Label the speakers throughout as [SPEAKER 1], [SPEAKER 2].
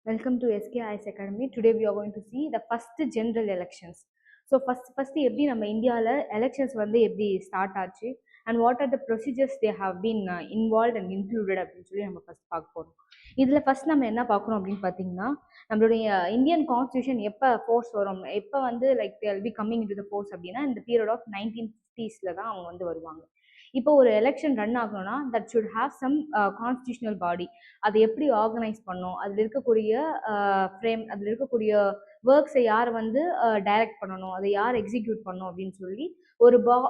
[SPEAKER 1] Welcome to SKIS Academy. Today we are going to see the first general elections. So first எப்படி நம்ம இந்தியாவில் elections வந்து எப்படி start ஆச்சு and what are the procedures they have been involve and included அப்படின்னு சொல்லி நம்ம first பார்க்க போகிறோம். இதில் ஃபர்ஸ்ட் நம்ம என்ன பார்க்குறோம் அப்படின்னு பார்த்தீங்கன்னா, நம்மளுடைய இந்தியன் கான்ஸ்டியூஷன் எப்போ ஃபோர்ஸ் வரும், எப்போ வந்து like they'll be coming to the force அப்படின்னா இந்த பீரியட் ஆஃப் 1950s தான் அவங்க வந்து வருவாங்க. இப்போ ஒரு எலெக்ஷன் ரன் ஆகணும்னா that should have some constitutional body. அதை எப்படி ஆர்கனைஸ் பண்ணணும், அதில் இருக்கக்கூடிய ஃப்ரேம், அதில் இருக்கக்கூடிய ஒர்க்ஸை யார் வந்து டைரக்ட் பண்ணணும், அதை யார் எக்ஸிக்யூட் பண்ணணும் அப்படின்னு சொல்லி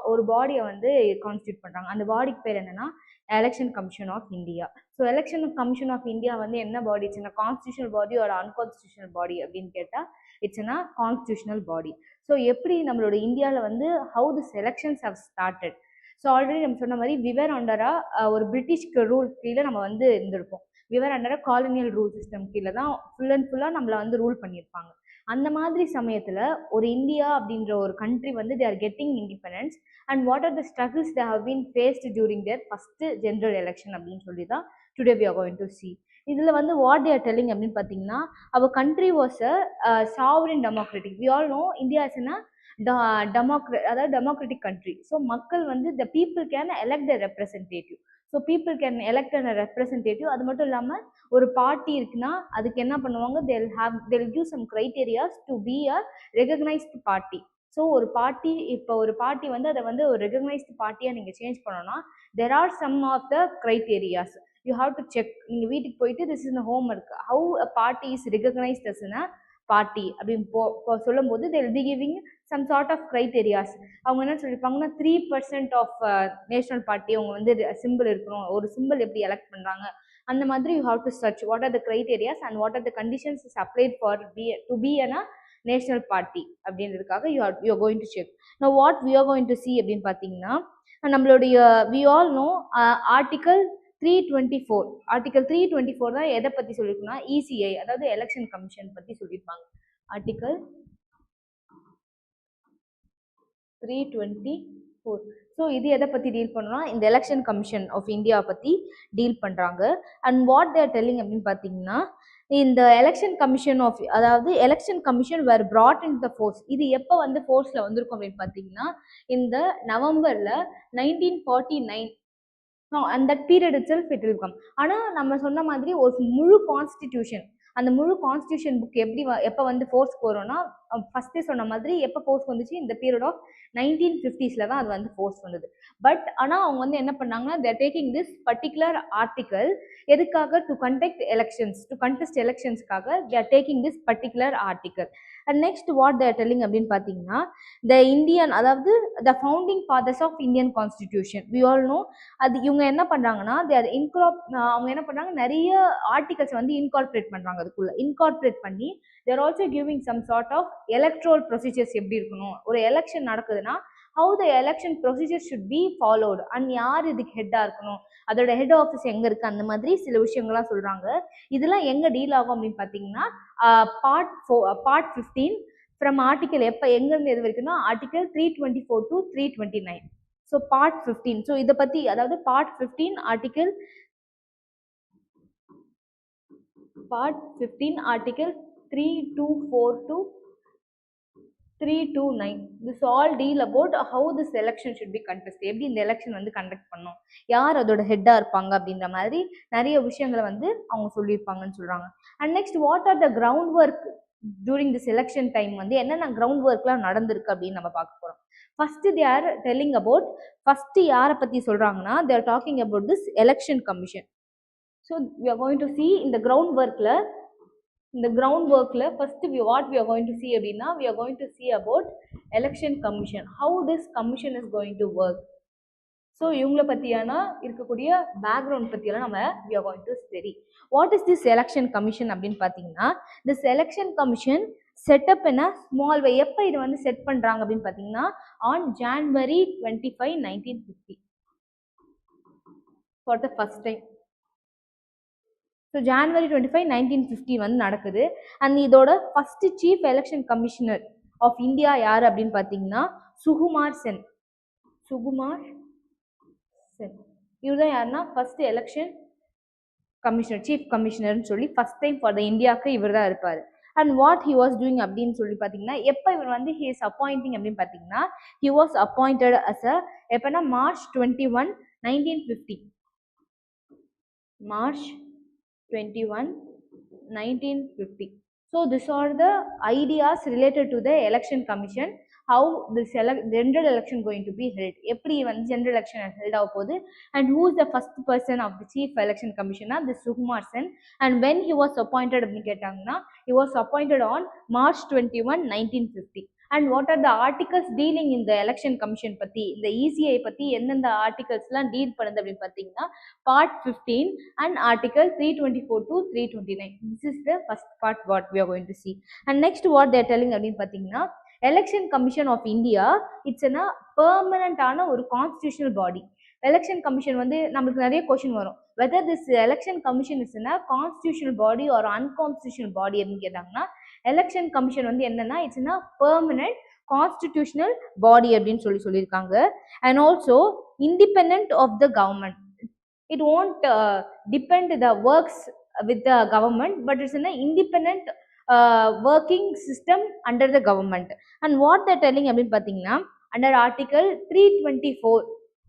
[SPEAKER 1] ஒரு பாடியை வந்து கான்ஸ்டியூட் பண்ணுறாங்க. அந்த பாடிக்கு பேர் என்னன்னா election commission of India. So election commission of India வந்து என்ன பாடி, இட்ஸ் கான்ஸ்டியூஷனல் பாடி ஒரு அன்கான்ஸ்டியூஷனல் பாடி அப்படின்னு கேட்டால் இட்ஸ் கான்ஸ்டியூஷனல் பாடி. ஸோ எப்படி நம்மளோட இந்தியாவில் வந்து how this elections have started. So already நம்ம சொன்ன மாதிரி விவர் அண்டரா ஒரு பிரிட்டிஷ்க்கு ரூல் கீழே நம்ம வந்து இருந்திருப்போம். விவர் அண்டரா காலனியல் ரூல் சிஸ்டம் கீழே தான் ஃபுல் அண்ட் ஃபுல்லாக நம்மளை வந்து ரூல் பண்ணியிருப்பாங்க. அந்த மாதிரி சமயத்தில் ஒரு இந்தியா அப்படின்ற ஒரு கண்ட்ரி வந்து they are getting independence and what are the struggles they have been faced during their first general election அப்படின்னு சொல்லி தான் today we are going to see. இதில் வந்து வாட் தே ஆர் டெல்லிங் அப்படின்னு பார்த்தீங்கன்னா, our country was a sovereign democratic. We all know India is அதாவது democratic country. So மக்கள் வந்து the people can elect the representative. So people can elect a representative. அது மட்டும் இல்லாமல் ஒரு பார்ட்டி இருக்குன்னா அதுக்கு என்ன பண்ணுவாங்க, they'll give some criterias to be a recognized party. So ஒரு பார்ட்டி வந்து அதை வந்து ஒரு ரெகக்னைஸ்டு பார்ட்டியாக நீங்கள் சேஞ்ச் பண்ணோன்னா there are some of the criterias you have to check. நீங்கள் வீட்டுக்கு போயிட்டு this is the homework, how a party is recognized as a party அப்படின்னு சொல்லும் போது they will be giving some sort of criterias. அவங்க என்ன சொல்லியிருப்பாங்கன்னா 3% of national party அவங்க வந்து சிம்பிள் இருக்கணும். ஒரு சிம்பிள் எப்படி எலெக்ட் பண்ணுறாங்க அந்த மாதிரி you have to search what are the criterias and what are the conditions is applied for to be a national party அப்படின்றதுக்காக you are going to check. No what we are going to see அப்படின்னு பார்த்தீங்கன்னா, நம்மளுடைய we all know article 324. Article 324 தான் எதை பற்றி சொல்லியிருக்குன்னா ECI, அதாவது election commission பற்றி சொல்லியிருப்பாங்க. ஆர்டிகல் 324. ஸோ இது எதை பற்றி டீல் பண்ணணும்னா இந்த எலெக்ஷன் கமிஷன் ஆஃப் இந்தியா பற்றி டீல் பண்ணுறாங்க. அண்ட் வாட் தேர் டெல்லிங் அப்படின்னு பார்த்தீங்கன்னா, இந்த எலெக்ஷன் கமிஷன் அதாவது election commission were brought into the force. இது எப்போ வந்து ஃபோர்ஸில் வந்திருக்கும் அப்படின்னு பார்த்தீங்கன்னா இந்த நவம்பரில் 1949. அந்த that period it self it will come. ஆனால் நம்ம சொன்ன மாதிரி ஒரு முழு கான்ஸ்டிடியூஷன், அந்த முழு கான்ஸ்டியூஷன் புக் எப்போ வந்து ஃபோர்ஸ்க்கு வரும்னா ஃபஸ்ட்டே சொன்ன மாதிரி எப்போ ஃபோர்ஸ் வந்துச்சு இந்த பீரியட் ஆஃப் 1950s தான் அது வந்து ஃபோர்ஸ் வந்தது. பட் ஆனால் அவங்க வந்து என்ன பண்ணாங்கன்னா they're taking this particular article எதுக்காக, டு கண்டெஸ்ட் எலெக்ஷன்ஸ்க்காக they're taking this particular article. And next what they're telling அப்படின்னு பார்த்தீங்கன்னா அதாவது the founding fathers of Indian constitution we all know. அது இவங்க என்ன பண்ணுறாங்கன்னா அவங்க என்ன பண்ணுறாங்க, நிறைய ஆர்டிகல்ஸ் வந்து இன்கார்பரேட் பண்ணுறாங்க. அதுக்குள்ள இன்கார்பரேட் பண்ணி they're also giving some sort of electoral procedures எப்படி இருக்கணும், ஒரு எலெக்ஷன் நடக்குதுன்னா how the election procedure should be followed and யார் இதுக்கு ஹெட்டாக இருக்கணும், அதோட ஹெட் ஆஃபீஸ் எங்கே இருக்குது, அந்த மாதிரி சில விஷயங்கள்லாம் சொல்கிறாங்க. இதெல்லாம் எங்கே டீல் ஆகும் அப்படின்னு பார்த்தீங்கன்னா பார்ட் 15 ஃப்ரம் ஆர்டிக்கல் எங்கேருந்து எது வரைக்கும்னா article 324 to 329. So part 15. So இதை பற்றி அதாவது part 15 article 324 to 329. This all deal about how this election should be contested. எப்படி இந்த எலெக்ஷன் வந்து கண்டக்ட் பண்ணணும், யார் அதோட ஹெட்டாக இருப்பாங்க அப்படின்ற மாதிரி நிறைய விஷயங்களை வந்து அவங்க சொல்லியிருப்பாங்கன்னு சொல்கிறாங்க. And next what are the ground work during this election time வந்து என்னென்ன கிரவுண்ட் ஒர்க்லாம் நடந்திருக்கு அப்படின்னு நம்ம பார்க்க போகிறோம். First they are telling about, first யாரை பற்றி சொல்கிறாங்கன்னா they are talking about this election commission. So we are going to see இந்த கிரவுண்ட் ஒர்க்கில் first what we are going to see அப்படின்னா we are going to see about election commission, how this commission is going to work. So இவங்கள பற்றியான இருக்கக்கூடிய background பற்றியெல்லாம் நம்ம we are going to study. What is this election commission அப்படின்னு பார்த்தீங்கன்னா, this election commission setup என்ன small way. எப்போ இது வந்து செட் பண்ணுறாங்க அப்படின்னு பார்த்தீங்கன்னா on January 25, 1950 for the first time. So January 25, 1950 வந்து நடக்குது. அண்ட் இதோட first chief election commissioner of India யார் அப்படின்னு பார்த்தீங்கன்னா சுகுமார் சென். இவர் தான் யாருன்னா ஃபர்ஸ்ட் எலெக்ஷன் கமிஷனர், சீஃப் கமிஷனர்னு சொல்லி ஃபர்ஸ்ட் டைம் ஃபார் த இந்தியாவுக்கு இவர் தான் இருப்பார். And what he was doing அப்படின்னு சொல்லி பார்த்தீங்கன்னா, எப்போ இவர் வந்து ஹி இஸ் அப்பாயிண்டிங் அப்படின்னு பார்த்தீங்கன்னா, he was appointed as a எப்போனா March 21, 1950. March 21, 1950. So these are the ideas related to the election commission. How this general election going to be held, எப்படி வந்து general election held ஆக போகுது, and who is the first person of the chief election commissioner, the Sukumar Sen, and when he was appointed அப்படின்னு கேட்டாங்கன்னா, he was appointed on March 21, 1950. and what are the articles dealing in the election commission பத்தி, இந்த ECI பத்தி எந்தெந்த ஆர்டிகல்ஸ்லாம் deal பண்ணுது அப்படின்னு பார்த்தீங்கன்னா, part 15 and article 324 to 329. this is the first part what we are going to see. and next what they are telling அப்படின்னு பார்த்தீங்கன்னா, election commission of India, it's a permanent ஆன ஒரு constitutional body. election commission வந்து நமக்கு நிறைய question வரும், whether this election commission is a constitutional body or unconstitutional body அப்படின்னு கேட்டாங்கன்னா, election commission வந்து என்னன்னா, it's a permanent constitutional body அப்படின்னு சொல்லியிருக்காங்க. and also independent of the government. it won't depend the works with the government, but it's an independent working system under the government. and what they're telling அப்படின்னு பார்த்தீங்கன்னா, under article 324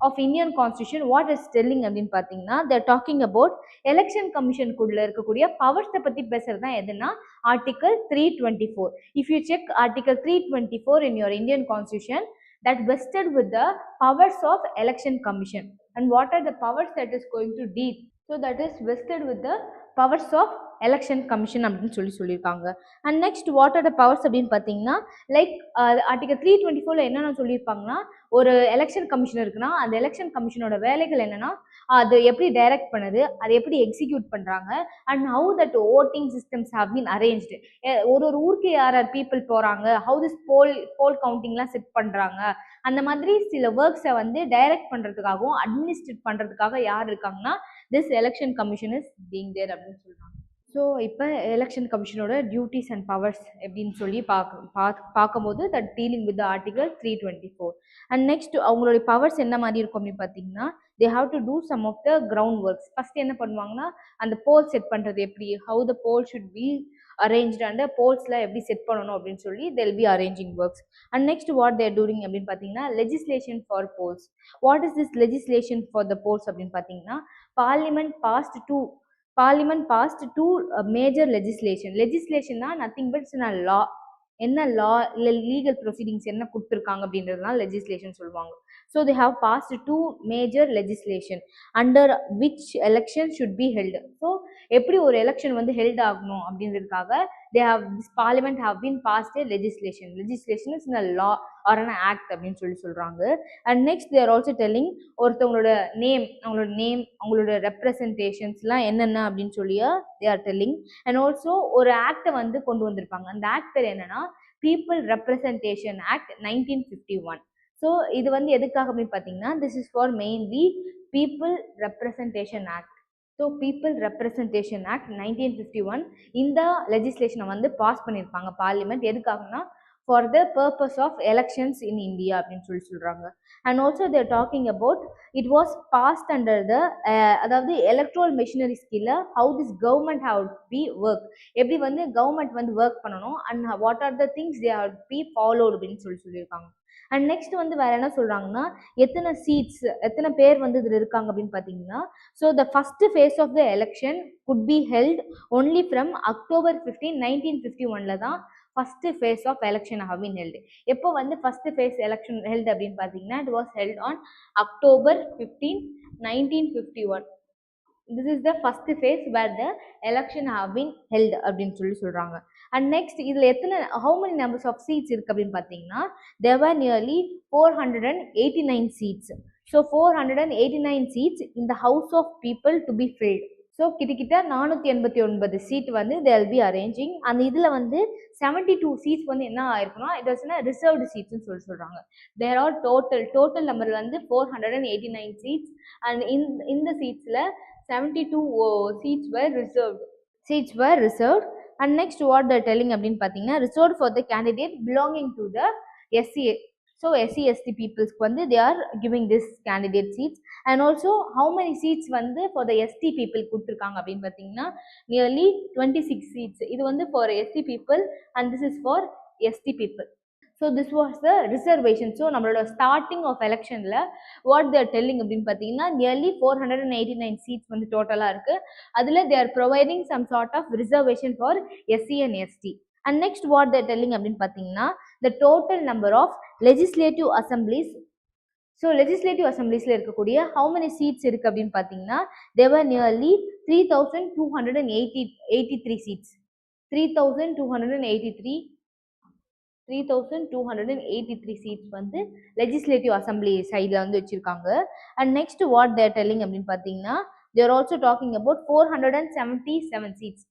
[SPEAKER 1] of Indian Constitution, what is telling அப்படின்னு பார்த்தீங்கன்னா, they're talking about election commission குள்ள இருக்கக்கூடிய பவர்ஸை பற்றி பேசுறது தான் எதுனா article 324. if you check article 324 in your Indian Constitution, that vested with the powers of election commission. and what are the powers that is going to deal, so that is vested with the powers of election commission அப்படின்னு சொல்லியிருக்காங்க. and next what are the powers அப்படின்னு பார்த்தீங்கன்னா, like article 324ல என்னென்ன சொல்லியிருப்பாங்கன்னா, ஒரு election commission இருக்குன்னா, அந்த election கமிஷனோட வேலைகள் என்னன்னா, அது எப்படி டைரக்ட் பண்ணுது, அதை எப்படி எக்ஸிக்யூட் பண்றாங்க, and how that voting systems have been arranged, ஒரு ஊருக்கு யார் பீப்புள் போறாங்க, ஹவு திஸ் போல் கவுண்டிங்லாம் செட் பண்றாங்க, அந்த மாதிரி சில ஒர்க்ஸை வந்து டைரக்ட் பண்றதுக்காகவும் அட்மினிஸ்ட்ரேட் பண்றதுக்காக யார் இருக்காங்கன்னா, this election commission is being there அப்படின்னு சொல்றாங்க. ஸோ இப்போ எலெக்ஷன் கமிஷனோட டியூட்டிஸ் அண்ட் பவர்ஸ் எப்படின்னு சொல்லி பார்க்கும்போது, that dealing with article 324. And next அவங்களுடைய பவர்ஸ் என்ன மாதிரி இருக்கும் அப்படின்னு பார்த்தீங்கன்னா, they have to do some of the ground works. First என்ன பண்ணுவாங்கன்னா, அந்த போல் செட் பண்ணுறது எப்படி, how the poll should be arranged, அந்த போல்ஸில் எப்படி செட் பண்ணணும் அப்படின்னு சொல்லி they'll be arranging works. and next what they are doing அப்படின்னு பார்த்தீங்கன்னா, legislation for polls. what is this legislation for the polls அப்படின்னு பார்த்தீங்கன்னா, parliament passed two major legislation. legislationனா nothing but it's a law. என்ன law இல்லை legal proceedings என்ன கொடுத்துருக்காங்க அப்படின்றதுனால legislation சொல்லுவாங்க. so they have passed two major legislation under which election should be held. so எப்படி ஒரு election வந்து held ஆகணும் அப்படின்றதுக்காக this parliament have been passed a legislation is in a law or an act அப்படின்னு சொல்றாங்க. and next they are also telling ஒருத்தவங்களோட name, அவங்களோட ரெப்ரசன்டேஷன்ஸ்லாம் என்னென்ன அப்படின்னு சொல்லி they are telling. and also ஒரு ஆக்டை வந்து கொண்டு வந்திருப்பாங்க. அந்த ஆக்ட் பேர் என்னன்னா, பீப்புள் ரெப்ரசன்டேஷன் ஆக்ட் 1951. ஸோ இது வந்து எதுக்காக அப்படின்னு பார்த்தீங்கன்னா, this is for mainly people representation act. So people representation act 1951 இந்த லெஜிஸ்லேஷனை வந்து பாஸ் பண்ணியிருப்பாங்க பார்லிமெண்ட். எதுக்காகனா, for the purpose of elections in India அப்படின்னு சொல்றாங்க. and also they are talking about it was passed under the அதாவது electoral machinery skill, how this government have to be work, எப்படி வந்து government வந்து work பண்ணணும், and what are the things they have to be followed அப்படின்னு சொல்லியிருக்காங்க. and next வந்து வேற என்ன சொல்றாங்கன்னா, எத்தனை பேர் வந்து இதுல இருக்காங்க அப்படின்னு பாத்தீங்கன்னா, so the first phase of the election could be held only from October 15, 1951ல தான் first phase of election have been held. எப்போ வந்து first phase election held அப்படின்னு பார்த்தீங்கன்னா, it was held on October 15, 1951. this is the first phase where the election have been held அப்படின்னு சொல்றாங்க. and next இதுல how many numbers of seats இருக்கு அப்படின்னு பார்த்தீங்கன்னா, there were nearly 489 seats. so 489 seats in the house of people to be filled. So கிட்டத்தட்ட 489 seat வந்து they will be arranging. அந்த இதில் வந்து 72 சீட்ஸ் வந்து என்ன ஆயிருக்குன்னா, இட் வாஸ்னா ரிசர்வ்டு சீட்ஸ்னு சொல்கிறாங்க. தேர் ஆர் டோட்டல் நம்பர் வந்து 489 சீட்ஸ். அண்ட் இந்த சீட்ஸில் 72 seeds were reserved. and next what they are telling அப்படின்னு பார்த்தீங்கன்னா, reserved for the candidate belonging to the SC So SC ST peoples வந்து they are giving this candidate seats. And also how many seats வந்து for the ST people கொடுத்திருக்காங்க அப்படின்னு பார்த்தீங்கன்னா nearly 26 seats. இது வந்து for SC people and this is for ST people. So this was the reservation. So நம்மளோட starting of electionல what they are telling அப்படின்னு பார்த்தீங்கன்னா nearly 489 seats வந்து டோட்டலாக இருக்கு. அதில் they are providing some sort of reservation for SC and ST. And next what they are telling அப்படின்னு பார்த்தீங்கன்னா the total number of legislative assemblies. So legislative assembliesல இருக்கக்கூடிய how many seats இருக்கு அப்படின்னு பார்த்தீங்கன்னா there were nearly 3283 seats. 3283 seats வந்து legislative assembly சைடில் வந்து வச்சிருக்காங்க. And next what they are telling அப்படின்னு பார்த்தீங்கன்னா they are also talking about 477 seats.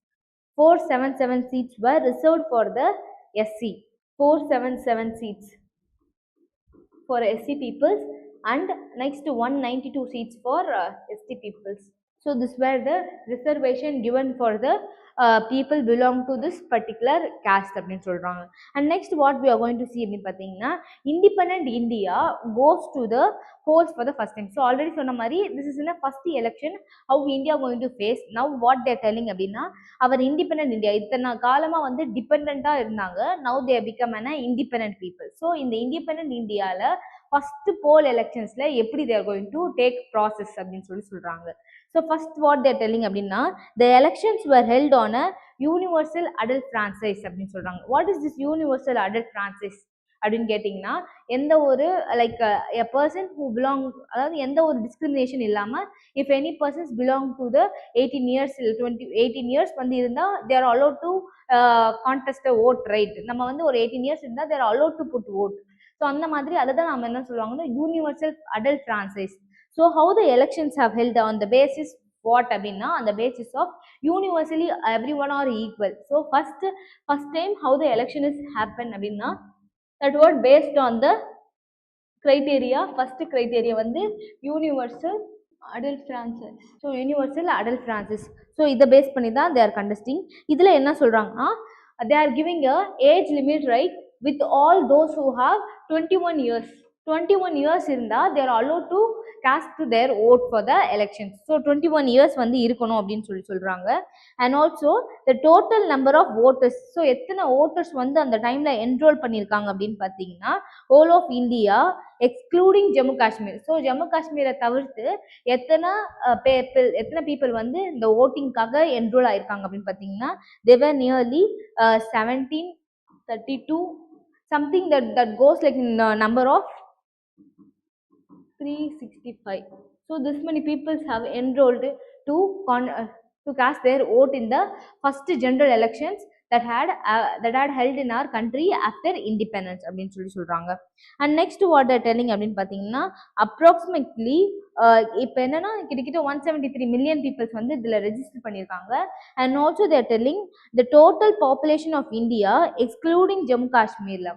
[SPEAKER 1] 477 seats were reserved for the SC. 477 seats for SC peoples and next 192 seats for ST peoples. So this were the reservation given for the people belong to this particular caste அப்படின்னு சொல்றாங்க. And next what we are going to see அப்படின்னு பார்த்தீங்கன்னா independent India goes to the polls for the first time. So already சொன்ன மாதிரி this is in the first election how India going to face. Now what they are telling அப்படின்னா our independent India இத்தனை காலமா வந்து டிபெண்டண்டா இருந்தாங்க. now they have become an independent people. So இந்த independent Indiaல first poll electionsல எப்படி they are going to take process அப்படின்னு சொல்றாங்க. So first what they are telling அப்படின்னா the elections were held on a universal adult franchise அப்படின்னு சொல்றாங்க. What is this universal adult franchise அப்படின்னு கேட்டிங்கன்னா எந்த ஒரு like a person who belong அதாவது எந்த ஒரு டிஸ்கிரிமினேஷன் இல்லாம if any persons belong to the 18 years 18 years வந்து இருந்தா they are allowed to contest a vote, right? நம்ம வந்து ஒரு 18 years இருந்தா they are allowed to put vote. So அந்த மாதிரி அதை தான் நம்ம என்ன சொல்லுவாங்கன்னா universal adult franchise. So how the elections have held on the basis what அப்படின்னா அந்த basis of universally every one are equal. So first time how the election is happen அப்படின்னா that what based on the criteria. First criteria வந்து universal adult franchise. So universal adult franchise. So இதை base பண்ணி தான் they are contesting. இதில் என்ன சொல்கிறாங்கன்னா they are giving a age limit right with all those who have 21 years. 21 years இருந்தா they are allowed to cast their vote for the elections. So 21 years வந்து இருக்கணும் அப்படின்னு சொல்றாங்க. And also the total number of voters. So எத்தனை voters வந்து அந்த டைம்ல enrol பண்ணியிருக்காங்க அப்படின்னு பார்த்தீங்கன்னா all of India excluding Jammu Kashmir. So Jammu காஷ்மீரை தவிர்த்து எத்தனை people வந்து இந்த ஓட்டிங்காக என்ரோல் ஆயிருக்காங்க அப்படின்னு பார்த்தீங்கன்னா they were nearly 1732 something that goes like in number of 365. So this many people have enrolled to cast their vote in the first general elections that had held in our country after independence அப்படின்னு சொல்றாங்க. And next what they are telling அப்படின்னு பார்த்தீங்கன்னா approximately இப்போ என்னன்னா கிட்டத்தட்ட 173 million peoples வந்து இதில் register பண்ணியிருக்காங்க. And also they are telling the total population of India excluding Jammu காஷ்மீர்ல.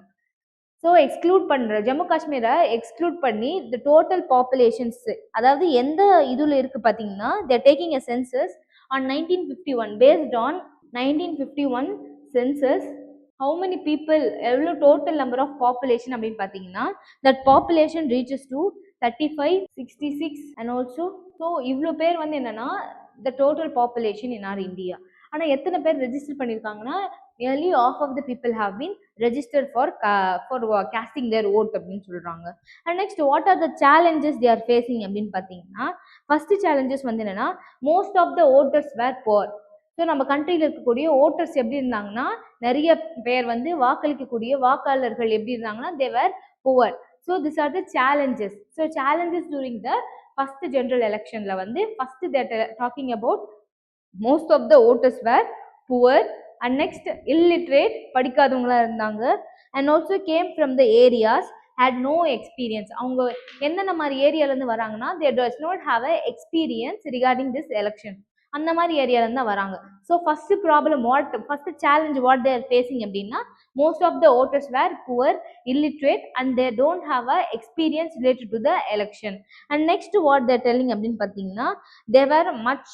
[SPEAKER 1] ஸோ எக்ஸ்க்ளூட் பண்ணுற ஜம்மு காஷ்மீரை எக்ஸ்க்ளூட் பண்ணி த டோட்டல் பாப்புலேஷன்ஸ் அதாவது எந்த இதில் இருக்குது பார்த்தீங்கன்னா they're taking a census on 1951. Based on 1951 census how many people எவ்வளோ டோட்டல் நம்பர் ஆஃப் பாப்புலேஷன் அப்படின்னு பார்த்தீங்கன்னா that population reaches to 3566 and also so இவ்வளோ பேர் வந்து என்னென்னா the total population in our India. ஆனால் எத்தனை பேர் ரெஜிஸ்டர் பண்ணியிருக்காங்கன்னா nearly half of the people have been registered for casting their vote அப்படின்னு சொல்றாங்க. And next what are the challenges they are facing அப்படின்னு பார்த்தீங்கன்னா ஃபர்ஸ்ட் challenges வந்து என்னன்னா most of the voters were poor. So நம்ம கண்ட்ரியில் இருக்கக்கூடிய ஓட்டர்ஸ் எப்படி இருந்தாங்கன்னா நிறைய பேர் வந்து வாக்களிக்கக்கூடிய வாக்காளர்கள் எப்படி இருந்தாங்கன்னா they were poor. So these are the challenges. So challenges during the first general electionல வந்து first they are talking about most of the voters were poor and next illiterate படிக்காதவங்களா இருந்தாங்க and also came from the areas had no experience. அவங்க என்னென்ன மாதிரி ஏரியாலேருந்து வராங்கன்னா they does not have a experience regarding this election. அந்த மாதிரி ஏரியாலேருந்து தான் வராங்க. So first problem first challenge what they're facing அப்படின்னா most of the voters were poor illiterate and they don't have a experience related to the election. And next what they're telling அப்படின்னு பார்த்தீங்கன்னா they were much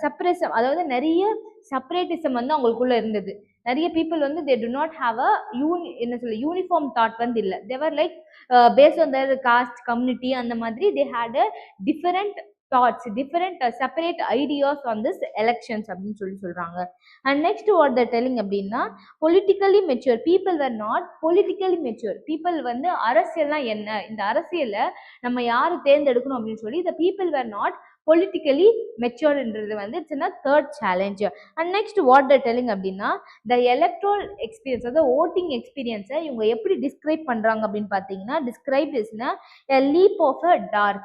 [SPEAKER 1] separation, அதாவது நிறைய separatism வந்து அவங்களுக்குள்ள இருந்தது. நிறைய people வந்து they do not have a என்ன சொல்ல யூனிஃபார்ம் தாட் வந்து இல்லை. they were like based on their caste community அந்த மாதிரி they had a different thoughts, different separate ideas on this elections அப்படின்னு சொல்றாங்க. And next what they're telling அப்படின்னா politically mature people were not politically mature. people வந்து அரசியல்னா என்ன, இந்த அரசியல்ல நம்ம யாரு தேர்ந்தெடுக்கணும் அப்படின்னு சொல்லி the people were not politically matured என்றது வந்து it's a third challenge. And next what they're telling அப்படின்னா the electoral experience, அதாவது voting experience இவங்க எப்படி டிஸ்கிரைப் பண்றாங்க அப்படின்னு பார்த்தீங்கன்னா described is a leap of a dark,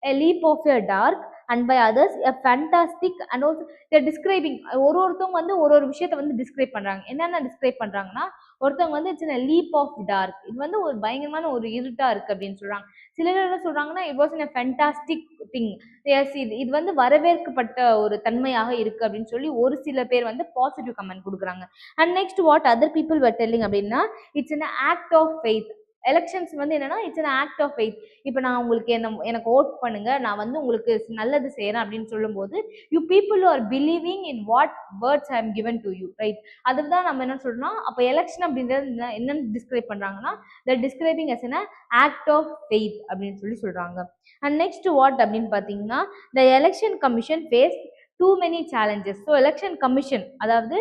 [SPEAKER 1] a leap of a dark and by others a fantastic, and also they're describing ஒருத்தவங்க வந்து ஒரு விஷயத்தை வந்து டிஸ்கிரைப் பண்றாங்க. என்னென்ன டிஸ்கிரைப் பண்றாங்கன்னா ஒருத்தவங்க வந்து it's a leap of dark, இது வந்து ஒரு பயங்கரமான ஒரு இருட்டா இருக்கு அப்படின்னு சொல்றாங்க. சில பேர் என்ன சொல்றாங்கன்னா it was a fantastic thing, yes இது வந்து வரவேற்கப்பட்ட ஒரு தன்மையாக இருக்கு அப்படின்னு சொல்லி ஒரு சில பேர் வந்து பாசிட்டிவ் கமெண்ட் கொடுக்குறாங்க. And next what other people were telling அப்படின்னா it's an act of faith. Elections வந்து என்னன்னா it's an act of faith. இப்போ நான் உங்களுக்கு எனக்கு ஓட் பண்ணுங்க, நான் வந்து உங்களுக்கு நல்லது செய்யறேன் அப்படின்னு சொல்லும்போது you people are believing in what words I am given to you, right? அதுதான் நம்ம என்ன சொல்றோம்னா அப்போ எலெக்ஷன் அப்படின்றது என்னன்னு டிஸ்கிரைப் பண்றாங்கன்னா த describing as an act of faith அப்படின்னு சொல்றாங்க. அண்ட் நெக்ஸ்ட் வாட் அப்படின்னு பார்த்தீங்கன்னா the election commission face too many challenges. So election commission அதாவது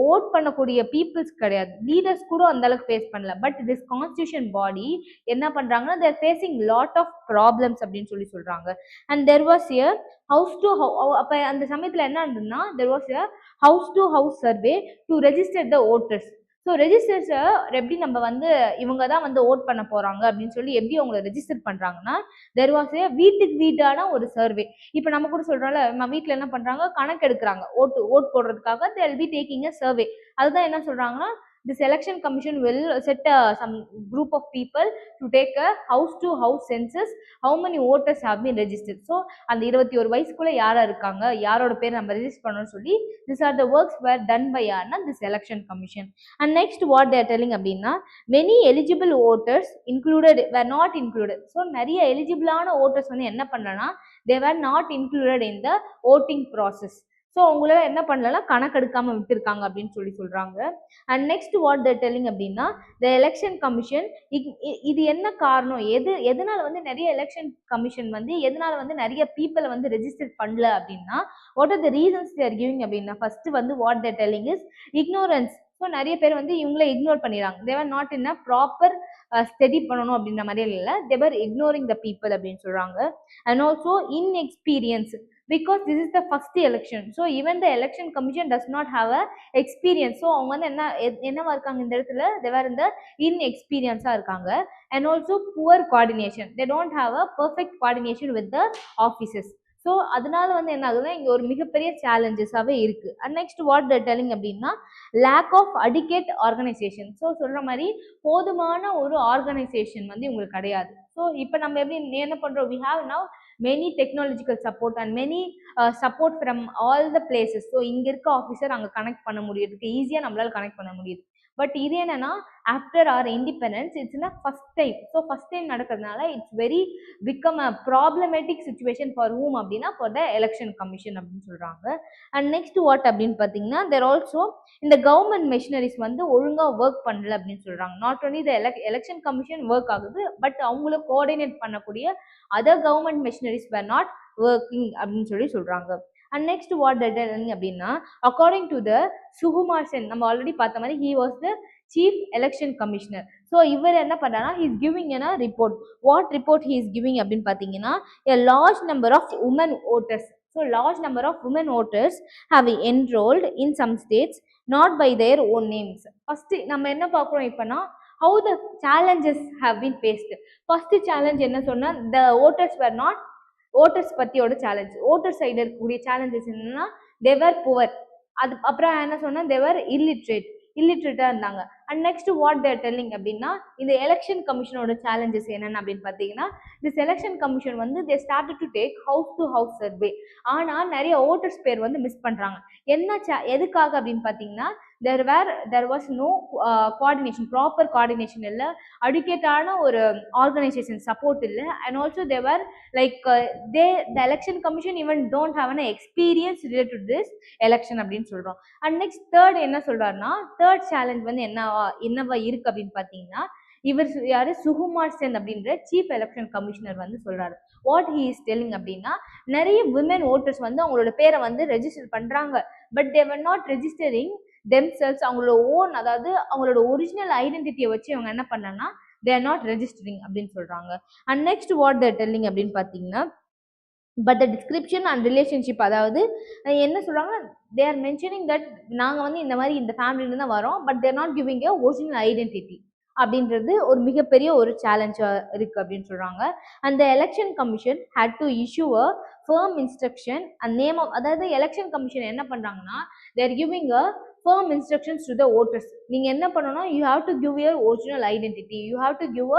[SPEAKER 1] ஓட் பண்ணக்கூடிய பீப்புள்ஸ் கிடையாது, லீடர்ஸ் கூட அந்த அளவுக்கு ஃபேஸ் பண்ணல. பட் திஸ் கான்ஸ்டியூஷன் பாடி என்ன பண்றாங்கன்னா they're facing lot of problems அப்படின்னு சொல்றாங்க. And there was a house to அப்போ அந்த சமயத்தில் என்ன இருந்ததுன்னா there was a house to house survey to register the voters. So ரெஜிஸ்டர்ஸை எப்படி நம்ம வந்து இவங்க தான் வந்து ஓட் பண்ண போகிறாங்க அப்படின்னு சொல்லி எப்படி அவங்கள ரெஜிஸ்டர் பண்ணுறாங்கன்னா தெர் வாஸ் ஏ வீட்டுக்கு வீட்டான ஒரு சர்வே. இப்போ நம்ம கூட சொல்கிறோம்ல நம்ம வீட்டில் என்ன பண்ணுறாங்க கணக்கு எடுக்கிறாங்க ஓட் போடுறதுக்காக they will be taking a survey. அதுதான் என்ன சொல்கிறாங்கன்னா this election commission will set some group of people to take a house to house census, how many voters have been registered. So அந்த 21 வயசுக்குள்ள யாரா இருக்காங்க, யாரோட பேர் நம்ம ரெஜிஸ்டர் பண்ணணும்னு சொல்லி these are the works were done by this election commission. And next what they are telling அப்படின்னா many eligible voters included were not included. So நிறைய எலிஜிபிளான voters வந்து என்ன பண்ணலன்னா they were not included in the voting process. So உங்களை என்ன பண்ணலன்னா கணக்கெடுக்காம விட்டுருக்காங்க அப்படின்னு சொல்றாங்க. And next what they're telling அப்படின்னா த எலெக்ஷன் கமிஷன் இது என்ன காரணம், எதனால வந்து நிறைய எலெக்ஷன் கமிஷன் வந்து எதனால வந்து நிறைய பீப்புளை வந்து ரெஜிஸ்டர் பண்ணல அப்படின்னா what are the reasons they're giving அப்படின்னா ஃபர்ஸ்ட் வந்து what they're telling is ignorance. So நிறைய பேர் வந்து இவங்களை இக்னோர் பண்ணிடுறாங்க. They were not in a proper study பண்ணணும் அப்படின்ற மாதிரியே இல்லை, தேவர் இக்னோரிங் த பீப்புள் அப்படின்னு சொல்றாங்க. And also inexperience because this is the first election, so even the election commission does not have a experience. so அவங்க வந்து என்னவா இருக்காங்க இந்த இடத்துல they were in the inexperience இருக்காங்க. and also poor coordination, they don't have a perfect coordination with the officers. So அதனால வந்து என்ன ஆகுதுன்னா இங்கே ஒரு மிகப்பெரிய சேலஞ்சஸாகவே இருக்கு. And next what they're telling அப்படின்னா லேக் ஆஃப் அடிகேட் ஆர்கனைசேஷன். ஸோ சொல்ற மாதிரி போதுமான ஒரு ஆர்கனைசேஷன் வந்து உங்களுக்கு கிடையாது. ஸோ இப்போ நம்ம எப்படி என்ன பண்றோம், we have now many technological support and many support from all the places. So இங்கே இருக்க ஆஃபீஸர் அங்கே கனெக்ட் பண்ண முடியுதுக்கு ஈஸியாக நம்மளால கனெக்ட் பண்ண முடியுது. பட் இது என்னன்னா after our independence it's in first time. So first time நடக்கிறதுனால it's very become a problematic situation for whom அப்படின்னா ஃபார் த எலெக்ஷன் கமிஷன் அப்படின்னு சொல்றாங்க. அண்ட் நெக்ஸ்ட் வாட் அப்படின்னு பார்த்தீங்கன்னா தேர் ஆல்சோ இந்த கவர்மெண்ட் மெஷினரிஸ் வந்து ஒழுங்காக ஒர்க் பண்ணல அப்படின்னு சொல்றாங்க. Not only the election commission work ஆகுது, பட் அவங்கள கோஆர்டினேட் பண்ணக்கூடிய other government machineries were not working அப்படின்னு சொல்றாங்க. அண்ட் நெக்ஸ்ட் வாட் டெல்லிங் அப்படின்னா according to the Sukumar Sen, நம்ம ஆல்ரெடி பார்த்த மாதிரி he was the chief election commissioner. So இவர் என்ன பண்ணானா he is giving a report. What report he is giving அப்படின்னு பார்த்தீங்கன்னா எ large number of women voters. So large number of women voters have enrolled in some states not by their own names. First நம்ம என்ன பார்க்குறோம் இப்போனா how the challenges have been faced. First challenge என்ன சொன்னா the voters were not, voters பற்றியோட challenge, voter side இருக்கக்கூடிய challenges என்னன்னா they were poor. அது அப்புறம் என்ன சொன்னா தேவர் இல்லிட்ரேட்டாக இருந்தாங்க. And next what they're telling அப்படின்னா இந்த எலெக்ஷன் கமிஷனோட சேலஞ்சஸ் என்னென்ன அப்படின்னு பார்த்தீங்கன்னா திஸ் எலெக்ஷன் கமிஷன் வந்து they started to take house to house survey. ஆனால் நிறைய ஓட்டர்ஸ் பேர் வந்து மிஸ் பண்ணுறாங்க. என்ன எதுக்காக அப்படின்னு பார்த்தீங்கன்னா there was no coordination, proper coordination illa, adequate ஆன ஒரு organization support illa, and also they were like the election commission even don't have an experience related to this election அப்படின்னு சொல்றோம். And next third என்ன சொல்றாருன்னா, third challenge வந்து என்னவா இருக்கு அப்படின்னு பார்த்தீங்கன்னா, இவர் யாரு, சுகுமார் சென் அப்படின்ற சீஃப் எலெக்ஷன் கமிஷனர் வந்து சொல்றாரு. வாட் ஹி இஸ் டெல்லிங் அப்படின்னா, நிறைய விமன் ஓட்டர்ஸ் வந்து அவங்களோட பேரை வந்து ரெஜிஸ்டர் பண்றாங்க, but they were not registering themselves, அவங்களோட ஓன், அதாவது அவங்களோட ஒரிஜினல் ஐடென்டிட்டியை வச்சு அவங்க என்ன பண்ணாங்கன்னா தே ஆர் நாட் ரெஜிஸ்டரிங் அப்படின்னு சொல்றாங்க. And next what they're telling அப்படின்னு பார்த்தீங்கன்னா, but the description and relationship, அதாவது என்ன சொல்றாங்கன்னா, தே ஆர் மென்ஷனிங் தட் நாங்கள் வந்து இந்த மாதிரி இந்த ஃபேமிலியில தான் வரோம், but they're not giving a original identity அப்படின்றது ஒரு மிகப்பெரிய ஒரு சேலஞ்சா இருக்கு அப்படின்னு சொல்றாங்க. அந்த election commission had to issue a firm instruction and name of, அதாவது எலெக்ஷன் கமிஷன் என்ன பண்றாங்கன்னா, they're giving a firm instructions to the voters. நீங்க என்ன பண்ணணும், you have to give your original identity, you have to give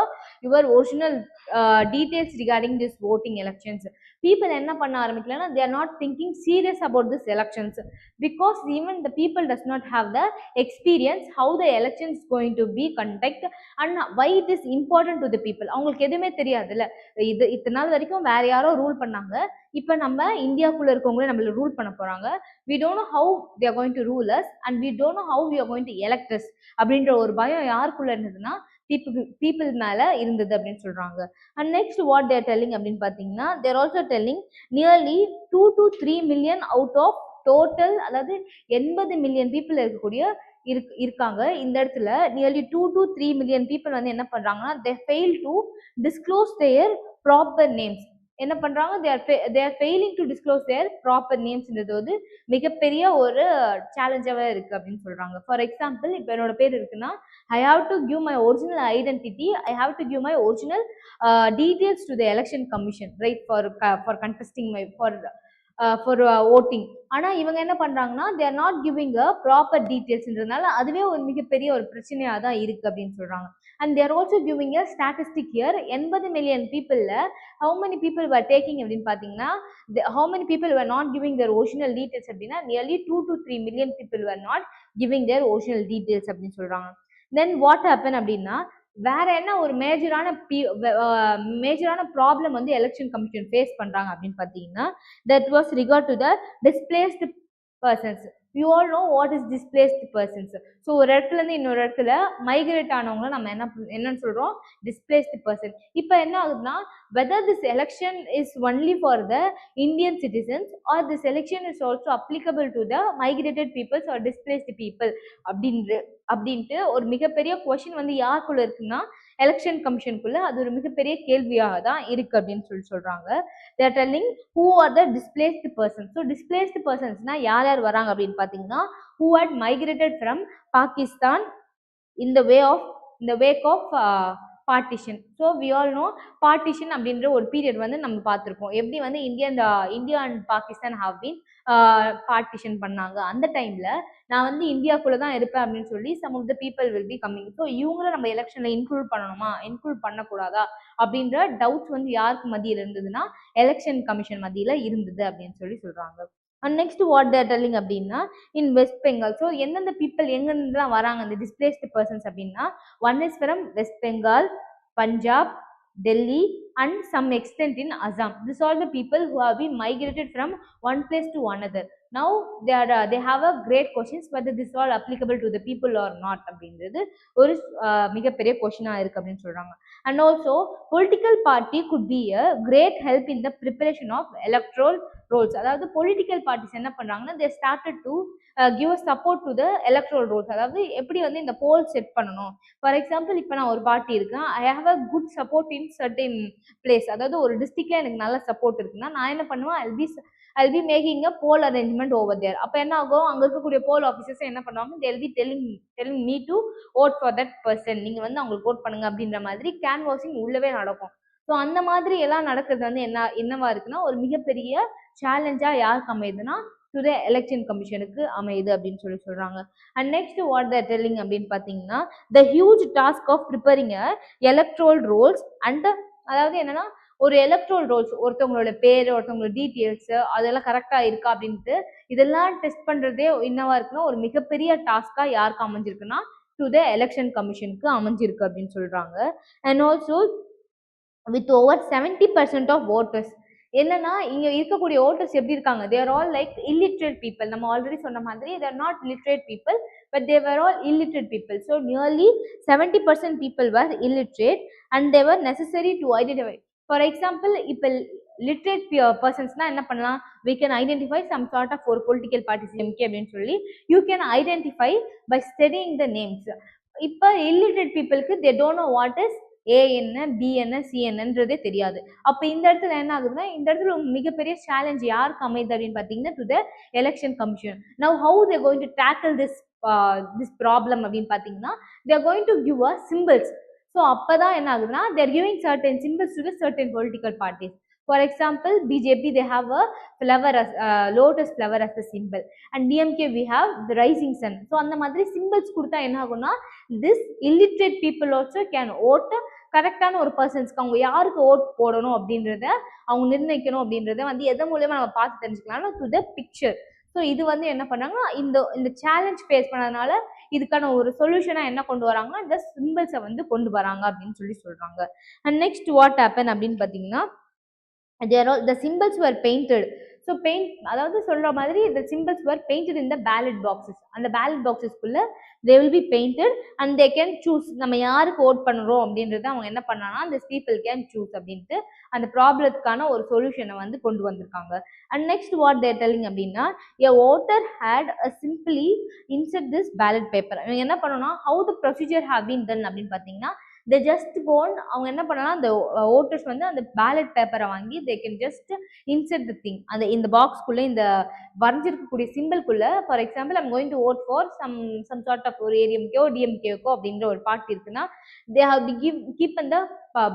[SPEAKER 1] your original details regarding this voting elections. People என்ன பண்ண ஆரம்பிக்கலன்னா, they are not thinking serious about this elections, because even the people does not have the experience how the election is going to be conduct and why it is important to the people. அவங்களுக்கு எதுவுமே தெரியாதுல்ல, இது இத்தனை நாள் வரைக்கும் வேற யாரோ rule பண்ணாங்க, இப்போ நம்ம இந்தியாவுக்குள்ள இருக்கவங்களே நம்மள ரூல் பண்ண போறாங்க, we don't know how they are going to rule us and we don't know how we are going to elect us அப்படின்ற ஒரு பயம் யாருக்குள்ள இருந்ததுன்னா people மேல இருந்தது அப்படின்னு சொல்றாங்க. And next what they are telling அப்படின்னு பார்த்தீங்கன்னா, they are also telling nearly 2 to 3 million out of total, அதாவது 80 மில்லியன் பீப்புள் இருக்கக்கூடிய இருக்காங்க இந்த இடத்துல. நியர்லி 2 to 3 மில்லியன் பீப்புள் வந்து என்ன பண்றாங்கன்னா, they fail to disclose their proper names. என்ன பண்றாங்க, they are failing to disclose their proper namesன்றது வந்து மிகப்பெரிய ஒரு சேலஞ்சாவே இருக்கு அப்படின்னு சொல்றாங்க. ஃபார் எக்ஸாம்பிள், இப்போ என்னோட பேர் இருக்குன்னா, I have to give my original identity, I have to give my original details to the election commission, right, for contesting my for voting. ஆனா இவங்க என்ன பண்றாங்கன்னா, they are not giving a proper detailsன்றதுனால அதுவே ஒரு மிகப்பெரிய ஒரு பிரச்சனையா தான் இருக்கு அப்படின்னு சொல்றாங்க. And they are also giving a statistic here, 80 million people how many people were taking அப்படின்னு பார்த்தீங்கன்னா, how many people were not giving their original details அப்படின்னா, nearly 2 to 3 million people were not giving their original details அப்படின்னு சொல்றாங்க. Then what happened அப்படின்னா, வேற என்ன ஒரு மேஜரான ப்ராப்ளம் வந்து எலெக்ஷன் கமிஷன் ஃபேஸ் பண்றாங்க அப்படின்னு பார்த்தீங்கன்னா, that was regard to the displaced persons. You all know what is displaced persons. So ஒரு இடத்துல இருந்து இன்னொரு இடத்துல மைக்ரேட் ஆனவங்க நம்ம என்னன்னு சொல்றோம், displaced person. இப்போ என்ன ஆகுதுன்னா, whether this election is only for the Indian citizens or this election is also applicable to the migrated peoples or displaced people அப்படின்ட்டு ஒரு மிகப்பெரிய கொஸ்டின் வந்து யாருக்குள்ள இருக்குன்னா, எலெக்ஷன் கமிஷனுக்குள்ள. அது ஒரு மிகப்பெரிய கேள்வியாக தான் இருக்கு அப்படின்னு சொல்றாங்க. they are telling who are the displaced persons. so displaced personsனா யார் யார் வராங்க அப்படின்னு பார்த்தீங்கன்னா, who had migrated from Pakistan in the wake of partition. so we all know partition அப்படின்ற ஒரு பீரியட் வந்து நம்ம பார்த்துருக்கோம், எப்படி வந்து India and Pakistan have been partition பண்ணாங்க. அந்த டைம்ல நான் வந்து இந்தியாக்குள்ள தான் இருப்பேன் அப்படின்னு சொல்லி some of the people will be coming. So இவங்கள நம்ம எலெக்ஷன்ல இன்க்ளூட் பண்ணணுமா, இன்க்ளூட் பண்ணக்கூடாதா அப்படின்ற டவுட்ஸ் வந்து யாருக்கு மத்தியில் இருந்ததுன்னா, எலெக்ஷன் கமிஷன் மத்தியில இருந்தது அப்படின்னு சொல்றாங்க. And next what they're telling அப்படின்னா, இன் வெஸ்ட் பெங்கால். ஸோ எந்தெந்த பீப்புள் எங்கெல்லாம் வராங்க இந்த டிஸ்பிளேஸ்டு பர்சன்ஸ் அப்படின்னா, one is from west Bengal, Punjab, Delhi and some extent in Assam. These are the people who have been migrated from one place to another. Now they have a great questions whether this all applicable to the people or not அப்படின்றது ஒரு மிகப்பெரிய கொஸ்டினா இருக்கு அப்படின்னு சொல்றாங்க. And also political party could be a great help in the preparation of electoral rolls. அதாவது political parties என்ன பண்றாங்கன்னா, they started to give a support to the electoral rolls. அதாவது எப்படி வந்து இந்த போல் செட் பண்ணணும். ஃபார் எக்ஸாம்பிள், இப்போ நான் ஒரு பார்ட்டி இருக்கேன், I have a good support in certain place, அதாவது ஒரு டிஸ்ட்ரிக்ட்ல எனக்கு நல்ல சப்போர்ட் இருக்குன்னா நான் என்ன பண்ணுவேன், I'll be making a poll arrangement over there. அப்போ என்ன ஆகும், அங்கே இருக்கக்கூடிய போல் ஆஃபீஸர்ஸ் என்ன பண்ணுவாங்க, they'll be telling me to vote for that person. நீங்க வந்து அவங்களுக்கு vote பண்ணுங்க அப்படின்ற மாதிரி கேன்வாசிங் உள்ளவே நடக்கும். ஸோ அந்த மாதிரி எல்லாம் நடக்கிறது வந்து என்னவா இருக்குன்னா, ஒரு மிகப்பெரிய சேலஞ்சா யாருக்கு அமையுதுன்னா, டு த எலெக்ஷன் கமிஷனுக்கு அமையுது அப்படின்னு சொல்றாங்க. And next what they're telling அப்படின்னு பார்த்தீங்கன்னா, the huge task of preparing electoral rolls and, அதாவது என்னன்னா, ஒரு எலக்ட்ரோல் ரோல்ஸ் ஒருத்தவங்களோட பேர் ஒருத்தவங்களோட டீட்டெயில்ஸ் அதெல்லாம் கரெக்டா இருக்கா அப்படின்ட்டு இதெல்லாம் டெஸ்ட் பண்றதே என்னவா இருக்குன்னா ஒரு மிகப்பெரிய டாஸ்கா யாருக்கு அமைஞ்சிருக்குன்னா டு த எலெக்ஷன் கமிஷனுக்கு அமைஞ்சிருக்கு அப்படின்னு சொல்றாங்க. And also with over 70% of voters என்னன்னா இங்க இருக்கக்கூடிய ஓட்டர்ஸ் எப்படி இருக்காங்க, they're all like illiterate people. நம்ம ஆல்ரெடி சொன்ன மாதிரி they're not literate people but they were all illiterate people. So nearly 70% people were illiterate and they were necessary to identify. For example, இப்போ literate பர்சன்ஸ்னா என்ன பண்ணலாம், we can identify some sort of ஒரு political parties MK அப்படின்னு சொல்லி you can identify by studying the names. இப்போ illiterate peopleக்கு they don't know what is ஏ என்ன B என்ன C என்னன்றதே தெரியாது. அப்போ இந்த இடத்துல என்ன ஆகுதுன்னா இந்த இடத்துல மிகப்பெரிய சேலஞ்ச் யாருக்கு அமைது அப்படின்னு பார்த்தீங்கன்னா to the election commission. Now how they going to tackle this problem அப்படின்னு பார்த்தீங்கன்னா they're going to give a symbols. So அப்போ தான் என்ன ஆகுதுன்னா they're giving certain symbols to the certain political parties. For example, BJP they have a flower as lotus flower as a symbol, and DMK we have the rising sun. So அந்த மாதிரி symbols கொடுத்தா என்ன ஆகும்னா this illiterate people also can vote கரெக்டான ஒரு பர்சன்ஸ்க்கு அவங்க யாருக்கு vote போடணும் அப்படின்றத அவங்க நிர்ணயிக்கணும் அப்படின்றத வந்து எதன் மூலயமா நம்ம பார்த்து தெரிஞ்சுக்கலாம்னா டு த பிக்சர். ஸோ இது வந்து என்ன பண்ணாங்கன்னா இந்த சேலஞ்ச் ஃபேஸ் பண்ணதுனால இதுக்கான ஒரு சொல்யூஷனாக என்ன கொண்டு வராங்கன்னா இந்த சிம்பிள்ஸை வந்து கொண்டு வராங்க அப்படின்னு சொல்லி சொல்றாங்க. அண்ட் நெக்ஸ்ட் வாட் ஹேப்பன் அப்படின்னு பார்த்தீங்கன்னா the symbols were painted. So paint அதாவது சொல்ற மாதிரி the symbols were painted in the ballot boxes. அந்த ballot boxes குள்ள they will be painted and they can choose நம்ம யாருக்கு ஓட் பண்றோம் அப்படின்றத அவங்க என்ன பண்ணாங்கன்னா the people can choose அப்படின்ட்டு அந்த ப்ராப்ளத்துக்கான ஒரு சொல்யூஷனை வந்து கொண்டு வந்திருக்காங்க. And next what they're telling அப்படின்னா a voter had a simply insert this ballot paper. இவங்க என்ன பண்ணணும்னா how the procedure have been done அப்படின்னு பார்த்தீங்கன்னா they just go on அவங்க என்ன பண்ணலாம் அந்த ஓட்டர்ஸ் வந்து அந்த பேலட் பேப்பரை வாங்கி they can just insert the thing அந்த இந்த பாக்ஸ்க்குள்ள இந்த வரைஞ்சிருக்கக்கூடிய சிம்பிள்குள்ள. For example I'm going to vote for some sort of ஒரு ஏடிஎம்கேோ டிஎம்கேக்கோ அப்படின்ற ஒரு பார்ட்டி இருக்குன்னா தே ஹவ் டு கீப் அந்த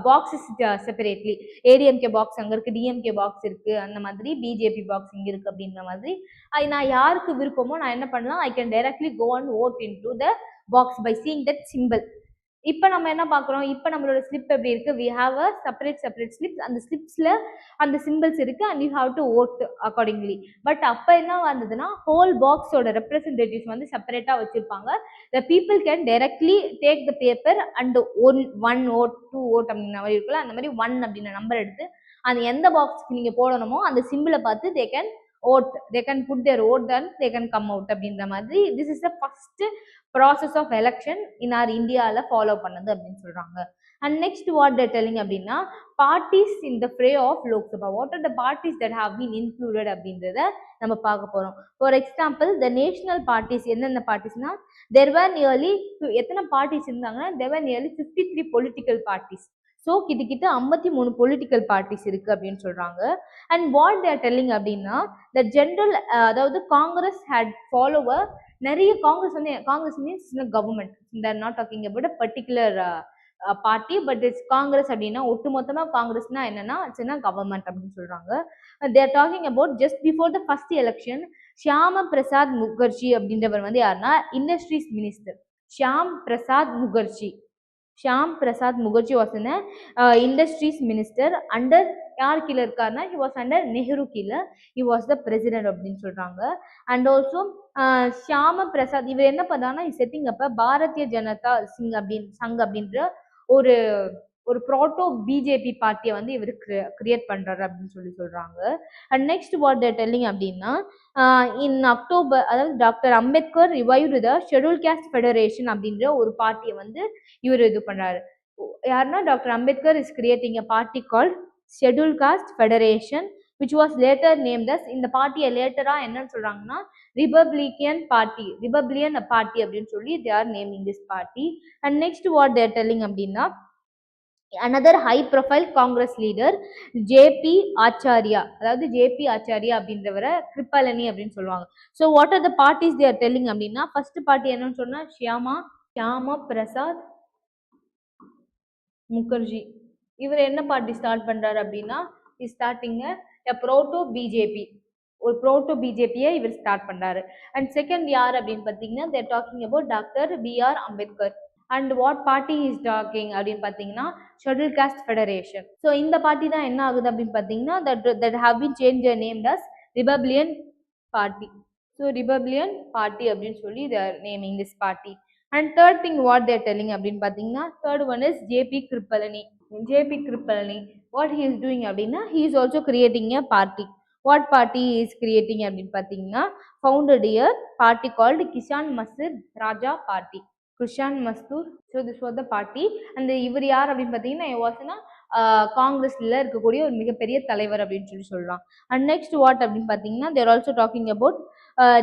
[SPEAKER 1] பாக்ஸஸ் செப்பரேட்லி. ஏடிஎம்கே பாக்ஸ் அங்கே இருக்குது, டிஎம்கே பாக்ஸ் இருக்குது, அந்த மாதிரி பிஜேபி பாக்ஸ் இங்கே இருக்குது அப்படின்ற மாதிரி நான் யாருக்கு விருப்பமோ நான் என்ன பண்ணலாம் I can directly go and vote in to the box by seeing that symbol. இப்போ நம்ம என்ன பார்க்குறோம், இப்போ நம்மளோட ஸ்லிப் எப்படி இருக்குது, we have a separate slips. அந்த ஸ்லிப்ஸில் அந்த சிம்பிள்ஸ் இருக்குது and you have to vote accordingly. But அப்போ என்ன வந்ததுன்னா ஹோல் பாக்ஸோட ரெப்ரஸன்டேட்டிவ்ஸ் வந்து செப்பரேட்டாக வச்சுருப்பாங்க. The people can directly take the paper and one vote 2 vote அப்படின்ற மாதிரி இருக்குல்ல, அந்த மாதிரி 1 அப்படின்ற நம்பர் எடுத்து அந்த எந்த பாக்ஸ்க்கு நீங்கள் போடணுமோ அந்த சிம்பிளை பார்த்து they can vote, they can put their vote then they can come out அப்படின்ற மாதிரி. this is the first process of election in our இந்தியாவில் ஃபாலோ பண்ணது அப்படின்னு சொல்றாங்க. and next what they're telling அப்படின்னா parties in the fray of Lok Sabha. what are the parties that have been included அப்படின்றத நம்ம பார்க்க போறோம். for example the national parties என்னென்ன பார்ட்டிஸ்னா there were nearly எத்தனை பார்ட்டிஸ் இருந்தாங்கன்னா there were nearly 53 political parties. So கிட்டத்தட்ட 53 political parties இருக்குது அப்படின்னு சொல்கிறாங்க. அண்ட் வாட் தேர் டெல்லிங் அப்படின்னா த ஜென்ரல் அதாவது காங்கிரஸ் ஹேட் ஃபாலோவர் நிறைய Congress means government. There not talking about a particular party but it's Congress அப்படின்னா ஒட்டுமொத்தமாக காங்கிரஸ்னா என்னன்னா இட்ஸ்னா கவர்மெண்ட் அப்படின்னு சொல்கிறாங்க. தேர் talking about just before the first election Shyama Prasad Mukherjee அப்படின்றவர் வந்து யாருன்னா industries minister. Shyam Prasad Mukherjee was in industries minister under யார் கீழே இருக்காருன்னா ஹி வாஸ் அண்டர் நெஹ்ரு கீழே ஹி வாஸ் த பிரசிடென்ட் அப்படின்னு சொல்றாங்க. அண்ட் ஆல்சோ ஷியாம பிரசாத் இவர் என்ன பண்ணாங்கன்னா செட்டிங் அப்ப பாரதிய ஜனதா சங் அப்படின்ற ஒரு ப்ரோட்டோ பிஜேபி பார்ட்டியை வந்து இவர் கிரியேட் பண்றாரு அப்படின்னு சொல்றாங்க. And next what they're telling அப்படின்னா இன் அக்டோபர் அதாவது டாக்டர் அம்பேத்கர் ரிவைவ்டு த ஷெட்யூல் காஸ்ட் ஃபெடரேஷன் அப்படின்ற ஒரு பார்ட்டியை வந்து இவர் இது பண்றாரு. யாருன்னா doctor Ambedkar is creating a party called schedule caste federation which was later named as இந்த பார்ட்டியை லேட்டரா என்னன்னு சொல்றாங்கன்னா ரிபப்ளியன் பார்ட்டி அப்படின்னு சொல்லி they are naming this party. and next what they are telling அப்படின்னா another high profile Congress leader JB Acharya அப்படின்றவரை கிருப்பலனி அப்படின்னு சொல்லுவாங்க. So what are the parties they are telling அப்படின்னா ஃபர்ஸ்ட் பார்ட்டி என்னன்னு சொன்னா ஷியாமா பிரசாத் முகர்ஜி. இவர் என்ன பார்ட்டி ஸ்டார்ட் பண்றாரு அப்படின்னா ஸ்டார்டிங் ப்ரோட்டோ பிஜேபி, ஒரு ப்ரோட்டோ பிஜேபியை இவர் ஸ்டார்ட் பண்றாரு. அண்ட் செகண்ட் யார் அப்படின்னு பார்த்தீங்கன்னா they're talking about doctor BR Ambedkar. And what party is talking அப்படின்னு பார்த்தீங்கன்னா ஷெட்யூல் காஸ்ட் ஃபெடரேஷன். ஸோ இந்த பார்ட்டி தான் என்ன ஆகுது அப்படின்னு பார்த்தீங்கன்னா that have been change name as republican party. So republican party அப்படின்னு சொல்லி they're naming this party. And third thing what they're telling அப்படின்னு பார்த்தீங்கன்னா third one is JB Kripalani. JB Kripalani what he is doing அப்படின்னா he is also creating a party. What party is creating அப்படின்னு பார்த்தீங்கன்னா founded a party called Kishan Mazdoor Raja Party. Kishan Mazdoor. So this was the party. And இவர் யார் அப்படின்னு பார்த்தீங்கன்னா வாஸ்னா காங்கிரஸ்ல இருக்கக்கூடிய ஒரு மிகப்பெரிய தலைவர் அப்படின்னு சொல்லி சொல்லலாம். அண்ட் நெக்ஸ்ட் வாட் அப்படின்னு பார்த்தீங்கன்னா they're also talking about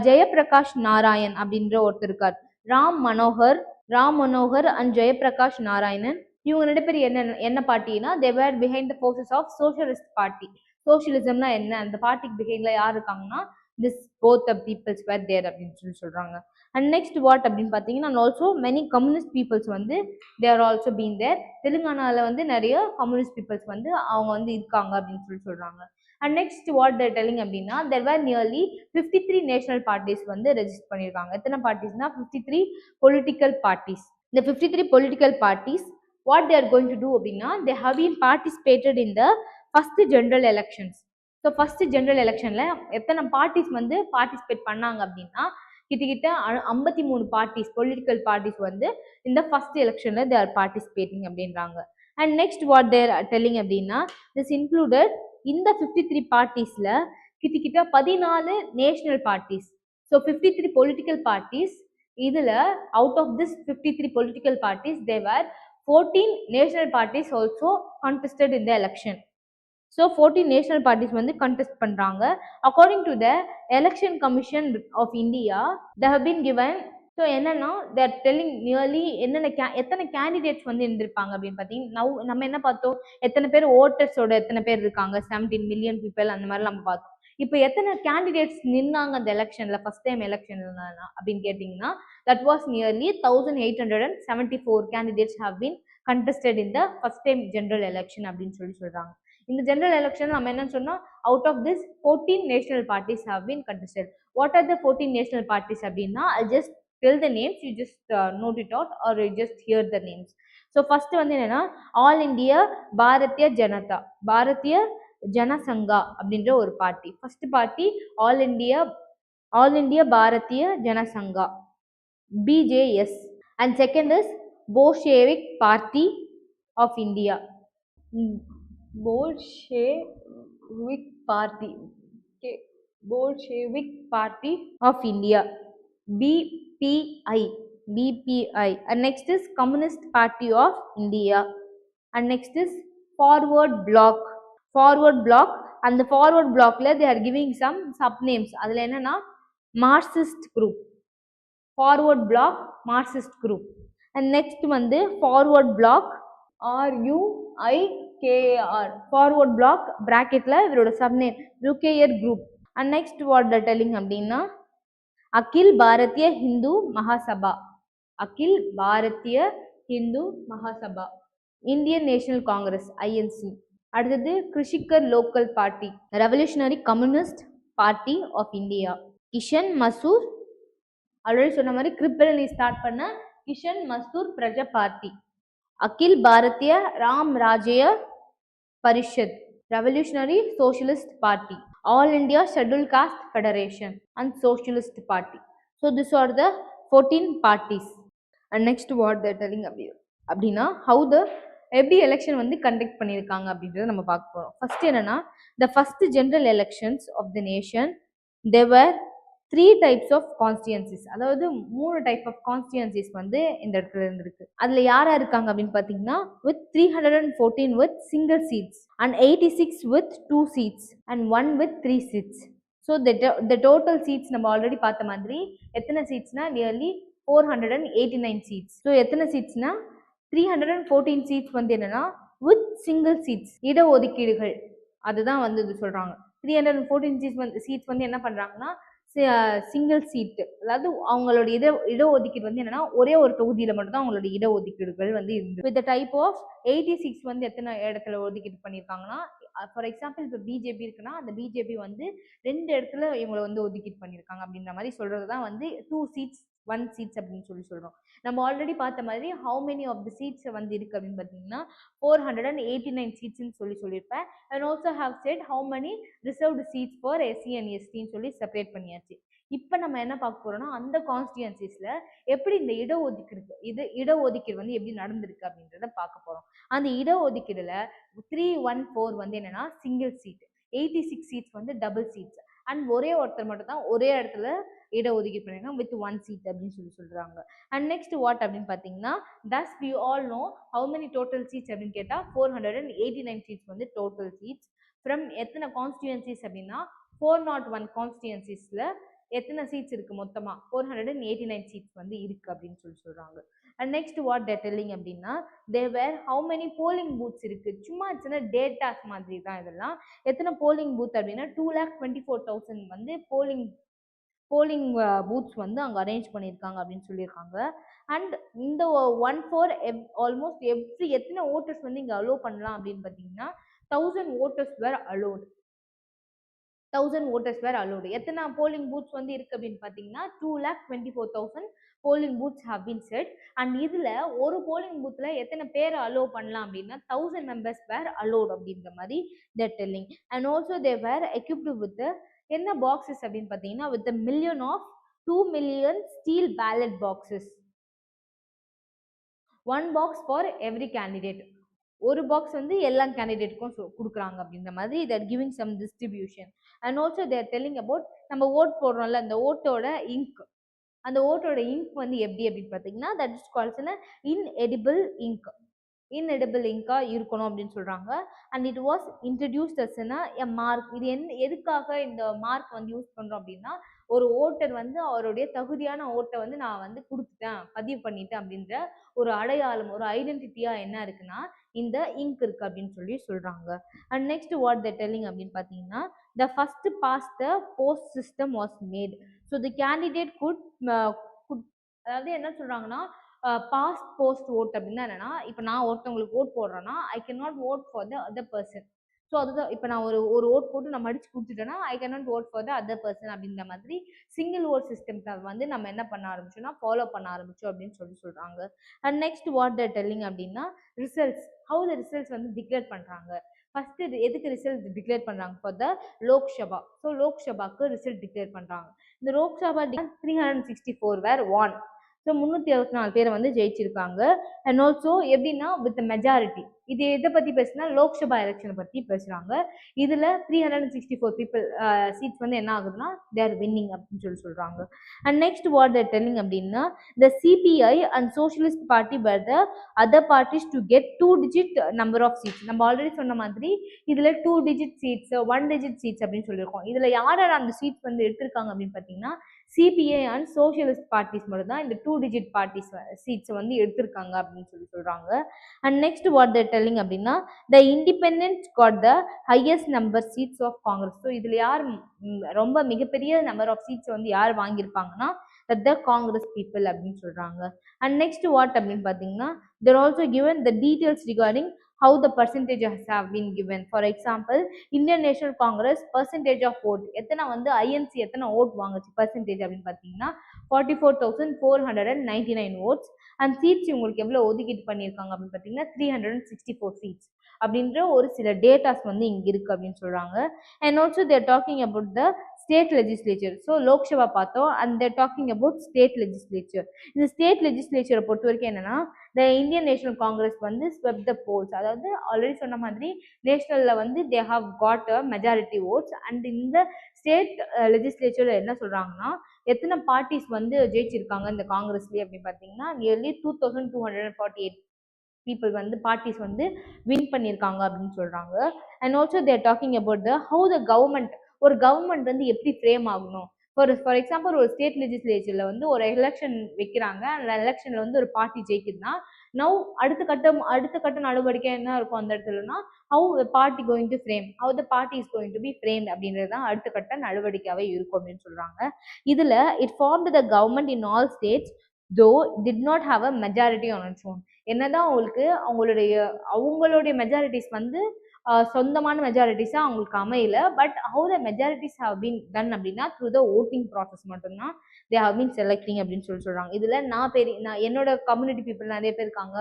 [SPEAKER 1] Jayaprakash Narayan அப்படின்ற ஒருத்தர் இருக்கார். ராம் மனோகர் அண்ட் ஜெயபிரகாஷ் நாராயணன். இவங்க ரெண்டு பேர் என்ன பார்ட்டினா they were behind the forces of socialist party. சோஷியலிசம்னா என்ன, அந்த பார்ட்டிக்கு பிஹைண்ட்ல யார் இருக்காங்கன்னா this both the peoples were there அப்படின்னு சொல்லி சொல்றாங்க. அண்ட் நெக்ஸ்ட் வாட் அப்படின்னு பார்த்தீங்கன்னா and also many communist peoples வந்து they are also been there. தெலுங்கானால வந்து நிறைய கம்யூனிஸ்ட் பீப்புள்ஸ் வந்து அவங்க வந்து இருக்காங்க அப்படின்னு சொல்லி சொல்றாங்க. And next what they're telling அப்படின்னா they were nearly 53 national parties வந்து ரெஜிஸ்டர் பண்ணியிருக்காங்க. எத்தனை பார்ட்டிஸ்னா 53 பொலிட்டிக்கல் பார்ட்டிஸ். இந்த 53 political parties what they are going to do அப்படின்னா they have been participated in the first general elections. So first general எலெக்ஷனில் எத்தனை parties வந்து பார்ட்டிசிபேட் பண்ணாங்க அப்படின்னா கிட்டத்தட்ட 53 பார்ட்டிஸ் பொலிட்டிக்கல் பார்ட்டிஸ் வந்து இந்த ஃபர்ஸ்ட் எலெக்ஷனில் தே ஆர் பார்ட்டிசிபேட்டிங் அப்படின்றாங்க. And next what they're telling அப்படின்னா திஸ் இன்க்ளூடட் இந்த 53 பார்ட்டிஸில் கிட்டத்தட்ட 14 national parties. So 53 political parties. இதில் out of this 53 political parties they're 14 national parties also contested in the election. So 14 national parties வந்து contest பண்ணுறாங்க. According to the election commission of India they have been given. So என்னன்னா they're telling nearly எத்தனை candidates வந்து இருந்திருப்பாங்க அப்படின்னு பார்த்தீங்கன்னா நம்ம என்ன பார்த்தோம், எத்தனை பேர் ஓட்டர்ஸோட எத்தனை பேர் இருக்காங்க 17 மில்லியன் பீப்புள் அந்த மாதிரி நம்ம பார்த்தோம். இப்போ எத்தனை கேண்டிடேட்ஸ் நின்னாங்க அந்த எலெக்ஷனில் ஃபர்ஸ்ட் டைம் எலெக்ஷன் அப்படின்னு கேட்டிங்கன்னா that was nearly 1874 candidates have been contested in the first time general election அப்படின்னு சொல்லி சொல்கிறாங்க. இந்த ஜெனரல் எலெக்ஷன் நம்ம என்ன சொன்னோம், out of this 14 national parties have been contested. What are the 14 national parties அப்படின்னா I just tell the names, you just note it out or you just hear the names. So first வந்து என்னன்னா all India Bharatiya Jana Sangha அப்படின்ற ஒரு party. First party all India Bharatiya Jana Sangha BJS. And second is Bolshevik Party of India. Bolshevik Party. Okay. Bolshevik Party of India. BPI. And next is Communist Party of India. And next is Forward Bloc. And the Forward Bloc they are giving some subnames. adula enna na Marxist group. Forward Bloc Marxist group. And next வந்து Forward Bloc RUIKAR. Forward Bloc bracketல இவரோட subname Ruikar group. And next what the telling அப்படின்னா Akhil Bharatiya Hindu Mahasabha, Indian national Congress INC. அடுத்தது Krishikar local party, revolutionary communist party of India. Kisan Mazdoor already சொன்ன மாதிரி Kripalani start பண்ண Kisan Mazdoor Praja party. Akhil Bharatiya Ram Rajya Parishad, revolutionary socialist party. All India schedule caste federation and socialist party. So this are the 14 parties. And next what the telling அப்படின்னா how the எப்படி election வந்து conduct பண்ணியிருக்காங்க அப்படின்றத நம்ம பார்க்க போகிறோம். ஃபர்ஸ்ட் என்னன்னா the first general elections of the nation there were 3 types of constituencies. அதாவது 3 டைப் ஆஃப் கான்ஸ்டியன்சிஸ் வந்து இந்த இடத்துல இருந்திருக்கு. அதுல யாரா இருக்காங்க அப்படின்னு பாத்தீங்கன்னா with 314 with single seats and 86 with 2 seats and 1 with 3 seats. So the total seats நம்ம ஆல்ரெடி பார்த்த மாதிரி எத்தனை சீட்ஸ்னா நியர்லி 489 seats. ஸோ எத்தனை சீட்ஸ்னா 314 seats வந்து என்னன்னா with single seats, இட ஒதுக்கீடுகள் அதுதான் வந்து இது சொல்றாங்க. 314 seats வந்து என்ன பண்றாங்கன்னா சிங்கிள் சீட்டு, அதாவது அவங்களோட இடஒதுக்கீடு வந்து என்னன்னா ஒரே ஒரு தொகுதியில மட்டும்தான் அவங்களோட இடஒதுக்கீடுகள் வந்து இருந்து. வித் டைப் ஆஃப் 86 வந்து எத்தனை இடத்துல ஒதுக்கீடு பண்ணியிருக்காங்கன்னா ஃபார் எக்ஸாம்பிள் இப்போ பிஜேபி இருக்குன்னா அந்த பிஜேபி வந்து 2 இடத்துல இவங்களை வந்து ஒதுக்கீடு பண்ணியிருக்காங்க அப்படின்ற மாதிரி சொல்றது தான் வந்து 2 seats ஒன் சீட்ஸ் அப்படின்னு சொல்கிறோம். நம்ம ஆல்ரெடி பார்த்த மாதிரி how many of the seats வந்து இருக்குது அப்படின்னு பார்த்தீங்கன்னா 489 சீட்ஸ்ன்னு சொல்லியிருப்பேன். And also have set how many reserved seats for SC and எஸ்டின்னு சொல்லி செப்பரேட் பண்ணியாச்சு. இப்போ நம்ம என்ன பார்க்க போகிறோம்னா அந்த கான்ஸ்டியூன்சிஸில் எப்படி இந்த இடஒதுக்கீடு வந்து எப்படி நடந்திருக்கு அப்படின்றத பார்க்க போகிறோம். அந்த இடஒதுக்கீடுல 314 வந்து என்னன்னா சிங்கிள் சீட், 86 சீட்ஸ் வந்து டபுள் சீட்ஸ், அண்ட் ஒரே ஒருத்தர் மட்டும் தான் ஒரே இடத்துல இடஒதுக்கீடு பண்ணிருக்காங்க வித் 1 சீட் அப்படின்னு சொல்றாங்க. அண்ட் நெக்ஸ்ட் வாட் அப்படின்னு பார்த்தீங்கன்னா thus we all know how many total seats அப்படின்னு கேட்டால் 489 சீட்ஸ் வந்து டோட்டல் சீட்ஸ் ஃப்ரம் எத்தனை கான்ஸ்டியூன்சிஸ் அப்படின்னா 401 கான்ஸ்டியூன்சிஸில் எத்தனை சீட்ஸ் இருக்கு மொத்தமா 489 சீட்ஸ் வந்து இருக்கு அப்படின்னு சொல்றாங்க. And next what they telling அப்படின்னா there how many polling booths இருக்கு. சும்மா சின்ன டேட்டாஸ் மாதிரி தான் இதெல்லாம். எத்தனை போலிங் பூத் அப்படின்னா 2,24,000 வந்து போலிங் பூத்ஸ் வந்து அங்கே அரேஞ்ச் பண்ணியிருக்காங்க அப்படின்னு சொல்லியிருக்காங்க. அண்ட் இந்த 1/4 ஆல்மோஸ்ட் எத்தனை ஓட்டர்ஸ் வந்து இங்கே அலோவ் பண்ணலாம் அப்படின்னு பார்த்தீங்கன்னா 1000 voters were allowed. 1000 voters were allowed. எத்தனை போலிங் பூத்ஸ் வந்து இருக்கு அப்படின்னு பார்த்தீங்கன்னா 2,24,000 polling booths have been set. And இதில் ஒரு போலிங் பூத்தில் எத்தனை பேரை அலோவ் பண்ணலாம் அப்படின்னா 1000 members were allowed அப்படின்ற மாதிரி they're telling. And also they were equipped with என்ன பாக்ஸஸ் அப்படின்னு பார்த்தீங்கன்னா with a million of 2 million steel ballot boxes. One box for every candidate. ஒரு பாக்ஸ் வந்து எல்லா கேண்டிடேட்டுக்கும் கொடுக்குறாங்க அப்படின்ற மாதிரி they are giving some distribution. And also they are telling about நம்ம ஓட் போடுறோம்ல அந்த ஓட்டோட இங்க், அந்த ஓட்டோட இங்க் வந்து எப்படி அப்படின்னு பார்த்தீங்கன்னா that is called inedible ink. inedible இங்கா இருக்கணும் அப்படின்னு சொல்றாங்க. And it was introduced as a mark. இது எதுக்காக இந்த மார்க் வந்து யூஸ் பண்றோம் அப்படின்னா ஒரு ஓட்டர் வந்து அவருடைய தகுதியான ஓட்டை வந்து நான் வந்து கொடுத்துட்டேன், பதிவு பண்ணிட்டேன் அப்படின்ற ஒரு அடையாளம், ஒரு ஐடென்டிட்டியா என்ன இருக்குன்னா இந்த இங்க் இருக்கு அப்படின்னு சொல்றாங்க. And next what the telling அப்படின்னு பார்த்தீங்கன்னா the first pass the post system was made. So the candidate could அதாவது என்ன சொல்றாங்கன்னா பாஸ் போஸ்ட் ஓட் அப்படின்னா என்னன்னா இப்போ நான் ஒருத்தவங்களுக்கு ஓட் போடுறேன்னா I can not vote for the other person. So அதுதான் இப்போ நான் ஒரு ஓட் போட்டு நான் மடிச்சு கொடுத்துட்டேன்னா I can not vote for the other person அப்படின்ற மாதிரி சிங்கிள் ஓட் சிஸ்டம்ஸை வந்து நம்ம என்ன பண்ண ஆரம்பிச்சோம்னா ஃபாலோ பண்ண ஆரம்பிச்சோம் அப்படின்னு சொல்றாங்க. And next what the telling அப்படின்னா ரிசல்ட்ஸ், ஹவு த ரிசல்ட்ஸ் வந்து டிக்ளேர் பண்ணுறாங்க. ஃபர்ஸ்ட் எதுக்கு ரிசல்ட் டிக்ளேர் பண்ணுறாங்க ஃபார் த லோக்சபா. ஸோ லோக்சபாக்கு ரிசல்ட் டிக்ளேர் பண்ணுறாங்க. இந்த லோக்சபா 364 வேர் ஒன். ஸோ 364 பேரை வந்து ஜெயிச்சிருக்காங்க. அண்ட் ஆல்சோ எப்படின்னா வித் மெஜாரிட்டி. இது எதை பற்றி பேசுனா லோக்சபா எலெக்ஷனை பற்றி பேசுகிறாங்க. இதில் 364 பீப்புள் சீட்ஸ் வந்து என்ன ஆகுதுன்னா தேர் வின்னிங் அப்படின்னு சொல்கிறாங்க. And next what they're telling அப்படின்னா the CPI and socialist party were the other parties to get 2 digit number of seats. நம்ம ஆல்ரெடி சொன்ன மாதிரி இதில் 2 digit சீட்ஸ் 1 digit சீட்ஸ் அப்படின்னு சொல்லியிருக்கோம். இதில் யார் அந்த சீட்ஸ் வந்து எடுத்திருக்காங்க அப்படின்னு பார்த்தீங்கன்னா சிபிஐ அண்ட் சோஷியலிஸ்ட் பார்ட்டிஸ் மட்டும் தான் இந்த 2 digit பார்ட்டிஸ் சீட்ஸ் வந்து எடுத்திருக்காங்க அப்படின்னு சொல்றாங்க. And next what they're telling அப்படின்னா the independent got the highest number seats of Congress. So இதில் யார் ரொம்ப மிகப்பெரிய நம்பர் ஆஃப் சீட்ஸ் வந்து யார் வாங்கியிருப்பாங்கன்னா த காங்கிரஸ் பீப்புள் அப்படின்னு சொல்றாங்க. அண்ட் நெக்ஸ்ட் வாட் அப்படின்னு பார்த்தீங்கன்னா they're also given the details regarding how the percentages have been given. For example, Indian National Congress percentage of vote எத்தனை வந்து INC எத்தனை ஓட் வாங்குச்சு பர்சன்டேஜ் அப்படின்னு பார்த்தீங்கன்னா 44,499 votes. அண்ட் சீட்ஸ் உங்களுக்கு எவ்வளோ ஒதுக்கீடு பண்ணியிருக்காங்க அப்படின்னு பார்த்தீங்கன்னா 364 சீட்ஸ் அப்படின்ற ஒரு சில டேட்டாஸ் வந்து இங்கே இருக்கு அப்படின்னு சொல்றாங்க. And also they're talking about the state legislature. So Lok Sabha பார்த்தோம் and they're talking about state legislature. இந்த ஸ்டேட் லெஜிஸ்லேச்சரை பொறுத்த வரைக்கும் என்னன்னா த இந்தியன் நேஷனல் காங்கிரஸ் வந்து ஸ்வெப் த போல்ஸ். அதாவது ஆல்ரெடி சொன்ன மாதிரி நேஷனலில் வந்து they have got a majority votes. And இந்த ஸ்டேட் லெஜிஸ்லேச்சரில் என்ன சொல்கிறாங்கன்னா எத்தனை பார்ட்டிஸ் வந்து ஜெயிச்சிருக்காங்க இந்த காங்கிரஸ்லேயே அப்படின்னு பார்த்தீங்கன்னா நியர்லி 2,248 பீப்புள் வந்து பார்ட்டிஸ் வந்து வின் பண்ணியிருக்காங்க அப்படின்னு சொல்கிறாங்க. And also they're talking about the how the government, ஒரு கவர்மெண்ட் வந்து எப்படி ஃப்ரேம் ஆகணும். ஃபார் எக்ஸாம்பிள் ஒரு ஸ்டேட் லெஜிஸ்லேச்சரில் வந்து ஒரு எலெக்ஷன் வைக்கிறாங்க. அந்த எலெக்ஷனில் வந்து ஒரு பார்ட்டி ஜெயிக்குதுன்னா நவ் அடுத்த கட்ட நடவடிக்கை என்ன இருக்கும் அந்த இடத்துலனா how the party going to frame, how the party is going to be framed அப்படின்றது தான் அடுத்த கட்ட நடவடிக்கையாகவே இருக்கும் அப்படின்னு சொல்கிறாங்க. இதில் it formed the government in all states though did not have a majority on its own. என்னதான் அவங்களுடைய மெஜாரிட்டிஸ் வந்து சொந்தமான மெஜாரிட்டிஸாக அவங்களுக்கு அமையல. But how the majorities have been done அப்படின்னா த்ரூ த ஓட்டிங் ப்ராசஸ் மட்டும்தான் தே ஹவ் பீன் செலக்டிங் அப்படின்னு சொல்கிறாங்க. இதில் நான் என்னோட கம்யூனிட்டி பீப்புள் நிறைய பேர் இருக்காங்க,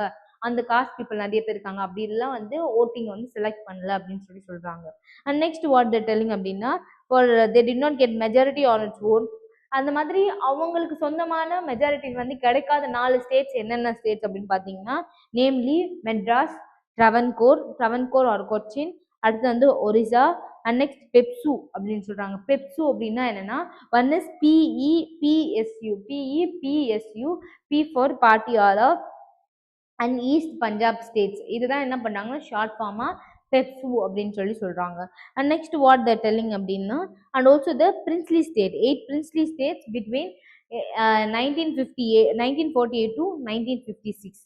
[SPEAKER 1] அந்த காஸ்ட் பீப்புள் நிறைய பேர் இருக்காங்க, அப்படின்லாம் வந்து ஓட்டிங் வந்து செலக்ட் பண்ணல அப்படின்னு சொல்கிறாங்க. And next what the telling அப்படின்னா for they did not get majority on its own. அந்த மாதிரி அவங்களுக்கு சொந்தமான மெஜாரிட்டி வந்து கிடைக்காத 4 ஸ்டேட்ஸ் என்னென்ன ஸ்டேட்ஸ் அப்படின்னு பார்த்தீங்கன்னா, நேம்லி மெட்ராஸ், ட்ரவன்கோர் ஆர் கொச்சின், அடுத்து வந்து ஒரிசா, அண்ட் நெக்ஸ்ட் பெப்சு அப்படின்னு சொல்றாங்க. பெப்சு அப்படின்னா என்னன்னா, one is P E P S U, P for Patiala and east Punjab states. இதுதான் என்ன பண்ணாங்கன்னா ஷார்ட் ஃபார்மா பெப்சு அப்படின்னு சொல்றாங்க. And next what the telling அப்படின்னா, and also the princely state, 8 princely states between 1948 to 1956.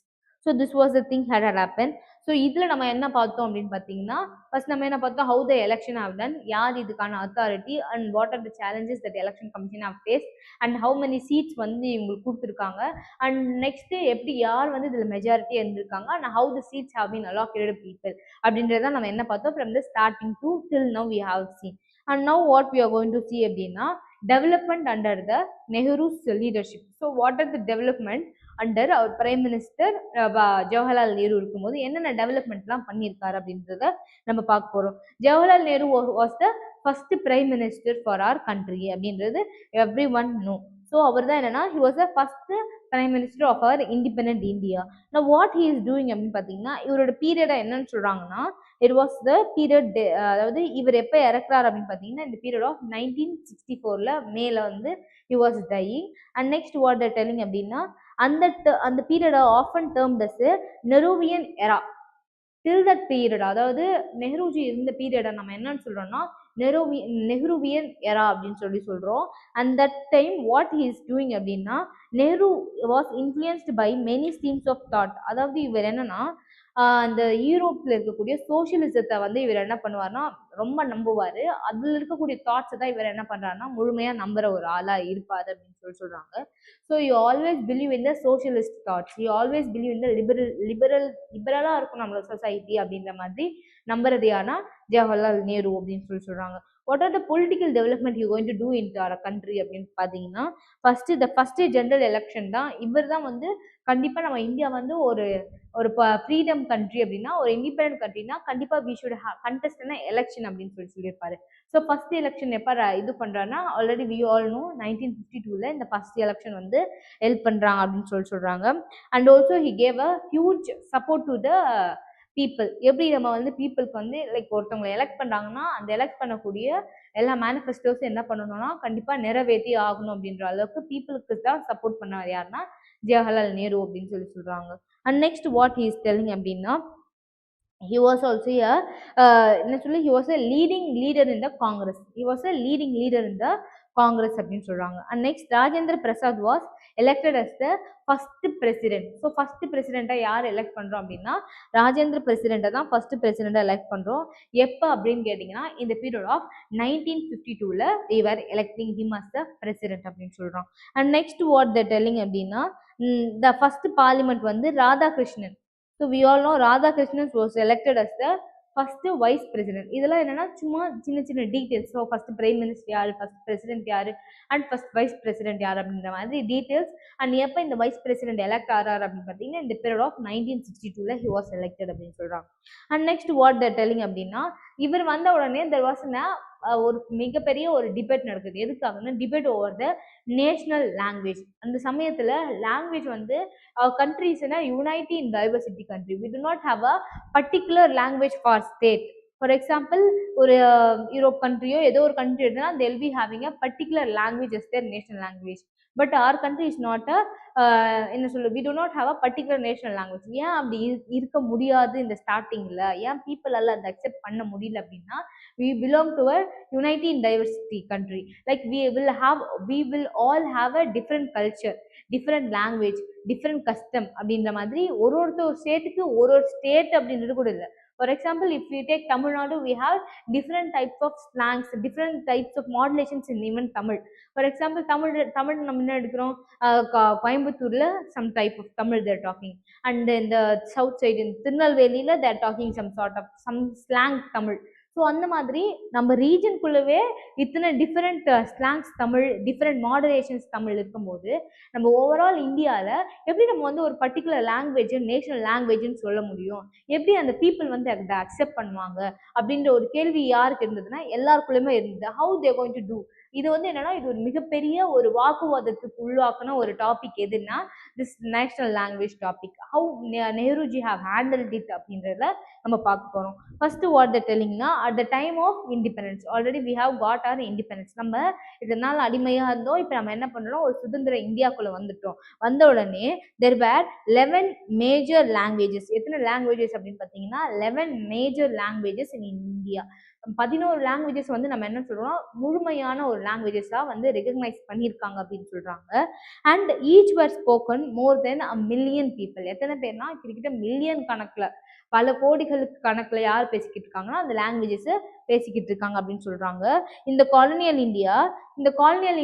[SPEAKER 1] So this was the thing had happen. So இதில் நம்ம என்ன பார்த்தோம் அப்படின்னு பார்த்தீங்கன்னா, ஃபர்ஸ்ட் நம்ம என்ன பார்த்தோம், how the election have done, யார் இதுக்கான authority, and what are the challenges that election commission have face, and how many seats வந்து இவங்களுக்கு கொடுத்துருக்காங்க, அண்ட் நெக்ஸ்ட் எப்படி யார் வந்து இதில் மெஜாரிட்டி இருந்திருக்காங்க, and how the seats have been allocated people அப்படின்றத நம்ம என்ன பார்த்தோம் from the starting to till now we have seen. And now what we are going to see அப்படின்னா, development under the Nehru's leadership. So what are the development under our prime minister Jawaharlal Nehru இருக்கும்போது என்னென்ன டெவலப்மெண்ட்லாம் பண்ணியிருக்காரு அப்படின்றத நம்ம பார்க்க போகிறோம். Jawaharlal Nehru was the first prime minister for our country அப்படின்றது எவ்ரி ஒன் நோ. ஸோ அவர் தான் என்னன்னா, he was the first prime minister of our independent India. நான் வாட் ஹி இஸ் டூயிங் அப்படின்னு பார்த்தீங்கன்னா, இவரோட பீரியடை என்னன்னு சொல்றாங்கன்னா, இட் வாஸ் த பீரியட், அதாவது இவர் எப்போ இறக்குறாரு அப்படின்னு பார்த்தீங்கன்னா, இந்த பீரியட் ஆஃப் 1964 மேல வந்து he was dying. And next what the telling அப்படின்னா, அந்த பீரியடை often termed as Nehruvian era. Till that period, அதாவது நெஹ்ருஜி இருந்த பீரியடை நம்ம என்னன்னு சொல்றோம்னா நெஹ்ருவியன் எரா அப்படின்னு சொல்றோம். And that time what he is doing அப்படின்னா, Nehru was influenced by many streams of thought. அதாவது இவர் என்னன்னா, அந்த யூரோப்ல இருக்கக்கூடிய சோசியலிசத்தை வந்து இவர் என்ன பண்ணுவார்னா ரொம்ப நம்புவார். அதில் இருக்கக்கூடிய தாட்ஸை தான் இவர் என்ன பண்ணுறாருனா முழுமையாக நம்புற ஒரு ஆளாக இருப்பார் அப்படின்னு சொல்கிறாங்க. So you always believe in the socialist thoughts, you always believe in the லிபரலாக இருக்கும் நம்மளோட சொசைட்டி அப்படின்ற மாதிரி நம்புறது யாருன்னா ஜவஹர்லால் நேரு அப்படின்னு சொல்கிறாங்க. What are the political development you going to do in our country அப்படின்னு பார்த்தீங்கன்னா, ஃபர்ஸ்ட் ஜெனரல் எலெக்ஷன் தான். இவர் தான் வந்து கண்டிப்பாக நம்ம இந்தியா வந்து ஒரு ஃப்ரீடம் கண்ட்ரி அப்படின்னா, ஒரு இண்டிபெண்டன்ட் கண்ட்ரினா கண்டிப்பாக வி ஷுட் கண்டெஸ்ட் எலெக்ஷன் அப்படின்னு சொல்லியிருப்பாரு. ஸோ ஃபர்ஸ்ட் எலெக்ஷன் எப்போ இது பண்ணுறாருன்னா, ஆல்ரெடி வி ஆல் நோ 1952 இந்த ஃபர்ஸ்ட் எலெக்ஷன் வந்து ஹெல்ப் பண்ணுறாங்க அப்படின்னு சொல்கிறாங்க. And also he gave a huge support to the people. எப்படி நம்ம வந்து பீப்புளுக்கு வந்து லைக் ஒருத்தவங்களை எலெக்ட் பண்ணுறாங்கன்னா, அந்த எலெக்ட் பண்ணக்கூடிய எல்லா மேனிஃபெஸ்டோஸும் என்ன பண்ணணும்னா கண்டிப்பாக நிறைவேற்றி ஆகணும் அப்படின்ற அளவுக்கு பீப்புளுக்கு தான் சப்போர்ட் பண்ணவர் யாருன்னா ஜவஹர்லால் நேரு அப்படின்னு சொல்கிறாங்க. And next what he is telling அப்படின்னா, he was also he was a leading leader in the Congress. He was a leading leader in the Congress அப்படின்னு சொல்றாங்க. And next Rajendra Prasad was elected as the first president. So first பிரசிடென்ட்டா யார் elect பண்றோம் அப்படின்னா, ராஜேந்திர பிரசிடென்ட்டை தான் first பிரசிடென்ட்டா elect பண்றோம். எப்போ அப்படின்னு கேட்டீங்கன்னா, இந்த period of 1952 they were electing him as the president அப்படின்னு சொல்றோம். And next what the telling அப்படின்னா, த ஃபர்ஸ்ட் பார்லிமெண்ட் வந்து Radhakrishnan. So we all know Radhakrishnan was elected as the first vice president. இதெல்லாம் என்னன்னா சும்மா சின்ன சின்ன details. So first prime minister யார், ஃபர்ஸ்ட் பிரசிடென்ட் யார், அண்ட் ஃபர்ஸ்ட் வைஸ் பிரசிடென்ட் யார் அப்படின்ற மாதிரி டீட்டெயில்ஸ். அண்ட் எப்போ இந்த வைஸ் பிரசிடென்ட் எலெக்ட் ஆறாரு அப்படின்னு பார்த்தீங்கன்னா, இந்த period of 1962 he was elected அப்படின்னு சொல்றாங்க. And next what the telling அப்படின்னா, இவர் வந்த உடனே தெர் வாஸ் ஒரு மிகப்பெரிய ஒரு டிபேட் நடக்குது. எதுக்காகன்னா, debate over the national language. அந்த சமயத்தில் லாங்குவேஜ் வந்து country is in a unity in diversity country. We do not have a particular language for state. For example, ஒரு யூரோப் கண்ட்ரியோ ஏதோ ஒரு கண்ட்ரி எடுத்தா they will be having a particular language as their national language. But our country is not a என்ன சொல்ல, we do not have a particular national language. ஏன் அப்படி இருக்க முடியாது இந்த ஸ்டார்டிங்கில், ஏன் பீப்புளால் அதை அக்செப்ட் பண்ண முடியல அப்படின்னா, we belong to a unity in diversity country. Like we will all have a different culture, different language, different custom அப்படின்ற மாதிரி ஒரு ஸ்டேட்டுக்கு ஒரு ஸ்டேட் அப்படின்றது கூட இல்லை, For example, if we take Tamil Nadu, we have different types of slangs, different types of modulations in even Tamil. For example, Tamil நம்ம என்ன எடுக்கிறோம், கோயம்புத்தூர்ல some type of Tamil they're talking, and in the south side in திருநெல்வேலியில they're talking some sort of some slang Tamil. So அந்த மாதிரி நம்ம ரீஜனுக்குள்ளவே இத்தனை different slangs Tamil, different moderations Tamil இருக்கும்போது நம்ம ஓவரால் இந்தியாவில் எப்படி நம்ம வந்து ஒரு பர்டிகுலர் லாங்குவேஜ் நேஷனல் லாங்குவேஜ்னு சொல்ல முடியும், எப்படி அந்த பீப்புள் வந்து அதை அக்செப்ட் பண்ணுவாங்க அப்படின்ற ஒரு கேள்வி யாருக்கு இருந்ததுன்னா எல்லாருக்குள்ளேயுமே இருந்தது. How they going to do. இது வந்து என்னன்னா, இது ஒரு மிகப்பெரிய ஒரு வாக்குவாதத்துக்கு உள்ளாக்குன ஒரு டாபிக் எதுன்னா this national language topic. How Nehruji have handled it அப்படின்றத நம்ம பார்க்க போகிறோம். ஃபர்ஸ்ட் வாட் த டெல்லிங்னா, at the time of independence already we have got our independence. நம்ம இதனால் அடிமையாக இருந்தோம், இப்போ நம்ம என்ன பண்ணுறோம், ஒரு சுதந்திர இந்தியாக்குள்ளே வந்துட்டோம். வந்த உடனே தெர் வேர் 11 மேஜர் லாங்குவேஜஸ். எத்தனை லாங்குவேஜஸ் அப்படின்னு பார்த்தீங்கன்னா 11 major languages in India. 11 languages வந்து நம்ம என்ன சொல்றோம், முழுமையான ஒரு லாங்குவேஜஸா வந்து ரெகக்னைஸ் பண்ணியிருக்காங்க அப்படின்னு சொல்றாங்க. And each were spoken more then a million people. எத்தனை பேர்னா கிட்டத்தட்ட மில்லியன் கணக்குல, பல கோடிகளுக்கு கணக்குல யார் பேசிக்கிட்டு இருக்காங்கன்னா அந்த லாங்குவேஜஸ் பேசிக்கிட்டு இருக்காங்க அப்படின்னு சொல்றாங்க. இந்த காலனியல்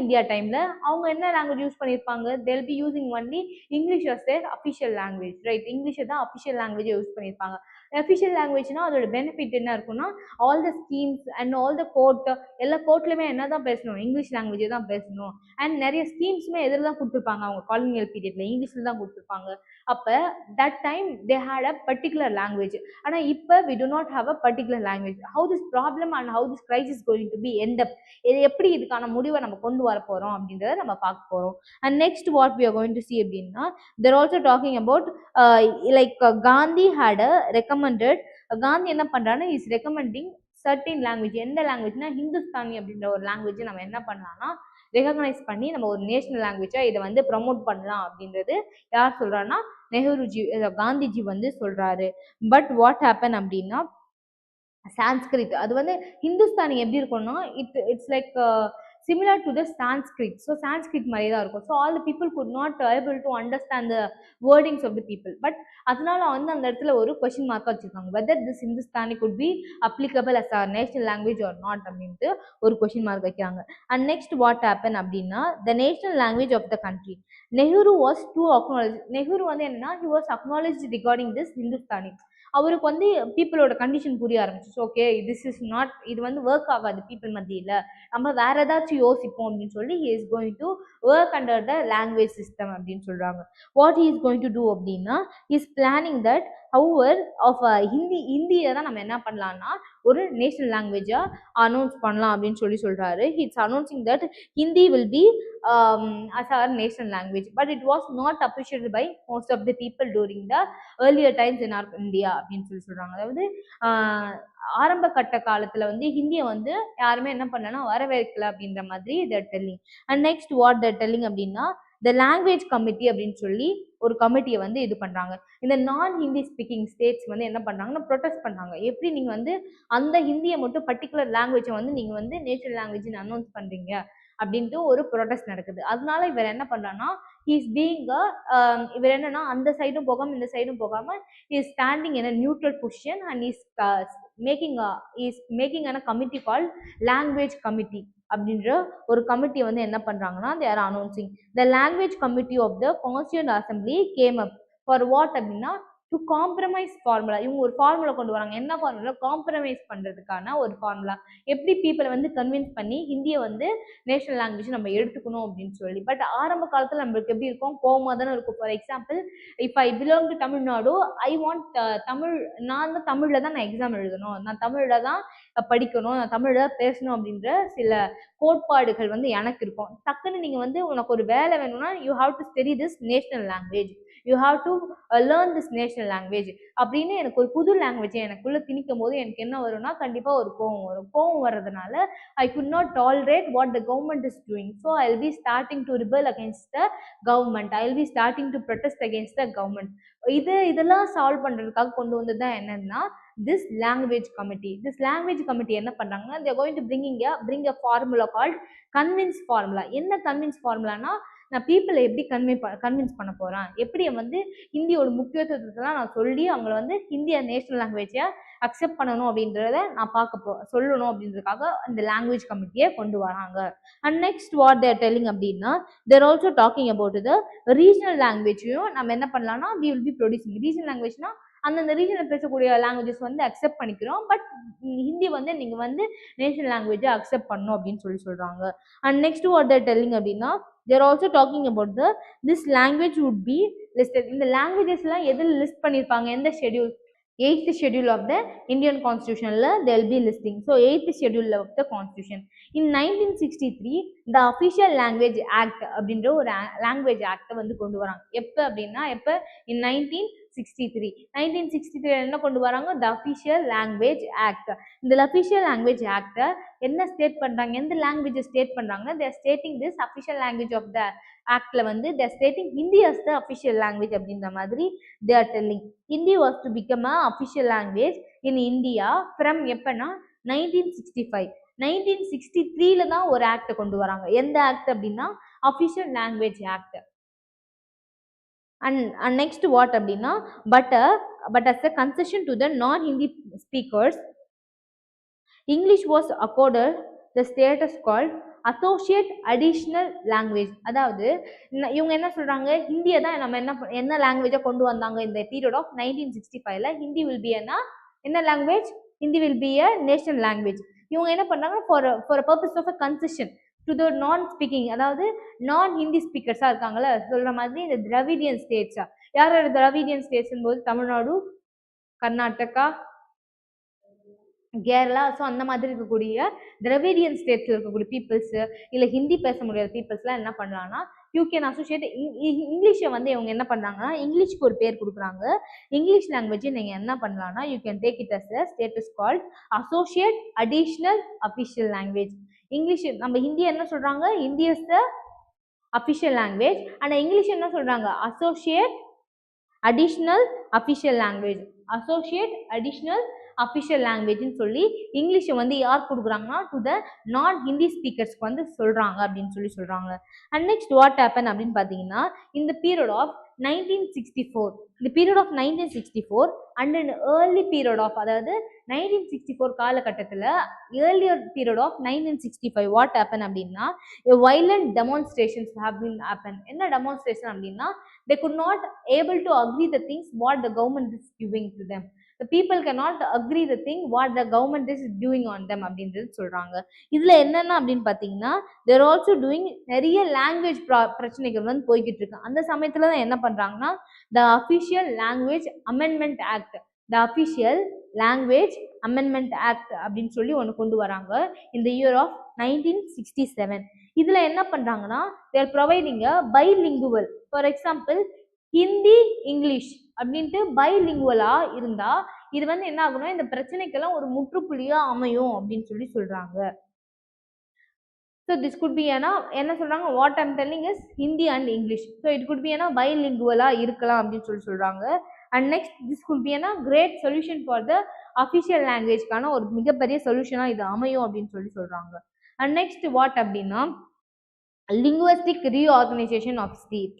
[SPEAKER 1] இந்தியா டைம்ல அவங்க என்ன லாங்குவேஜ் யூஸ் பண்ணியிருப்பாங்க, they'll be using only English as their official language, right? இங்கிலீஷை தான் அஃபிஷியல் லாங்குவேஜ் யூஸ் பண்ணியிருப்பாங்க. அஃபிஷியல் லாங்குவேஜ்னா அதோட பெனிஃபிட் என்ன இருக்குன்னா, all the schemes and all the court, எல்லா கோர்ட்லையுமே என்ன தான் பேசணும், இங்கிலீஷ் லாங்குவேஜ் தான் பேசணும். அண்ட் நிறைய ஸ்கீம்ஸுமே எதில் தான் கொடுத்துருப்பாங்க, அவங்க காலனியல் பீரியட்ல இங்கிலீஷில் தான் கொடுத்துருப்பாங்க. அப்போ that time they had a particular language. ஆனால் இப்போ we do not have a particular language. How this problem and how this crisis going to be end up, இது எப்படி இதுக்கான முடிவை நம்ம கொண்டு வர போகிறோம் அப்படின்றத நம்ம பார்க்க போகிறோம். And next what we are going to see அப்படின்னா, they're also talking about like Gandhi had a recommended, Gandhi என்ன பண்ணுறான்னு இஸ் ரெக்கமெண்டிங் சர்டின் லாங்குவேஜ். எந்த லாங்குவேஜ்னா ஹிந்துஸ்தானி அப்படின்ற ஒரு லாங்குவேஜ் நம்ம என்ன பண்ணலாம்னா ரெகக்னைஸ் பண்ணி நம்ம ஒரு நேஷனல் லாங்குவேஜா இதை வந்து ப்ரமோட் பண்ணலாம் அப்படின்றது யார் சொல்றாருன்னா நெஹ்ருஜி, காந்திஜி வந்து சொல்றாரு. பட் வாட் ஹேப்பன் அப்படின்னா சான்ஸ்கிரிட், அது வந்து ஹிந்துஸ்தானி எப்படி இருக்கும்னா it's like similar to the Sanskrit. So Sanskrit மாதிரி தான் இருக்கும். So all the people could not able to understand the wordings of the people. But அதனால வந்து அந்த இடத்துல ஒரு கொஸ்டின் மார்க் வச்சிருக்காங்க, whether this Hindustani could be applicable as our national language or not அப்படின்ட்டு ஒரு கொஸ்டின் மார்க் வைக்கிறாங்க. And next what happened அப்படின்னா, the national language of the country, Nehru was to acknowledge. Nehru வந்து என்னன்னா he was acknowledged regarding this Hindustani. அவருக்கு வந்து பீப்புளோட condition புரிய ஆரம்பிச்சு. ஓகே, திஸ் இஸ் நாட், இது வந்து ஒர்க் ஆகாது பீப்புள் மத்தியில், நம்ம வேற ஏதாச்சும் யோசிப்போம் அப்படின்னு சொல்லி he is going to work under the language system அப்படின்னு சொல்றாங்க. what he is going to do அப்படின்னா, he is planning that however of ஹிந்தியை தான் நம்ம என்ன பண்ணலாம்னா ஒரு நேஷனல் லாங்குவேஜா அனௌன்ஸ் பண்ணலாம் அப்படின்னு சொல்றாரு. he is announcing that Hindi will be as our national language, but it was not appreciated by most of the people during the earlier times in our India அப்படின்னு சொல்றாங்க. அதாவது ஆரம்ப கட்ட காலத்துல வந்து ஹிந்தியை வந்து யாருமே என்ன பண்ணலன்னா வரவேற்கல அப்படின்ற மாதிரி they're telling. and next what they're telling அப்படின்னா, the language committee அப்படின்னு சொல்லி ஒரு கமிட்டியை வந்து இது பண்றாங்க. இந்த நான் ஹிந்தி ஸ்பீக்கிங் ஸ்டேட்ஸ் வந்து என்ன பண்றாங்கன்னா ப்ரொடெஸ்ட் பண்றாங்க, எப்படி நீங்க வந்து அந்த ஹிந்தியை மட்டும் பர்டிகுலர் லாங்குவேஜை வந்து நீங்க வந்து நேஷனல் லாங்குவேஜ்னு அனௌன்ஸ் பண்றீங்க அப்படின்ட்டு ஒரு ப்ரொடெஸ்ட் நடக்குது. அதனால இவர் என்ன பண்றான்னா இவர் என்னன்னா அந்த சைடும் போகாம இந்த சைடும் போகாம is standing in a neutral position and is making a committee called language committee அப்படின்ற ஒரு கமிட்டியை வந்து என்ன பண்றாங்கன்னா they are announcing. the language committee of the constituent assembly came up for what அப்படின்னா டு காம்ப்ரமைஸ் ஃபார்முலா. இவங்க ஒரு formula கொண்டு வராங்க. என்ன ஃபார்முலா? காம்ப்ரமைஸ் பண்ணுறதுக்கான ஒரு ஃபார்முலா. எப்படி பீப்புளை வந்து கன்வின்ஸ் பண்ணி ஹிந்தியை வந்து நேஷனல் லாங்குவேஜ் நம்ம எடுத்துக்கணும் அப்படின்னு சொல்லி. பட் ஆரம்ப காலத்தில் நம்மளுக்கு எப்படி இருக்கும், கோவமாக தானே இருக்கும். For example, if I belong to Tamil Nadu, I want Tamil, நான் தான் தமிழில் தான் நான் எக்ஸாம் எழுதணும், நான் தமிழில் தான் படிக்கணும், நான் தமிழில் பேசணும் அப்படின்ற சில கோட்பாடுகள் வந்து எனக்கு இருக்கும். டக்குன்னு நீங்கள் வந்து உனக்கு ஒரு வேலை வேணும்னா you have to study this national language, you have to learn this national language அப்படின்னு எனக்கு ஒரு புது லாங்குவேஜை எனக்குள்ளே திணிக்கும் போது எனக்கு என்ன வரும்னா கண்டிப்பாக ஒரு கோவம் வரும். கோவம் வர்றதுனால I could not tolerate what the government is doing. So I will be starting to rebel against the government, I will be starting to protest against the government. இதெல்லாம் சால்வ் பண்ணுறதுக்காக கொண்டு வந்தது தான் என்னன்னா this language committee. This language committee என்ன பண்றாங்கன்னா they are going to bring a formula called convince formula. என்ன convince formulaனா, நான் பீப்புளை எப்படி கன்வின்ஸ் பண்ண போறேன், எப்படி வந்து ஹிந்தியோட முக்கியத்துவத்தெல்லாம் நான் சொல்லி அவங்கள வந்து ஹிந்தியை நேஷனல் லாங்குவேஜா அக்செப்ட் பண்ணணும் அப்படின்றத நான் சொல்லணும் அப்படின்றதுக்காக இந்த லாங்குவேஜ் கமிட்டியை கொண்டு வராங்க. And next what they're telling அப்படின்னா, they're also talking about the regional லாங்குவேஜையும் நம்ம என்ன பண்ணலாம்னா we will be producing. Regional லாங்குவேஜ்னா அந்தந்த ரீஜனில் பேசக்கூடிய லாங்குவேஜஸ் வந்து அக்செப்ட் பண்ணிக்கிறோம், பட் ஹிந்தி வந்து நீங்கள் வந்து நேஷனல் லாங்குவேஜை அக்செப்ட் பண்ணணும் அப்படின்னு சொல்கிறாங்க. And next what they're telling அப்படின்னா, they're also talking about this language would be listed. இந்த லாங்குவேஜஸ்லாம் எதில் லிஸ்ட் பண்ணியிருப்பாங்க, எந்த schedule, 8th schedule of the Indian Constitution they will be listing. So 8th schedule of the Constitution. In 1963 the Official Language Act அப்படின்ற ஒரு language act வந்து கொண்டு வராங்க. எப்போ அப்படின்னா in 1963 என்ன கொண்டு வராங்க, the Official Language Act. இந்த Official Language Act என்ன ஸ்டேட் பண்றாங்க, எந்த லாங்குவேஜ் ஸ்டேட் பண்றாங்கன்னா, they are stating this official language of the actல வந்து they are stating Hindi as the official language அப்படின்ற மாதிரி they are telling. Hindi was to become a official language in India from எப்பனா 1965. 1963ல தான் ஒரு act கொண்டு வராங்க. எந்த ஆக்ட் அப்படின்னா Official Language Act. And next what அப்படின்னா, but as a concession to the non-Hindi speakers, English was accorded the status called associate additional language. அதாவது இவங்க என்ன சொல்றாங்க, ஹிந்தியை தான் நம்ம என்ன லாங்குவேஜா கொண்டு வந்தாங்க இந்த பீரியட் ஆஃப் 1965ல. ஹிந்தி வில் பி என்ன language, Hindi will be a national language. இவங்க என்ன பண்றாங்க, for purpose of a concession to the non speaking, அதாவது நான் ஹிந்தி ஸ்பீக்கர்ஸா இருக்காங்கல்ல, சொல்ற மாதிரி இந்த திராவிடியன் ஸ்டேட்ஸா. யாரோட திராவிடியன் ஸ்டேட்ஸ் போது தமிழ்நாடு, கர்நாடகா, கேரளா, ஸோ அந்த மாதிரி இருக்கக்கூடிய திராவிடியன் ஸ்டேட்ஸில் இருக்கக்கூடிய பீப்புள்ஸு இல்லை ஹிந்தி பேச முடியாத பீப்புள்ஸ்லாம் என்ன பண்ணலான்னா, யூ கேன் அசோசியேட். இங்கிலீஷை வந்து இவங்க என்ன பண்ணாங்கன்னா, இங்கிலீஷ்க்கு ஒரு பேர் கொடுக்குறாங்க. இங்கிலீஷ் லாங்குவேஜை நீங்கள் என்ன பண்ணலான்னா, you can take it as a status called associate additional official language. English நம்ம ஹிந்தி என்ன சொல்கிறாங்க, Hindi is the official language. ஆனால் இங்கிலீஷ் என்ன சொல்கிறாங்க, associate additional official language. Associate additional official லாங்குவேஜ்னு சொல்லி இங்கிலீஷை வந்து யார் கொடுக்குறாங்கன்னா, டு த நான் ஹிந்தி ஸ்பீக்கர்ஸ்க்கு வந்து சொல்கிறாங்க அப்படின்னு சொல்கிறாங்க. அண்ட் நெக்ஸ்ட் வாட் ஹேப்பன் அப்படின்னு பார்த்தீங்கன்னா, இந்த பீரியட் ஆஃப் 1964, இந்த period of 1964 and an early period of, அதாவது 1964 காலகட்டத்தில் earlier period of 1965 what happen அப்படின்னா, violent demonstrations have been happen. என்ன டெமான்ஸ்ட்ரேஷன் அப்படின்னா, they could not able to agree the things what the government is giving to them. The people cannot agree the thing what the government is doing on them அப்படின்றது சொல்றாங்க. இதுல என்னென்ன அப்படின்னு பார்த்தீங்கன்னா, they're also doing நிறைய language பிரச்சனைகள் வந்து போய்கிட்டு இருக்கு. அந்த சமயத்துல தான் என்ன பண்றாங்கன்னா, த அஃபிஷியல் லாங்குவேஜ் அமெண்ட்மெண்ட் ஆக்ட், த அஃபிஷியல் லாங்குவேஜ் அமெண்ட்மெண்ட் ஆக்ட் அப்படின்னு சொல்லி ஒன்று கொண்டு வராங்க இந்த இயர் ஆஃப் 1967. இதுல என்ன பண்றாங்கன்னா, they're providing a bilingual, for example Hindi English அப்படின்ட்டு பைலிங்குவலா இருந்தா இது வந்து என்ன ஆகணும், இந்த பிரச்சனைக்கெல்லாம் ஒரு முற்றுப்புள்ளியா அமையும் அப்படின்னு சொல்றாங்க. ஸோ திஸ் குட் பி என்ன சொல்றாங்க, what I'm telling is Hindi and English. So it could be பைலிங்குவலா இருக்கலாம் அப்படின்னு சொல்றாங்க. And next this could be great solution for the official லாங்குவேஜ்க்கான ஒரு மிகப்பெரிய சொல்யூஷனா இது அமையும் அப்படின்னு சொல்றாங்க. அண்ட் நெக்ஸ்ட் வாட் அப்படின்னா, linguistic reorganization of state.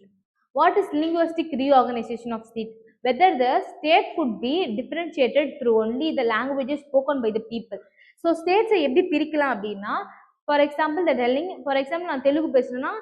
[SPEAKER 1] What is linguistic reorganization of state? Whether the state could be differentiated through only the languages spoken by the people. So states எப்படி பிரிக்கலாம் அப்படின்னா, for example the telling, for example நான் தெலுங்கு பேசுறேன்னா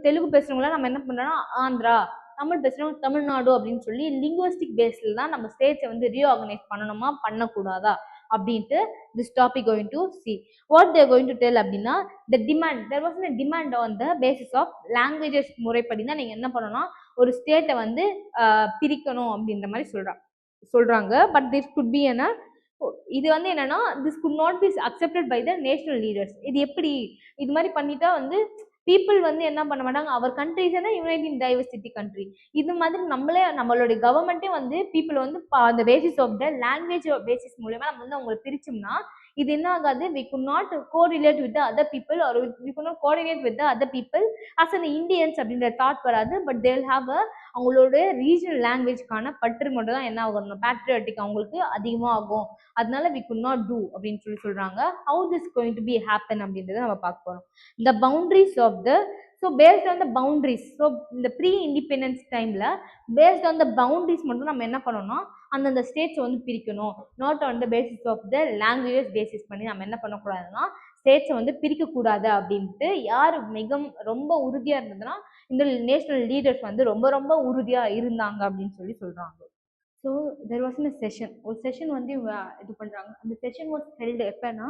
[SPEAKER 1] தெலுங்கு பேசுறவங்கள நம்ம என்ன பண்ணுறோம்னா ஆந்திரா, தமிழ் பேசுகிறவங்க தமிழ்நாடு அப்படின்னு சொல்லி லிங்குவிஸ்டிக் பேஸில் தான் நம்ம ஸ்டேட்ஸை வந்து ரீஆர்கனைஸ் பண்ணணுமா பண்ணக்கூடாதா அப்படின்ட்டு this topic going to see. What they are going to tell அப்படின்னா, the demand, there was a demand on the basis of languages முறைப்படி தான் நீங்கள் என்ன பண்ணணும்னா ஒரு ஸ்டேட்டை வந்து பிரிக்கணும் அப்படின்ற மாதிரி சொல்கிறாங்க. பட் this could be இது வந்து என்னன்னா, this could not be accepted by the national leaders. இது எப்படி இது மாதிரி பண்ணிட்டா வந்து பீப்புள் வந்து என்ன பண்ண மாட்டாங்க, our countries united diversity country, இது மாதிரி நம்மளுடைய கவர்மெண்ட்டே வந்து பீப்புள் வந்து அந்த basis of the language basis மூலமா நம்ம வந்து அவங்களை பிரிச்சோம்னா இது என்ன ஆகாது, we could not correlate with the other people or we could not coordinate with the other people as an Indians அப்படின்ற தாட் வராது. But they will have a அவங்களோட ரீஜனல் லாங்குவேஜ்க்கான பற்று மட்டும் தான் என்ன ஆகும், பேட்ரியாட்டிக் அவங்களுக்கு அதிகமாக ஆகும். அதனால we could not do அப்படின்னு சொல்றாங்க. how this going to be happen அப்படின்றத நம்ம பார்க்க போறோம். the boundaries of the so based on the boundaries, so இந்த ப்ரீ இண்டிபெண்டன்ஸ் டைம்ல based on the boundaries மட்டும் நம்ம என்ன பண்ணோம்னா அந்தந்த ஸ்டேட்ஸ் வந்து பிரிக்கணும். Not on the basis of the languages basis பண்ணி நம்ம என்ன பண்ணக்கூடாதுன்னா ஸ்டேட்ஸை வந்து பிரிக்கக்கூடாது அப்படின்ட்டு யார் மிக ரொம்ப உறுதியாக இருந்ததுன்னா இந்த நேஷனல் லீடர்ஸ் வந்து ரொம்ப ரொம்ப உறுதியாக இருந்தாங்க அப்படின்னு சொல்கிறாங்க. So there was in session, ஒரு செஷன் வந்து இவங்க இது பண்ணுறாங்க. அந்த செஷன் வாஸ் ஹெல்டு எப்போனா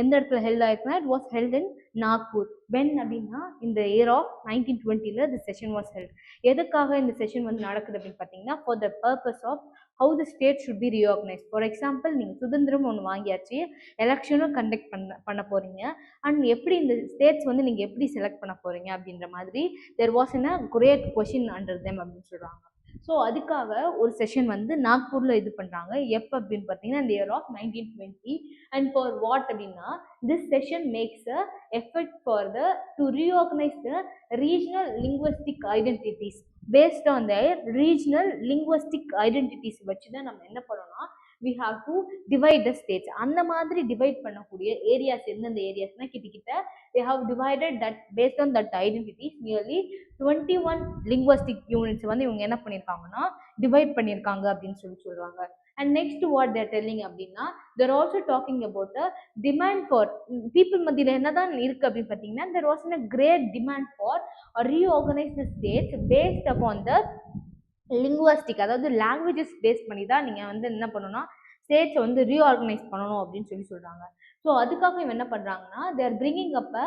[SPEAKER 1] எந்த இடத்துல ஹெல்ட் ஆயிருக்குன்னா it was held in Nagpur. When அப்படின்னா இந்த இயர் ஆஃப் 1920 இந்த செஷன் வாஸ் ஹெல்ட். எதுக்காக இந்த செஷன் வந்து நடக்குது அப்படின்னு பார்த்தீங்கன்னா for the purpose of how the state should be reorganise. For example நீங்கள் சுதந்திரம் ஒன்று வாங்கியாச்சு, எலெக்ஷனும் கண்டக்ட் பண்ண போகிறீங்க, அண்ட் எப்படி இந்த ஸ்டேட்ஸ் வந்து நீங்கள் எப்படி செலக்ட் பண்ண போகிறீங்க அப்படின்ற மாதிரி there was in a great question under them அப்படின்னு சொல்கிறாங்க. ஸோ அதுக்காக ஒரு செஷன் வந்து நாக்பூரில் இது பண்ணுறாங்க. எப்போ அப்படின்னு பார்த்தீங்கன்னா இந்த year of 1920. And for what அப்படின்னா this session makes a effort for the to reorganise the regional linguistic identities. Based on the regional linguistic identities வச்சு தான் நம்ம என்ன பண்ணோம்னா we have to divide the states. அந்த மாதிரி டிவைட் பண்ணக்கூடிய areas எந்தெந்த ஏரியாஸ்னா கிட்டத்தட்ட they have divided that based on that identities nearly 21 linguistic units வந்து இவங்க என்ன பண்ணியிருக்காங்கன்னா டிவைட் பண்ணியிருக்காங்க அப்படின்னு சொல்லுவாங்க. And next what they're telling அப்படின்னா they're also talking about the demand for people மத்தியில் என்னதான் இருக்கு அப்படின்னு பார்த்தீங்கன்னா there was in a great demand for reorganise the states based upon the linguistic, அதாவது லாங்குவேஜஸ் பேஸ் பண்ணி தான் நீங்கள் வந்து என்ன பண்ணணும்னா ஸ்டேட்ஸை வந்து ரீஆர்கனைஸ் பண்ணணும் அப்படின்னு சொல்கிறாங்க. ஸோ அதுக்காக இவங்க என்ன பண்ணுறாங்கன்னா தேர் பிரிங்கிங் அப்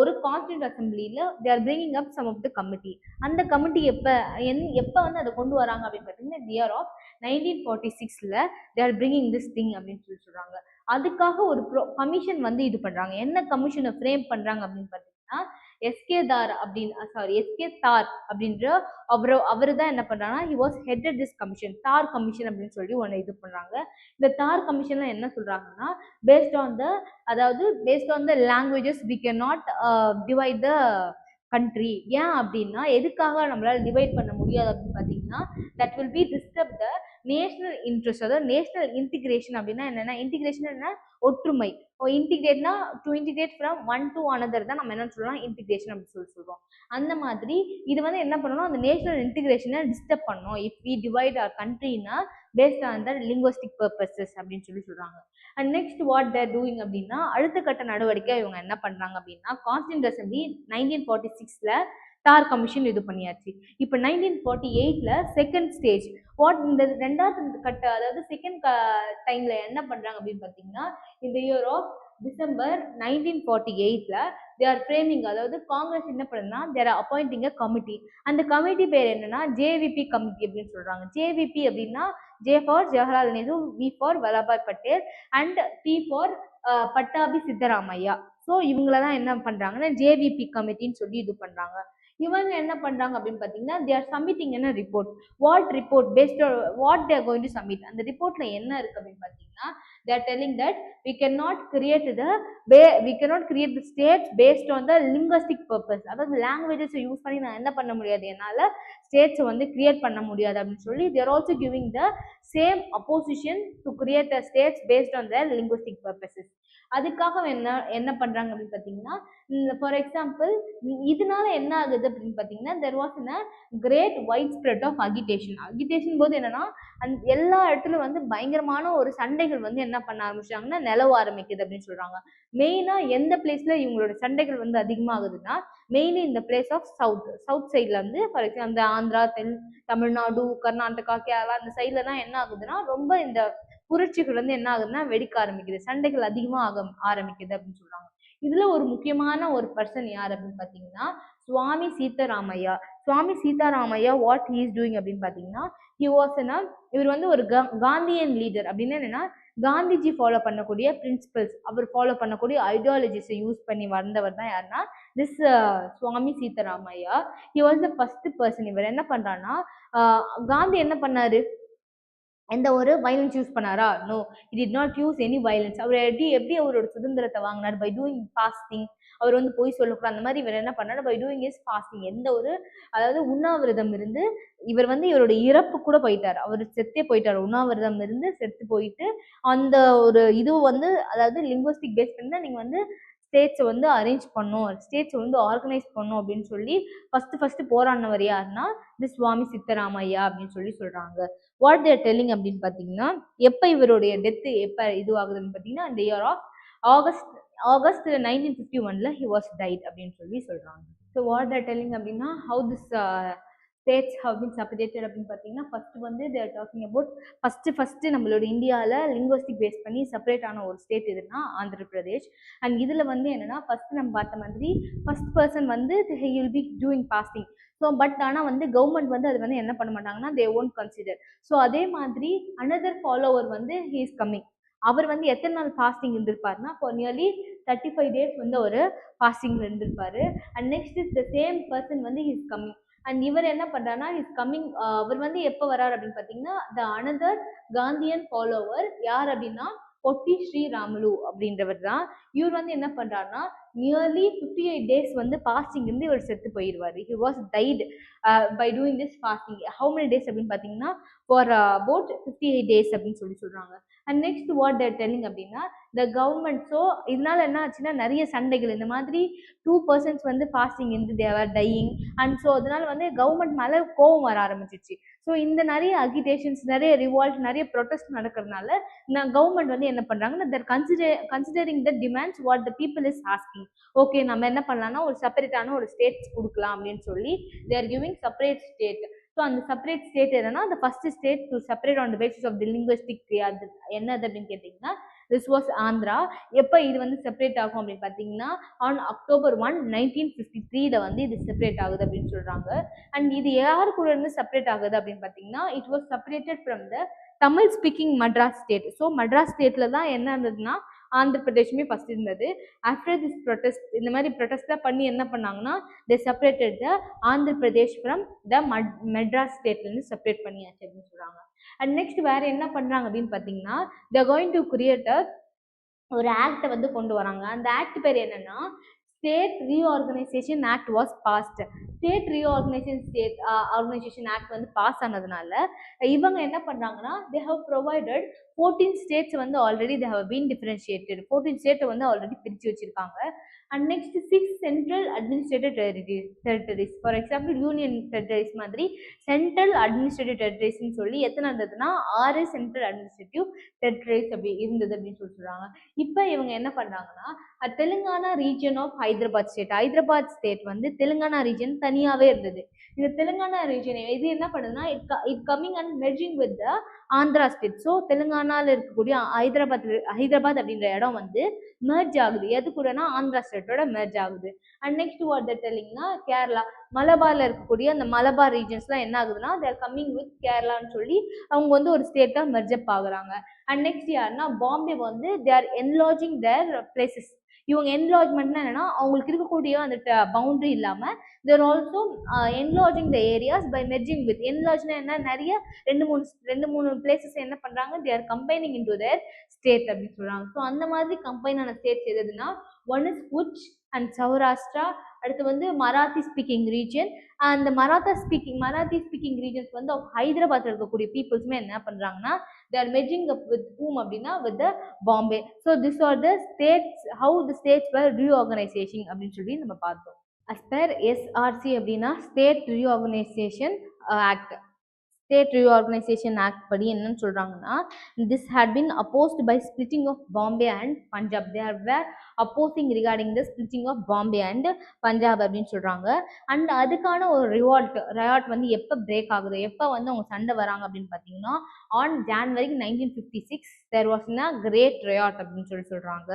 [SPEAKER 1] ஒரு கான்ஸ்டியூண்ட் அசம்பிளியில் they're bringing up some of the committee. அந்த கமிட்டி எப்போ வந்து அதை கொண்டு வராங்க அப்படின்னு பார்த்தீங்கன்னா year of 1946 they're bringing this thing அப்படின்னு சொல்கிறாங்க. அதுக்காக ஒரு கமிஷன் வந்து இது பண்ணுறாங்க. என்ன கமிஷனை ஃப்ரேம் பண்ணுறாங்க அப்படின்னு பார்த்தீங்கன்னா எஸ்கே தார் அப்படின்ற அவரு தான் என்ன பண்றாங்கன்னா he was headed this commission, தார் கமிஷன் அப்படின்னு சொல்லி ஒன்று இது பண்றாங்க. இந்த தார் கமிஷன்ல என்ன சொல்றாங்கன்னா based on the languages we cannot divide the country. ஏன் அப்படின்னா எதுக்காக நம்மளால டிவைட் பண்ண முடியாது அப்படின்னு பார்த்தீங்கன்னா that will be disturb the national interest. அதாவது நேஷனல் இன்டிகிரேஷன் அப்படின்னா என்னன்னா இன்டிகிரேஷன் என்ன ஒற்றுமை. இன்டிகிரேட்னா to integrate from one to another தான் நம்ம என்ன சொல்லலாம் இன்டிகிரேஷன் அப்படின்னு சொல்றோம். அந்த மாதிரி இது வந்து என்ன பண்ணணும், அந்த நேஷனல் இன்டிகிரேஷனை டிஸ்டர்ப் பண்ணணும். இஃப் வி டிவைட் அவர் கண்ட்ரினா based on the linguistic purposes அப்படின்னு சொல்றாங்க. And next what they're doing அப்படின்னா அடுத்த கட்ட நடவடிக்கை இவங்க என்ன பண்றாங்க அப்படின்னா கான்ஸ்டியூண்ட் அசம்பிளி 1946 தார் கமிஷன் இது பண்ணியாச்சு. இப்போ 1948 செகண்ட் ஸ்டேஜ் வாட் இந்த ரெண்டாவது கட்ட அதாவது செகண்ட் டைம்ல என்ன பண்றாங்க அப்படின்னு பார்த்தீங்கன்னா இந்த year of December 1948 they are framing, அதாவது காங்கிரஸ் என்ன பண்ணுன்னா they are appointing a committee. அந்த கமிட்டி பேர் என்னன்னா ஜேவிபி கமிட்டி அப்படின்னு சொல்றாங்க. ஜேவிபி அப்படின்னா J for Jawaharlal Nehru, V for Vallabhbhai Patel and D for Pattabhi Sitaramayya. So இவங்கள தான் என்ன பண்றாங்கன்னா ஜேவிபி கமிட்டின்னு சொல்லி இது பண்றாங்க. இவங்க என்ன பண்றாங்க அப்படின்னு பார்த்தீங்கன்னா they are submitting என்ன report. What report based what they are going to submit. அந்த ரிப்போர்ட்ல என்ன இருக்கு அப்படின்னு பார்த்தீங்கன்னா they are telling that we cannot create the states based on the linguistic purpose. அதாவது லாங்குவேஜஸ் யூஸ் பண்ணி நான் என்ன பண்ண முடியாது, என்னால் ஸ்டேட்ஸ் வந்து கிரியேட் பண்ண முடியாது அப்படின்னு சொல்லி they are also giving the same opposition to create the states based on their linguistic purposes. அதுக்காக என்ன பண்றாங்க அப்படின்னு பார்த்தீங்கன்னா ஃபார் எக்ஸாம்பிள் இதனால என்ன ஆகுது அப்படின்னு பார்த்தீங்கன்னா there was a great widespread of agitation. Agitation போது என்னன்னா எல்லா இடத்துலையும் வந்து பயங்கரமான ஒரு சண்டைகள் வந்து என்ன பண்ண ஆரம்பிச்சாங்கன்னா நிலவ ஆரம்பிக்குது அப்படின்னு சொல்றாங்க. மெயினா எந்த பிளேஸ்ல இவங்களோட சண்டைகள் வந்து அதிகமாகுதுன்னா மெயின்லி இந்த பிளேஸ் ஆஃப் சவுத் சைட்ல வந்து ஃபார் எக்ஸாம்பிள் இந்த ஆந்திரா, தமிழ்நாடு, கர்நாடகா, கேரளா இந்த சைட்ல தான் என்ன ஆகுதுன்னா ரொம்ப இந்த புரட்சிகள் வந்து என்ன ஆகுதுன்னா வெடிக்க ஆரம்பிக்குது, சண்டைகள் அதிகமாக ஆரம்பிக்குது அப்படின்னு சொல்றாங்க. இதுல ஒரு முக்கியமான ஒரு பர்சன் யார் அப்படின்னு பார்த்தீங்கன்னா Swami Sitaramayya. Swami Sitaramayya what he is doing அப்படின்னு பார்த்தீங்கன்னா இவர் வந்து ஒரு காந்தியன் லீடர். அப்படின்னு என்னன்னா காந்திஜி ஃபாலோ பண்ணக்கூடிய பிரின்சிபல்ஸ், அவர் ஃபாலோ பண்ணக்கூடிய ஐடியாலஜிஸை யூஸ் பண்ணி வந்தவர் தான் யாருன்னா this Swami Sitaramayya. He was the first person. இவர் என்ன பண்றாருன்னா காந்தி என்ன பண்ணாரு, எந்த ஒரு வயலன்ஸ் யூஸ் பண்ணாரா? No, he did not use any violence. அவர் எப்படி எப்படி அவரோட சுதந்திரத்தை வாங்கினார்? By doing fasting. அவர் வந்து போய் சொல்லக்கூடாது, அந்த மாதிரி இவர் என்ன பண்ணாரு? By doing is fasting. எந்த ஒரு, அதாவது உண்ணாவிரதம் இருந்து இவர் வந்து இவரோட இறப்பு கூட போயிட்டார், அவர் செத்தே போயிட்டார், உண்ணாவிரதம் இருந்து செத்து போயிட்டு. அந்த ஒரு இது வந்து, அதாவது லிங்குவிஸ்டிக் பேஸ் பண்ணி தான் நீங்கள் வந்து ஸ்டேட்ஸை வந்து அரேஞ்ச் பண்ணும், ஸ்டேட்ஸை வந்து ஆர்கனைஸ் பண்ணும் அப்படின்னு சொல்லி ஃபர்ஸ்ட் போராடினவர் யாருன்னா இந்த சுவாமி சித்தராமையா அப்படின்னு சொல்லி சொல்றாங்க. வாட் தேர் டெல்லிங் அப்படின்னு பார்த்தீங்கன்னா, எப்போ இவருடைய டெத்து எப்போ இதுவாகுதுன்னு பார்த்தீங்கன்னா, இந்த year of August 1951 he was died அப்படின்னு சொல்லி சொல்றாங்க. ஸோ வாட் தேர் டெல்லிங் அப்படின்னா, how this states have been separated அப்படின்னு பார்த்தீங்கன்னா, ஃபர்ஸ்ட் வந்து தேர் டாக்கிங் அபவுட் ஃபர்ஸ்ட் நம்மளோட இந்தியாவில் லிங்குவிஸ்டிக் பேஸ் பண்ணி செப்பரேட் ஆன ஒரு ஸ்டேட் எதுனா ஆந்திர பிரதேஷ். அண்ட் இதில் வந்து என்னன்னா, ஃபர்ஸ்ட் நம்ம பார்த்த மாதிரி ஃபர்ஸ்ட் பர்சன் வந்து he will be doing fasting. So but ஆனால் வந்து கவர்மெண்ட் வந்து அது வந்து என்ன பண்ண மாட்டாங்கன்னா, தே ஓன்ட் கன்சிடர். ஸோ அதே மாதிரி அனதர் ஃபாலோவர் வந்து he is coming. அவர் வந்து எத்தனை நாள் ஃபாஸ்டிங் இருந்திருப்பாருன்னா, ஃபார் நியர்லி 35 days வந்து ஒரு ஃபாஸ்டிங் இருந்திருப்பாரு. And next is the same person வந்து he is coming. அண்ட் இவர் என்ன பண்றாருன்னா, இஸ் கம்மிங். அவர் வந்து எப்போ வராரு அப்படின்னு பார்த்தீங்கன்னா, த அனதர் காந்தியன் ஃபாலோவர் யார் அப்படின்னா பொட்டி ஸ்ரீராமுலு அப்படின்றவர் தான். இவர் வந்து என்ன பண்றாருன்னா, நியர்லி 58 days வந்து ஃபாஸ்டிங் இருந்து இவர் செத்து போயிடுவார். He was died by doing this fasting. How many days அப்படின்னு பார்த்தீங்கன்னா, ஃபார் அபவுட் 58 days அப்படின்னு சொல்லி சொல்றாங்க. And next what they're telling அப்படின்னா, த கவர்மெண்ட். ஸோ இதனால என்ன ஆச்சுன்னா, நிறைய சண்டைகள், இந்த மாதிரி 2 persons வந்து ஃபாஸ்டிங் இருந்து தேவர் டையிங். அண்ட் ஸோ அதனால வந்து கவர்மெண்ட் மேலே கோவம் வர ஆரம்பிச்சிச்சு. ஸோ இந்த நிறைய அகிடேஷன்ஸ், நிறைய ரிவால்ட், நிறைய ப்ரொட்டஸ்ட் நடக்கிறதுனால கவர்மெண்ட் வந்து என்ன பண்ணுறாங்கன்னா, they're considering the demands what the people is asking. Okay, நம்ம என்ன பண்ணலாம்னா ஒரு செப்பரேட்டான ஒரு ஸ்டேட்ஸ் கொடுக்கலாம் அப்படின்னு சொல்லி they are giving separate state. So அந்த செப்பரேட் ஸ்டேட் எதுனா, அந்த first state to separate on the basis of the linguistic அது என்னது அப்படின்னு கேட்டிங்கன்னா, திஸ் வாஸ் ஆந்திரா. எப்போ இது வந்து செப்பரேட் ஆகும் அப்படின்னு பார்த்தீங்கன்னா, ஆன் October 1, 1953 வந்து இது செப்பரேட் ஆகுது அப்படின்னு சொல்கிறாங்க. அண்ட் இது யார் கூட இருந்து செப்பரேட் ஆகுது அப்படின்னு பார்த்தீங்கன்னா, it was separated from the Tamil speaking Madras state. So Madras ஸ்டேட்டில் தான் என்ன இருந்ததுன்னா, ஆந்திர பிரதேஷுமே ஃபர்ஸ்ட் இருந்தது. ஆஃப்டர் திஸ் ப்ரொட்டஸ்ட், இந்த மாதிரி ப்ரொட்டஸ்ட்லாம் பண்ணி என்ன பண்ணாங்கன்னா, they separated the Andhra Pradesh from the Madras ஸ்டேட்லேருந்து செப்பரேட் பண்ணியாச்சு அப்படின்னு சொல்கிறாங்க. அண்ட் நெக்ஸ்ட் வேறு என்ன பண்ணுறாங்க அப்படின்னு பார்த்தீங்கன்னா, தே கோயிங் டு கிரியேட் ஒரு ஆக்டை வந்து கொண்டு வராங்க. அந்த ஆக்ட் பேர் என்னன்னா, state reorganisation act was passed. State organisation act வந்து பாஸ் ஆனதுனால இவங்க என்ன பண்ணுறாங்கன்னா, தே ஹவ் ப்ரொவைடட் 14 ஸ்டேட்ஸ் வந்து already they have been differentiated. 14 ஸ்டேட்டை வந்து ஆல்ரெடி பிரித்து வச்சுருக்காங்க. And next 6 central administrative territories. For example union territories மாதிரி சென்ட்ரல் அட்மினிஸ்ட்ரேட்டிவ் டெரிட்டரிஸ்ன்னு சொல்லி எத்தனை இருந்ததுன்னா 6 சென்ட்ரல் அட்மினிஸ்ட்ரேட்டிவ் டெரிட்டரிஸ் அப்படி இருந்தது அப்படின்னு சொல்லி சொல்கிறாங்க. இப்போ இவங்க என்ன பண்ணுறாங்கன்னா, Telangana region of Hyderabad state. Hyderabad state வந்து தெலுங்கானா ரீஜன் தனியாகவே இருந்தது. இந்த தெலுங்கானா ரீஜன் இது என்ன பண்ணுதுன்னா, it coming and merging with the Andhra state. So தெலுங்கானாவில் இருக்கக்கூடிய ஹைதராபாத் அப்படின்ற இடம் வந்து மெர்ஜ் ஆகுது. எது கூடனா ஆந்திரா ஸ்டேட்டோட மெர்ஜ் ஆகுது. அண்ட் நெக்ஸ்ட் வாட் தட் டெல்லிங்னா, கேரளா, மலபாரில் இருக்கக்கூடிய அந்த மலபார் ரீஜன்ஸ்லாம் என்ன ஆகுதுன்னா, தேர் கம்மிங் வித் கேரளான்னு சொல்லி அவங்க வந்து ஒரு ஸ்டேட்டாக மெர்ஜப் ஆகுறாங்க. அண்ட் நெக்ஸ்ட் யாருன்னா பாம்பே வந்து they are enlarging their places. இவங்க என்லார்ஜ்மெண்ட்னா என்னன்னா, அவங்களுக்கு இருக்கக்கூடிய அந்த பவுண்டரி இல்லாமல் they're also enlarging the areas by merging with. என்லார்ஜ்னா என்ன, நிறைய ரெண்டு மூணு பிளேசஸ் என்ன பண்ணுறாங்க, they are combining in to their state அப்படின்னு சொல்கிறாங்க. ஸோ அந்த மாதிரி கம்பைனான ஸ்டேட்ஸ் எதுனா, one is Kutch and Saurashtra. அடுத்து வந்து மராத்தி ஸ்பீக்கிங் ரீஜன். அந்த மராத்தி ஸ்பீக்கிங் ரீஜன்ஸ் வந்து ஹைதராபாத்தில் இருக்கக்கூடிய பீப்புள்ஸுமே என்ன பண்ணுறாங்கன்னா, they are merging up with whom அப்படின்னா with the Bombay. So these are the states, how the states were reorganization அப்படின்னு சொல்லி நம்ம பார்த்தோம். as per SRC அப்படின்னா state reorganisation act. State reorganisation act படி என்னன்னு சொல்கிறாங்கன்னா, this had been opposed by splitting of Bombay and Punjab. They were opposing regarding the splitting of Bombay and Punjab அப்படின்னு சொல்கிறாங்க. அண்ட் அதுக்கான ஒரு ரியாட் வந்து எப்போ பிரேக் ஆகுது, எப்போ வந்து அவங்க சண்டை வராங்க அப்படின்னு பார்த்தீங்கன்னா, on January 1956 there was a great riot அப்படின்னு சொல்லி சொல்கிறாங்க.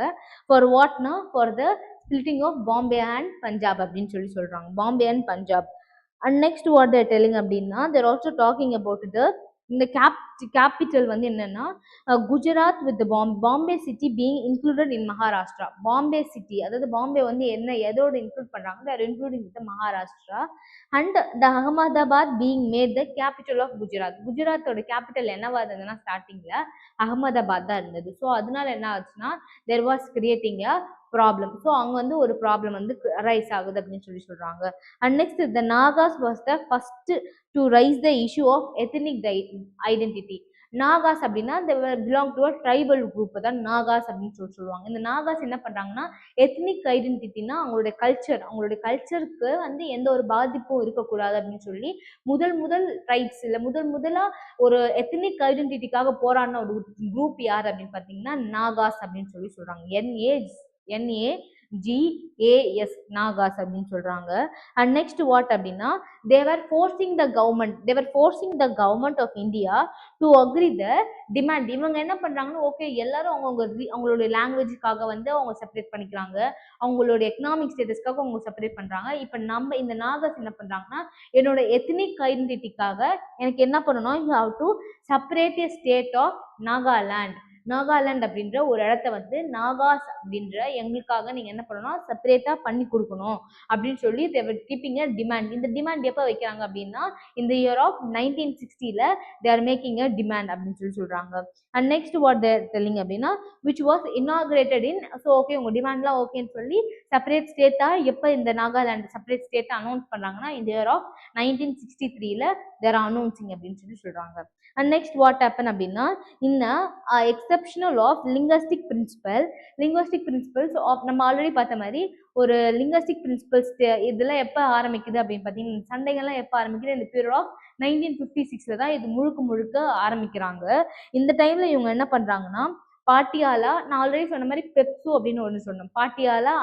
[SPEAKER 1] ஃபார் வாட்னா, for the splitting of Bombay and Punjab அப்படின்னு சொல்லி சொல்கிறாங்க. Bombay and Punjab. And next what they are telling அப்படின்னா, they are also talking about the இந்த கேபிட்டல் வந்து என்னன்னா Gujarat with Bombay city being included in Maharashtra. Bombay city, அதாவது பாம்பே வந்து என்ன எதோட இன்க்ளூட் பண்றாங்க, they are including with the Maharashtra. And the Ahmedabad being made the capital of Gujarat. குஜராத்தோட கேபிட்டல் என்னவா இருந்ததுன்னா ஸ்டார்டிங்ல அகமதாபாத் தான் இருந்தது. ஸோ அதனால என்ன ஆச்சுன்னா there was creating a problem. So அங்கே வந்து ஒரு ப்ராப்ளம் வந்து ரைஸ் ஆகுது அப்படின்னு சொல்றாங்க. And next the Nagas was the first to rise the issue of ethnic identity. Nagas அப்படின்னா belong to a tribal group தான் நாகாஸ் அப்படின்னு சொல்லுவாங்க. இந்த நாகாஸ் என்ன பண்றாங்கன்னா எத்னிக் ஐடென்டிட்டினா அவங்களுடைய கல்ச்சருக்கு வந்து எந்த ஒரு பாதிப்பும் இருக்கக்கூடாது அப்படின்னு சொல்லி முதல் ட்ரைப்ஸ் இல்லை முதலா ஒரு எத்னிக் ஐடென்டிட்டிக்காக போராடின ஒரு குரூப் யார் அப்படின்னு பார்த்தீங்கன்னா நாகாஸ் அப்படின்னு சொல்றாங்க. NAGAS நாகாஸ் அப்படின்னு சொல்றாங்க. அண்ட் நெக்ஸ்ட் வாட் அப்படின்னா they were forcing the government of India to agree the demand. இவங்க என்ன பண்றாங்கன்னா ஓகே எல்லாரும் அவங்களுடைய லாங்குவேஜுக்காக வந்து அவங்க செப்பரேட் பண்ணிக்கிறாங்க, அவங்களுடைய எக்கனாமிக் ஸ்டேட்டஸ்க்காக அவங்க செப்பரேட் பண்றாங்க. இப்போ நம்ம இந்த நாகாஸ் என்ன பண்றாங்கன்னா என்னோட எத்னிக் ஐடென்டிட்டிக்காக எனக்கு என்ன பண்ணணும், you have to separate a state of Nagaland அப்படின்ற ஒரு இடத்த வந்து நாகாஸ் அப்படின்ற எங்களுக்காக நீங்க என்ன பண்ணணும் செப்பரேட்டா பண்ணி கொடுக்கணும் அப்படின்னு சொல்லி கீப்பிங் அ டிமாண்ட். இந்த டிமாண்ட் எப்போ வைக்கிறாங்க அப்படின்னா இந்த இயர் ஆஃப் 1960ல they are making a demand அப்படின்னு சொல்றாங்க. And next what they are telling அப்படின்னா which was inaugurated in, ஸோ ஓகே உங்க டிமாண்ட்லாம் ஓகேன்னு சொல்லி செப்பரேட் ஸ்டேட்டா எப்போ இந்த நாகாலாந்து செப்பரேட் ஸ்டேட்டை அனௌன்ஸ் பண்றாங்கன்னா இந்த இயர் ஆஃப் 1963ல they are announcing அப்படின்னு சொல்றாங்க. அண்ட் நெக்ஸ்ட் வாட் ஹேப்பன் அப்படின்னா இந்த exceptional of linguistic principles of நம்ம ஆல்ரெடி பார்த்த மாதிரி ஒரு லிங்குவிஸ்டிக் பிரின்சிபல்ஸ் இதெல்லாம் எப்போ ஆரம்பிக்குது அப்படின்னு பார்த்தீங்கன்னா சண்டைகள்லாம் எப்போ ஆரம்பிக்குது இந்த பீரியட் ஆஃப் 1956ல தான் இது முழுக்க ஆரம்பிக்கிறாங்க. இந்த டைம்ல இவங்க என்ன பண்றாங்கன்னா பாட்டியாலா, நான் ஆல்ரெடி சொன்ன மாதிரி பெப்சு அப்படின்னு ஒன்று சொன்னோம், Patiala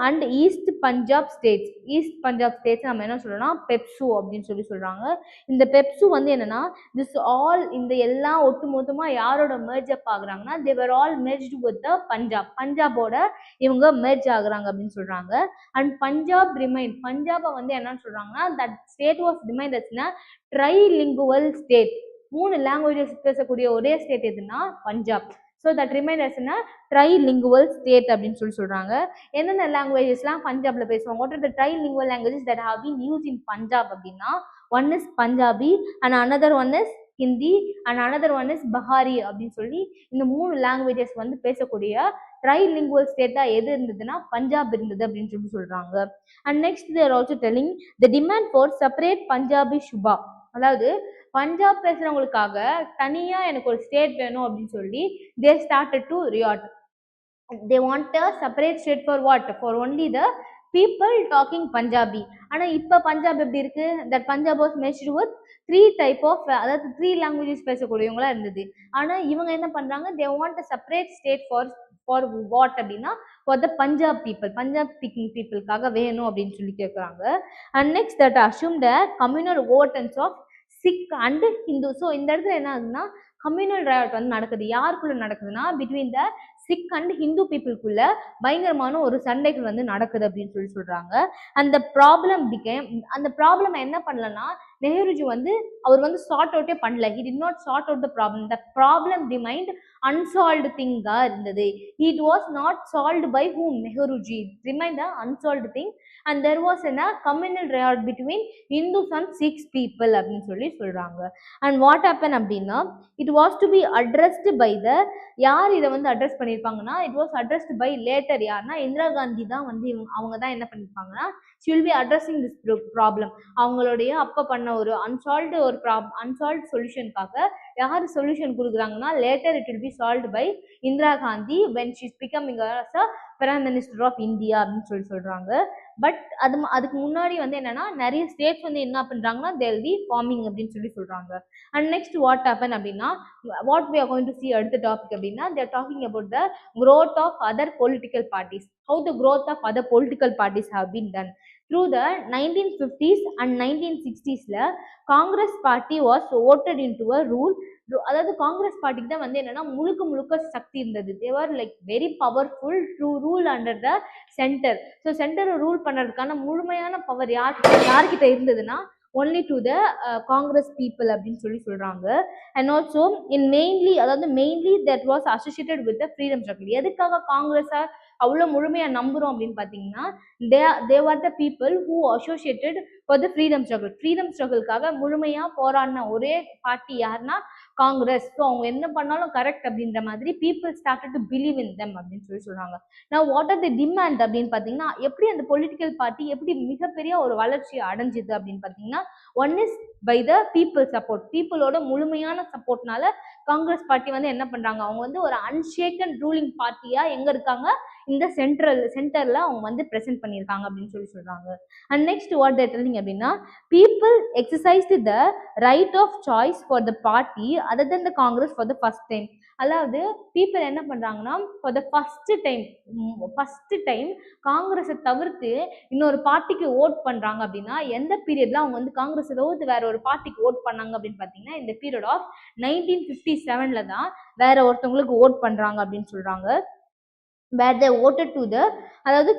[SPEAKER 1] and east Punjab states நம்ம என்ன சொல்றோம்னா பெப்சு அப்படின்னு சொல்றாங்க. இந்த பெப்சு வந்து என்னன்னா திஸ் ஆல் இந்த எல்லாம் ஒட்டுமொத்தமா யாரோட மெர்ஜ் அப் ஆகுறாங்கன்னா they were all merged with the பஞ்சாபோட இவங்க மெர்ஜ் ஆகுறாங்க அப்படின்னு சொல்றாங்க. அண்ட் பஞ்சாபை வந்து என்னன்னு சொல்றாங்கன்னா that state was remained as a trilingual state. 3 languages பேசக்கூடிய ஒரே ஸ்டேட் எதுன்னா Punjab. So that remain as a trilingual state அப்படின்னு சொல்றாங்க. என்னென்ன லாங்குவேஜஸ்லாம் பஞ்சாப்ல பேசுவாங்க, what are the trilingual languages that have been used in Punjab அப்படின்னா one is Punjabi and another one is Hindi and another one is Pahari அப்படின்னு சொல்லி இந்த 3 லாங்குவேஜஸ் வந்து பேசக்கூடிய ட்ரைலிங்குவல் ஸ்டேட்டா எது இருந்ததுன்னா பஞ்சாப் இருந்தது அப்படின்னு சொல்றாங்க. And next they're also telling the demand for separate Punjabi Suba, அதாவது பஞ்சாப் பேசுறவங்களுக்காக தனியா எனக்கு ஒரு ஸ்டேட் வேணும் அப்படின்னு சொல்லி they started to riot. They want a separate state for what? For only the people talking Punjabi. ஆனா இப்ப பஞ்சாப் எப்படி இருக்கு, that Punjab was merged with 3 type of, அதாவது 3 languages பேசக்கூடியவங்களா இருந்தது. ஆனா இவங்க என்ன பண்றாங்க, they want a separate state for what அப்படின்னா for the Punjab speaking peopleக்காக வேணும் அப்படின்னு சொல்லி கேட்குறாங்க. And next that assumed a communal votants of Sikh and Hindu. So இந்த இடத்துல என்ன ஆகுதுன்னா கம்யூனல் ராயட் வந்து நடக்குது. யாருக்குள்ள நடக்குதுன்னா between the Sikh and Hindu பீப்புளுக்குள்ள பயங்கரமான ஒரு சண்டைகள் வந்து நடக்குது அப்படின்னு சொல்றாங்க. அந்த ப்ராப்ளம் என்ன பண்ணலன்னா நெஹ்ருஜி வந்து அவர் வந்து சார்ட் அவுட்டே பண்ணல. He did not sort out the problem. The problem remind unsolved thing-ஆ இருந்தது. It was not solved by whom? Nehruji. It remained an unsolved thing and there was a communal riot between Hindus and Sikhs people அப்படின்னு சொல்லி சொல்றாங்க. And what happened அப்படின்னா it was to be addressed by the, யார் இதை வந்து address பண்ணியிருப்பாங்கன்னா it was addressed by later யாருன்னா இந்திரா காந்தி தான் வந்து அவங்க தான் என்ன பண்ணியிருப்பாங்கன்னா she will be addressing this problem. அவங்களுடைய அப்ப பண்ண ஒரு unsolved சொல்யூஷனுக்காக யார் சொல்யூஷன் கொடுக்குறாங்கன்னா later it will be solved by Indira Gandhi when she is becoming as a Prime Minister of India அப்படின்னு சொல்றாங்க. பட் அதுக்கு முன்னாடி வந்து என்னன்னா நிறைய ஸ்டேட்ஸ் வந்து என்ன பண்றாங்கன்னா they will be forming அப்படின்னு சொல்றாங்க. அண்ட் நெக்ஸ்ட் வாட் ஹேப்பன் அப்படின்னா what we are going to see அடுத்த டாபிக் அப்படின்னா they are talking about the growth of other political parties, how the growth of other political parties have been done. Through the 1950s and 1960sல Congress party was voted into a rule. அதாவது காங்கிரஸ் பார்ட்டிக்கு தான் வந்து என்னன்னா முழுக்க சக்தி இருந்தது. they were like very powerful to rule under the center. So சென்டரை rule பண்ணுறதுக்கான முழுமையான பவர் யார்கிட்ட இருந்ததுன்னா only to the Congress people அப்படின்னு சொல்றாங்க. And also in mainly அதாவது mainly that was associated with the freedom struggle. எதுக்காக காங்கிரஸ அவ்வளோ முழுமையா நம்புறோம் அப்படின்னு பார்த்தீங்கன்னா, they were the people who associated for the freedom struggle. freedom struggleக்காக முழுமையா போராடின ஒரே பார்ட்டி யாருன்னா காங்கிரஸ். ஸோ அவங்க என்ன பண்ணாலும் கரெக்ட் அப்படின்ற மாதிரி people started to believe in them அப்படின்னு சொல்றாங்க. Now what are the demand அப்படின்னு பார்த்தீங்கன்னா, எப்படி அந்த பொலிட்டிக்கல் பார்ட்டி எப்படி மிகப்பெரிய ஒரு வளர்ச்சி அடைஞ்சுது அப்படின்னு பார்த்தீங்கன்னா, one is by the people support. பீப்புளோட முழுமையான சப்போர்ட்னால காங்கிரஸ் பார்ட்டி வந்து என்ன பண்றாங்க, அவங்க வந்து ஒரு அன்ஷேக்கன் ரூலிங் பார்ட்டியா எங்க இருக்காங்க, இந்த சென்டர்ல அவங்க வந்து பிரசன்ட் பண்ணியிருக்காங்க அப்படின்னு சொல்றாங்க. And next what they're telling அப்படின்னா, people exercised the right of choice for the party other than the Congress for the first time. அதாவது பீப்புள் என்ன பண்றாங்கன்னா, ஃபார் த ஃபர்ஸ்ட் டைம் காங்கிரஸை தவிர்த்து இன்னொரு பார்ட்டிக்கு ஓட் பண்றாங்க அப்படின்னா, எந்த பீரியட்ல அவங்க வந்து காங்கிரஸை தவிர்த்து வேற ஒரு பார்ட்டிக்கு ஓட் பண்ணாங்க அப்படின்னு பாத்தீங்கன்னா, இந்த பீரியட் ஆஃப் 1957ல தான் வேற ஒருத்தவங்களுக்கு ஓட் பண்றாங்க அப்படின்னு சொல்றாங்க. where they voted to the, அதாவது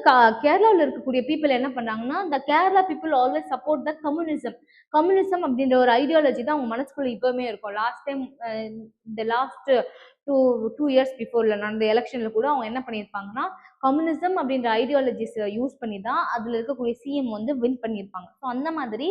[SPEAKER 1] கேரளாவில் இருக்கக்கூடிய பீப்புள் என்ன பண்ணாங்கன்னா, the Kerala people always support the communism அப்படின்ற ஒரு ஐடியாலஜி தான் அவங்க மனசுக்குள்ள இப்பவுமே இருக்கும். லாஸ்ட் டைம் இந்த லாஸ்ட் டூ இயர்ஸ் பிஃபோர்ல நடந்த எலெக்ஷன்ல கூட அவங்க என்ன பண்ணியிருப்பாங்கன்னா, கம்யூனிசம் அப்படின்ற ஐடியாலஜிஸ் யூஸ் பண்ணி தான் அதுல இருக்கக்கூடிய சிஎம் வந்து வின் பண்ணியிருப்பாங்க. ஸோ அந்த மாதிரி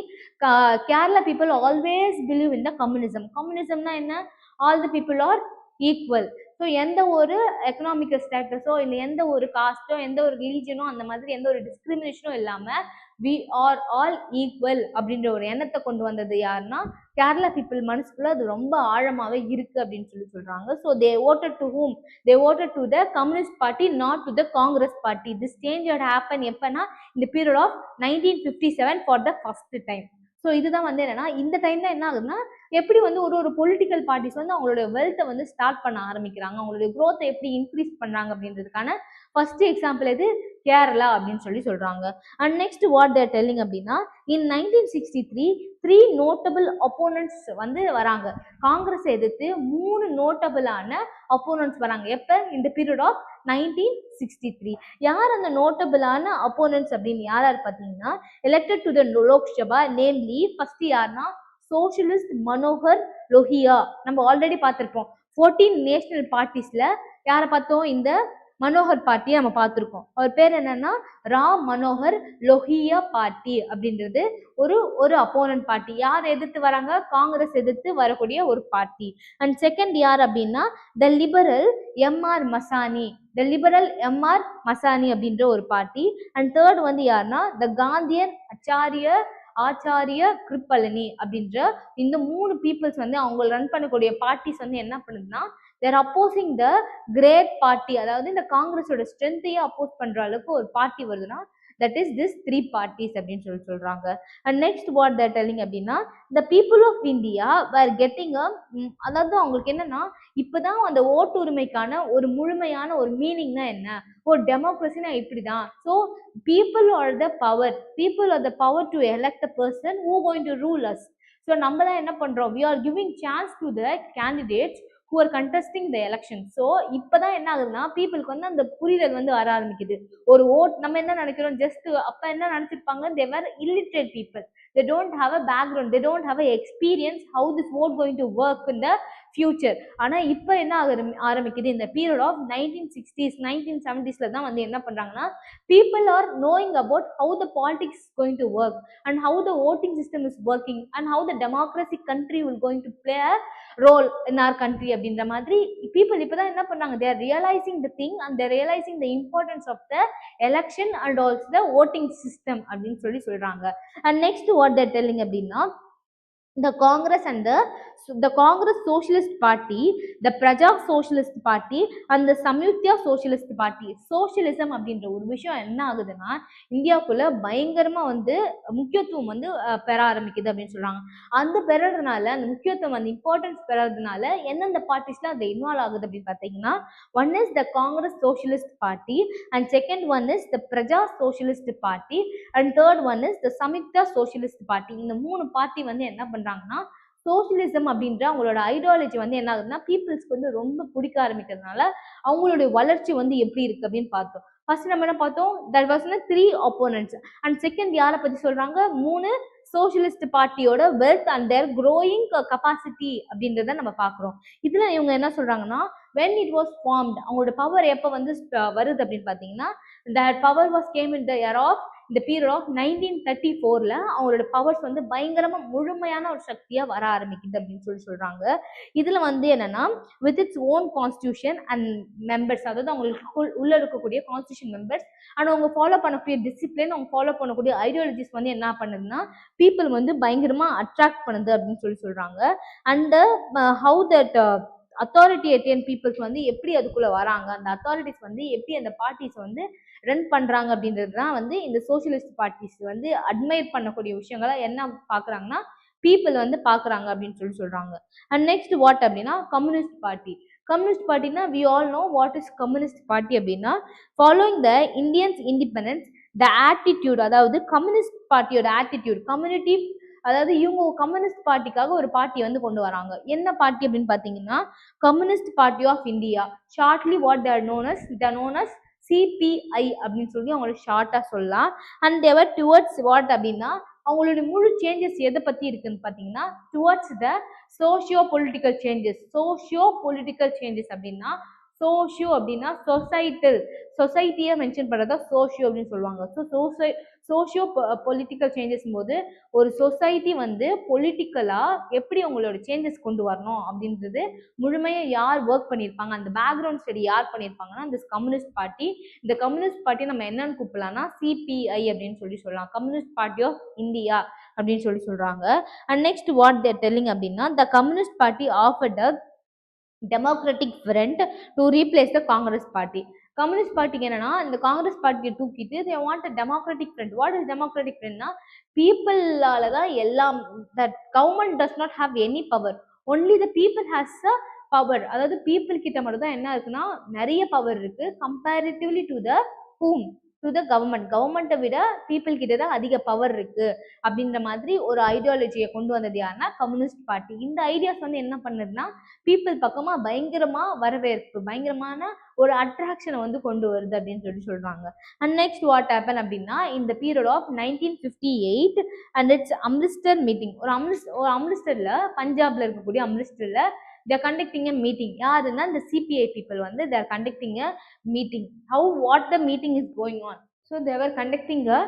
[SPEAKER 1] Kerala people always believe in the கம்யூனிசம்னா என்ன, all the people are equal. So எந்த ஒரு எக்கனாமிக்கல் ஸ்டேட்டஸோ இல்லை எந்த ஒரு காஸ்ட்டோ எந்த ஒரு ரிலீஜனோ அந்த மாதிரி எந்த ஒரு டிஸ்கிரிமினேஷனும் இல்லாமல் வி ஆர் ஆல் ஈக்குவல் அப்படின்ற ஒரு எண்ணத்தை கொண்டு வந்தது யாருன்னா கேரளா பீப்புள் மனசுக்குள்ள அது ரொம்ப ஆழமாகவே இருக்கு அப்படின்னு சொல்றாங்க. So they voted to whom? They voted to the Communist Party, not to the Congress Party. This change had happened எப்பன்னா இந்த period of 1957 for the first time. So இதுதான் வந்து என்னன்னா, இந்த டைம்ல என்ன ஆகுதுன்னா, எப்படி வந்து ஒரு பொலிட்டிக்கல் பார்ட்டிஸ் வந்து அவங்களோட வெல்த்தை வந்து ஸ்டார்ட் பண்ண ஆரம்பிக்கிறாங்க, அவங்களுடைய க்ரோத்தை எப்படி இன்க்ரீஸ் பண்றாங்க அப்படின்றதுக்கான ஃபர்ஸ்ட் எக்ஸாம்பிள் எது, கேரளா அப்படின்னு சொல்றாங்க. And next what they're telling அப்படின்னா, இன் 1963 3 நோட்டபிள் அப்போனன்ட்ஸ் வந்து வராங்க. காங்கிரஸ் எதிர்த்து 3 நோட்டபிளான அப்போனன்ட்ஸ் வராங்க. எப்ப, இந்த பீரியட் ஆஃப் 1963. யார் அந்த நோட்டபிளான அப்போனன்ட்ஸ் அப்படின்னு யார் பார்த்தீங்கன்னா, elected to the Lok Sabha namely first யாருன்னா சோஷியலிஸ்ட் மனோகர் லோஹியா. நம்ம ஆல்ரெடி பார்த்திருப்போம் 14 நேஷனல் பார்ட்டிஸ்ல யாரை பார்த்தோம், இந்த மனோகர் பார்ட்டியை நம்ம பார்த்துருக்கோம். அவர் பேர் என்னன்னா ராம் மனோகர் லோஹியா பார்ட்டி அப்படின்றது ஒரு அப்போனன்ட் பார்ட்டி. யார் எதிர்த்து வராங்க, காங்கிரஸ் எதிர்த்து வரக்கூடிய ஒரு பார்ட்டி. அண்ட் செகண்ட் யார் அப்படின்னா த லிபரல் எம்ஆர் மசானி அப்படின்ற ஒரு பார்ட்டி. அண்ட் தேர்ட் வந்து யாருன்னா த காந்தியன் ஆச்சாரிய கிருப்பலனி அப்படின்ற இந்த 3 பீப்புள்ஸ் வந்து அவங்க ரன் பண்ணக்கூடிய பார்ட்டிஸ் வந்து என்ன பண்ணுதுன்னா, தேர் அப்போசிங் த கிரேட் பார்ட்டி. அதாவது இந்த காங்கிரஸோட ஸ்ட்ரென்த்தையே அப்போஸ் பண்ற அளவுக்கு ஒரு பார்ட்டி வருதுன்னா, தட் இஸ் திஸ் 3 பார்ட்டிஸ் அப்படின்னு சொல்றாங்க. And next what they're telling அப்படின்னா, the people of India were getting அதாவது அவங்களுக்கு என்னன்னா, இப்பதான் அந்த ஓட்டு உரிமைக்கான ஒரு முழுமையான ஒரு மீனிங்னா என்ன, ஒரு டெமோக்ரஸினா இப்படிதான். So people are the power to elect the person who going to rule us. So நம்ம தான் என்ன பண்றோம், we are giving chance to the candidates who are contesting the election. So இப்பதான் என்ன ஆகுதுன்னா, பீப்புளுக்கு வந்து அந்த புரிதல் வந்து வர ஆரம்பிக்குது. ஒரு ஓட் நம்ம என்ன நினைக்கிறோம், ஜஸ்ட் அப்ப என்ன நினைச்சிருப்பாங்க, they were illiterate people, they don't have a background, they don't have a experience how this vote going to work in the future. ஆனா இப்போ என்ன ஆரம்பிக்குது, இந்த பீரியட் ஆஃப் 1960s 1970sல தான் வந்து என்ன பண்றாங்கன்னா, people are knowing about how the politics is going to work and how the voting system is working and how the democracy country will going to play a role in our country அப்படின்ற மாதிரி people இப்பதான் என்ன பண்ணாங்க, they are realizing the thing and they are realizing the importance of the election and also the voting system அப்படின்னு சொல்றாங்க. And next what they are telling அப்படின்னா, the Congress and the Congress Socialist Party, the Praja Socialist Party and the Samyukta Socialist Party. Socialism அப்படின்ற ஒரு விஷயம் என்ன ஆகுதுன்னா, இந்தியாவுக்குள்ள பயங்கரமா வந்து முக்கியத்துவம் வந்து பெற ஆரம்பிக்குது அப்படின்னு சொல்றாங்க. அந்த பெறதுனால, அந்த முக்கியத்துவம் வந்து இம்பார்ட்டன்ஸ் பெறதுனால எந்தெந்த பார்ட்டிஸ்லாம் அதை இன்வால்வ் ஆகுது அப்படின்னு பார்த்தீங்கன்னா, one is the Congress socialist party and second one is the Praja socialist party and third one is the Samyuktha socialist party. இந்த 3 பார்ட்டி வந்து என்ன பண்றாங்கன்னா, சோஷியலிசம் அப்படின்ற அவங்களோட ஐடியாலஜி வந்து என்ன ஆகுதுன்னா, பீப்புள்ஸ்க்கு வந்து ரொம்ப பிடிக்க ஆரம்பிக்கிறதுனால அவங்களுடைய வளர்ச்சி வந்து எப்படி இருக்கு அப்படின்னு பார்த்தோம். ஃபர்ஸ்ட் நம்ம என்ன பார்த்தோம், there was 3 opponents and second யாரை பத்தி சொல்றாங்க, 3 சோஷியலிஸ்ட் பார்ட்டியோட wealth and their growing capacity அப்படின்றத நம்ம பார்க்குறோம். இதுல இவங்க என்ன சொல்றாங்கன்னா, when it was formed, அவங்களோட பவர் எப்போ வந்து வருது அப்படின்னு பார்த்தீங்கன்னா, that power was came in the era of இந்த பீரியட் ஆஃப் 1934ல அவங்களோட பவர்ஸ் வந்து பயங்கரமா முழுமையான ஒரு சக்தியா வர ஆரம்பிக்குது அப்படின்னு சொல்றாங்க. இதுல வந்து என்னன்னா, with its own constitution and members, அதாவது அவங்களுக்கு உள்ள இருக்கக்கூடிய கான்ஸ்டியூஷன் மெம்பர்ஸ் அண்ட் அவங்க ஃபாலோ பண்ணக்கூடிய டிசிப்ளின், அவங்க ஃபாலோ பண்ணக்கூடிய ஐடியாலஜிஸ் வந்து என்ன பண்ணுதுன்னா பீப்புள் வந்து பயங்கரமா அட்ராக்ட் பண்ணுது அப்படின்னு சொல்றாங்க. And how that authoritarian peoples வந்து எப்படி அதுக்குள்ள வராங்க, அந்த அத்தாரிட்டிஸ் வந்து எப்படி அந்த பார்ட்டிஸ் வந்து ரன் பண்றாங்க அப்படின்றது தான் வந்து இந்த சோசியலிஸ்ட் பார்ட்டிஸ் வந்து அட்மையர் பண்ணக்கூடிய விஷயங்களை என்ன பாக்குறாங்கன்னா பீப்புள் வந்து பாக்குறாங்க அப்படின்னு சொல்றாங்க. அண்ட் நெக்ஸ்ட் வாட் அப்படின்னா கம்யூனிஸ்ட் பார்ட்டி. கம்யூனிஸ்ட் பார்ட்டினா we all know what is communist party அப்படின்னா, following the Indians independence the attitude, அதாவது கம்யூனிஸ்ட் பார்ட்டியோட ஆட்டிடியூட் கம்யூனிட்டி, அதாவது இவங்க கம்யூனிஸ்ட் பார்ட்டிக்காக ஒரு பார்ட்டி வந்து கொண்டு வராங்க. என்ன பார்ட்டி அப்படின்னு பார்த்தீங்கன்னா communist party of India, shortly what they're known as CBI அப்படின்னு சொல்லி அவங்களோட ஷார்ட்டாக சொல்லலாம். அண்ட் தேவர் டுவர்ட்ஸ் வாட் அப்படின்னா அவங்களுடைய முழு சேஞ்சஸ் எதை பற்றி இருக்குன்னு பார்த்தீங்கன்னா towards the socio political changes அப்படின்னா சோஷியோ அப்படின்னா சொசைட்டியை மென்ஷன் பண்ணுறதா சோஷியோ அப்படின்னு சொல்லுவாங்க. ஸோ சோஷியோ பொலிட்டிக்கல் சேஞ்சஸ் போது ஒரு சொசைட்டி வந்து பொலிட்டிக்கலாக எப்படி அவங்களோட சேஞ்சஸ் கொண்டு வரணும் அப்படின்றது முழுமையாக யார் ஒர்க் பண்ணியிருப்பாங்க, அந்த பேக்ரவுண்ட் ஸ்டடி யார் பண்ணியிருப்பாங்கன்னா இந்த கம்யூனிஸ்ட் பார்ட்டி. இந்த கம்யூனிஸ்ட் பார்ட்டி நம்ம என்னன்னு கூப்பிடலாம்னா சிபிஐ அப்படின்னு சொல்லலாம், கம்யூனிஸ்ட் பார்ட்டி ஆஃப் இந்தியா அப்படின்னு சொல்றாங்க. And next what they're telling அப்படின்னா the communist party offered a democratic front to replace the Congress party. Communist பார்ட்டிக்கு என்னன்னா இந்த காங்கிரஸ் பார்ட்டியை தூக்கிட்டு they want a democratic front. What is democratic front? பீப்புளால தான் எல்லாம், that government does not have any power, only the people has a power. அதாவது people கிட்ட மட்டும் தான் என்ன இருக்குன்னா நிறைய பவர் இருக்கு comparatively to the whom, to the கவர்மெண்ட்டை விட பீப்புள் கிட்ட தான் அதிக பவர் இருக்கு அப்படின்ற மாதிரி ஒரு ஐடியாலஜியை கொண்டு வந்தது யாருன்னா கம்யூனிஸ்ட் பார்ட்டி. இந்த ஐடியாஸ் வந்து என்ன பண்ணுதுன்னா பீப்புள் பக்கமா பயங்கரமா வரவேற்பு, பயங்கரமான ஒரு அட்ராக்ஷனை வந்து கொண்டு வருது அப்படின்னு சொல்றாங்க. அண்ட் நெக்ஸ்ட் வாட் ஹேப்பன் அப்படின்னா இந்த period of 1958 and it's Amritsar meeting. ஒரு அம்ரிஸ்டர்ல, பஞ்சாப்ல இருக்கக்கூடிய அம்ரிஸ்டர்ல they are conducting a meeting. யாருன்னா இந்த சிபிஐ people வந்து they are conducting a meeting. What the meeting is going on? So they were conducting a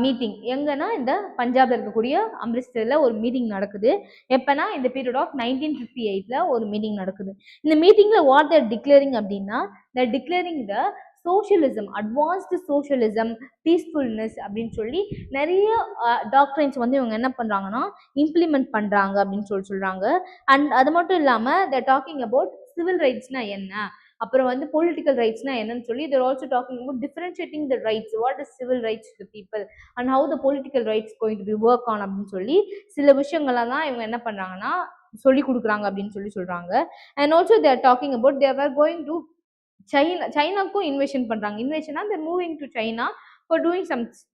[SPEAKER 1] meeting. எங்கன்னா இந்த பஞ்சாப்ல இருக்கக்கூடிய அம்ரிஸ்டர்ல ஒரு மீட்டிங் நடக்குது. எப்பனா இந்த பீரியட் ஆஃப் 1958ல ஒரு மீட்டிங் நடக்குது. இந்த மீட்டிங்ல what they are declaring அப்படின்னா they are declaring the socialism, advanced socialism, peacefulness அப்படின்னு சொல்லி நிறைய டாக்டரின்ஸ் வந்து இவங்க என்ன பண்ணுறாங்கன்னா இம்ப்ளிமெண்ட் பண்ணுறாங்க அப்படின்னு சொல்கிறாங்க. அண்ட் அது மட்டும் இல்லாமல் தேர் டாக்கிங் அபவுட் சிவில் ரைட்ஸ்னா என்ன, அப்புறம் வந்து பொலிட்டிக்கல் ரைட்ஸ்னா என்னன்னு சொல்லி they're also talking about differentiating the rights, what is civil rights to people and how the political rights going to be work on அப்படின்னு சொல்லி சில விஷயங்கள்லாம் தான் இவங்க என்ன பண்ணுறாங்கன்னா சொல்லி கொடுக்குறாங்க அப்படின்னு சொல்கிறாங்க. And also they're talking about they're going to சைனாக்கும் இன்வேஷன் பண்றாங்க. இன்வேஷனா they're moving to China for doing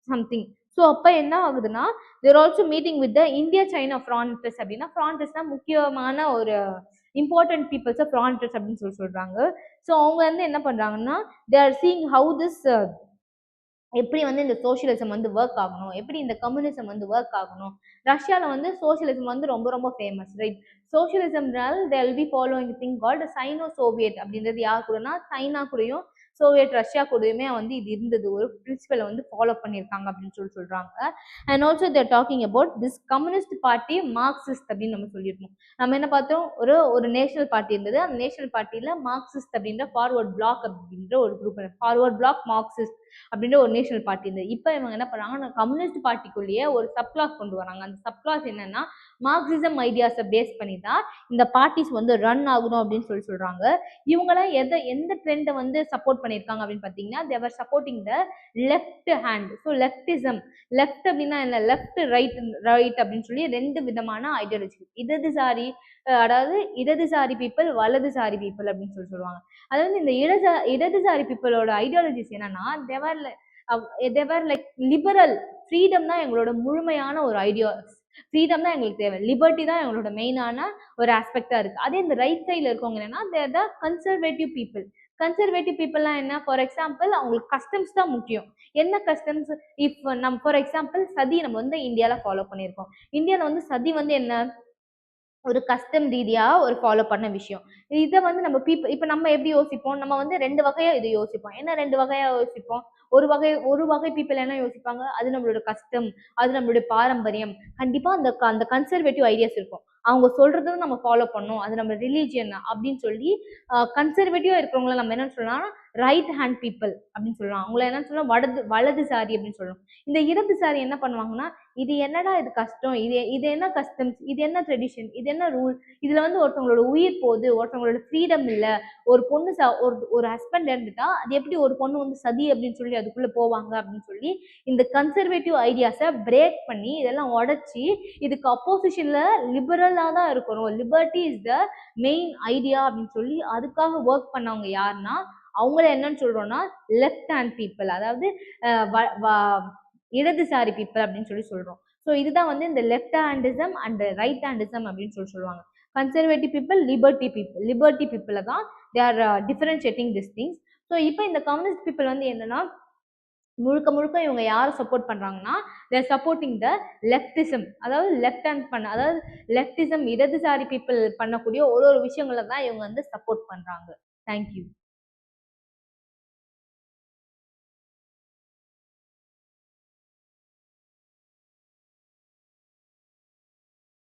[SPEAKER 1] something. So அப்போ என்ன ஆகுதுன்னா they're also meeting with the India China frontiers அப்படின்னா frontiers முக்கியமான ஒரு இம்பார்ட்டன்ட் பீப்புள்ஸை frontiers அப்படின்னு சொல்றாங்க. ஸோ அவங்க வந்து என்ன பண்றாங்கன்னா they are seeing how this எப்படி வந்து இந்த சோஷியலிசம் வந்து ஒர்க் ஆகணும், எப்படி இந்த கம்யூனிசம் வந்து ஒர்க் ஆகணும். ரஷ்யாவில் வந்து சோஷியலிசம் வந்து ரொம்ப ரொம்ப ஃபேமஸ், ரைட்? சோஷியலிசம்னால they will be following thing called Sino Soviet அப்படின்றது யார் கூடனா சைனா கூடயும் சோவியட் ரஷ்யா கூடயுமே வந்து இது இருந்தது, ஒரு பிரின்சிபலை வந்து ஃபாலோ பண்ணியிருக்காங்க அப்படின்னு சொல்றாங்க. And also they're talking about this communist party Marxist அப்படின்னு நம்ம சொல்லியிருக்கோம். நம்ம என்ன பார்த்தோம், ஒரு நேஷனல் பார்ட்டி இருந்தது, அந்த நேஷனல் பார்ட்டியில் மார்க்சிஸ்ட் அப்படின்ற ஃபார்வர்ட் பிளாக் அப்படின்ற ஒரு குரூப், ஃபார்வர்ட் பிளாக் மார்க்சிஸ்ட் அப்படின்ற ஒரு நேஷனல் பார்ட்டி இருந்தது. இப்போ இவங்க என்ன பண்ணுறாங்க, கம்யூனிஸ்ட் பார்ட்டிக்குள்ளேயே ஒரு சப்கிளாஸ் கொண்டு வராங்க. அந்த சப்கிளாஸ் என்னன்னா மார்க்சிசம் ஐடியாஸை பேஸ் பண்ணி தான் இந்த பார்ட்டிஸ் வந்து ரன் ஆகணும் அப்படின்னு சொல்றாங்க. இவங்களாம் எந்த ட்ரெண்டை வந்து சப்போர்ட் பண்ணியிருக்காங்க அப்படின்னு பார்த்தீங்கன்னா they were supporting the left hand. So leftism, left அப்படின்னா என்ன, லெஃப்ட் ரைட் அப்படின்னு சொல்லி ரெண்டு விதமான ஐடியாலஜி. அதாவது இடதுசாரி பீப்புள், வலதுசாரி பீப்புள் அப்படின்னு சொல்லுவாங்க. அதாவது இந்த இடதுசாரி பீப்புளோட ஐடியாலஜிஸ் என்னன்னா தேவர் லைக் லிபரல், ஃப்ரீடம் தான் எங்களோட முழுமையான ஒரு ஐடியாஸ், ஃப்ரீடம் தான் எங்களுக்கு தேவை, லிபர்ட்டி தான் எங்களோட மெயினான ஒரு ஆஸ்பெக்டா இருக்கு. அதே இந்த ரைட் சைடில் இருக்கவங்க என்னன்னா தேர் த கன்சர்வேட்டிவ் பீப்புள், கன்சர்வேட்டிவ் பீப்புள்லாம் என்ன, ஃபார் எக்ஸாம்பிள் அவங்களுக்கு கஸ்டம்ஸ் தான் முக்கியம். என்ன கஸ்டம்ஸ்? இஃப் நம்ம ஃபார் எக்ஸாம்பிள் சதி நம்ம வந்து இந்தியாவில் ஃபாலோ பண்ணியிருக்கோம். இந்தியாவில் வந்து சதி வந்து என்ன, ஒரு கஸ்டம் ரீதியா ஒரு ஃபாலோ பண்ண விஷயம். இதை வந்து நம்ம இப்போ நம்ம எப்படி யோசிப்போம், நம்ம வந்து ரெண்டு வகையா இது யோசிப்போம். என்ன ரெண்டு வகையா யோசிப்போம்? ஒரு வகை பீப்புள் என்ன யோசிப்பாங்க, அது நம்மளோட கஸ்டம், அது நம்மளுடைய பாரம்பரியம். கண்டிப்பா அந்த அந்த கன்சர்வேட்டிவ் ஐடியாஸ் இருக்கும். அவங்க சொல்றதை நம்ம ஃபாலோ பண்ணணும், அது நம்ம ரிலீஜியன் அப்படின்னு சொல்லி கன்சர்வேட்டிவா இருக்கிறவங்கள நம்ம என்ன சொல்லலாம், ரைட் ஹேண்ட் பீப்புள் அப்படின்னு சொல்லலாம். அவங்கள என்ன சொல்லலாம், வலதுசாரி அப்படின்னு சொல்லலாம். இந்த இடதுசாரி என்ன பண்ணுவாங்கன்னா, இது என்னடா இது கஷ்டம், இது என்ன கஸ்டம்ஸ், இது என்ன ட்ரெடிஷன், இது என்ன ரூல், இதுல வந்து ஒருத்தவங்களோட உயிர் போகுது, ஒருத்தவங்களோட ஃப்ரீடம் இல்ல, ஒரு பொண்ணு ஒரு ஹஸ்பண்ட் இறந்துட்டா அது எப்படி ஒரு பொண்ணு வந்து சதி அப்படின்னு சொல்லி அதுக்குள்ள போவாங்க அப்படின்னு சொல்லி இந்த கன்சர்வேட்டிவ் ஐடியாஸை பிரேக் பண்ணி இதெல்லாம் உடைச்சி இதுக்கு அப்போசிஷன்ல லிபரலா தான் இருக்கணும், liberty is the main idea அப்படின்னு சொல்லி அதுக்காக ஒர்க் பண்ணவங்க யாருன்னா அவங்கள என்னன்னு சொல்றோம்னா லெஃப்ட் ஹேண்ட் பீப்புள், அதாவது இடதுசாரி பீப்புள் அப்படின்னு சொல்லி சொல்றோம். ஸோ இதுதான் வந்து இந்த லெஃப்ட் ஹேண்டிசம் அண்ட் ரைட் ஹேண்டிசம் அப்படின்னு சொல்லி சொல்லுவாங்க. கன்சர்வேட்டிவ் பீப்புள், லிபர்ட்டி பீப்புளை தான் they R differentiating this things. So இப்போ இந்த கம்யூனிஸ்ட் பீப்புள் வந்து என்னன்னா முழுக்க முழுக்க இவங்க யாரை சப்போர்ட் பண்றாங்கன்னா தேர் சப்போர்ட்டிங் த லெஃப்டிசம், அதாவது லெஃப்ட் ஹேண்ட் அதாவது லெஃப்டிசம் இடதுசாரி பீப்புள் பண்ணக்கூடிய ஒரு விஷயங்களை தான் இவங்க வந்து சப்போர்ட் பண்றாங்க. தேங்க்யூ.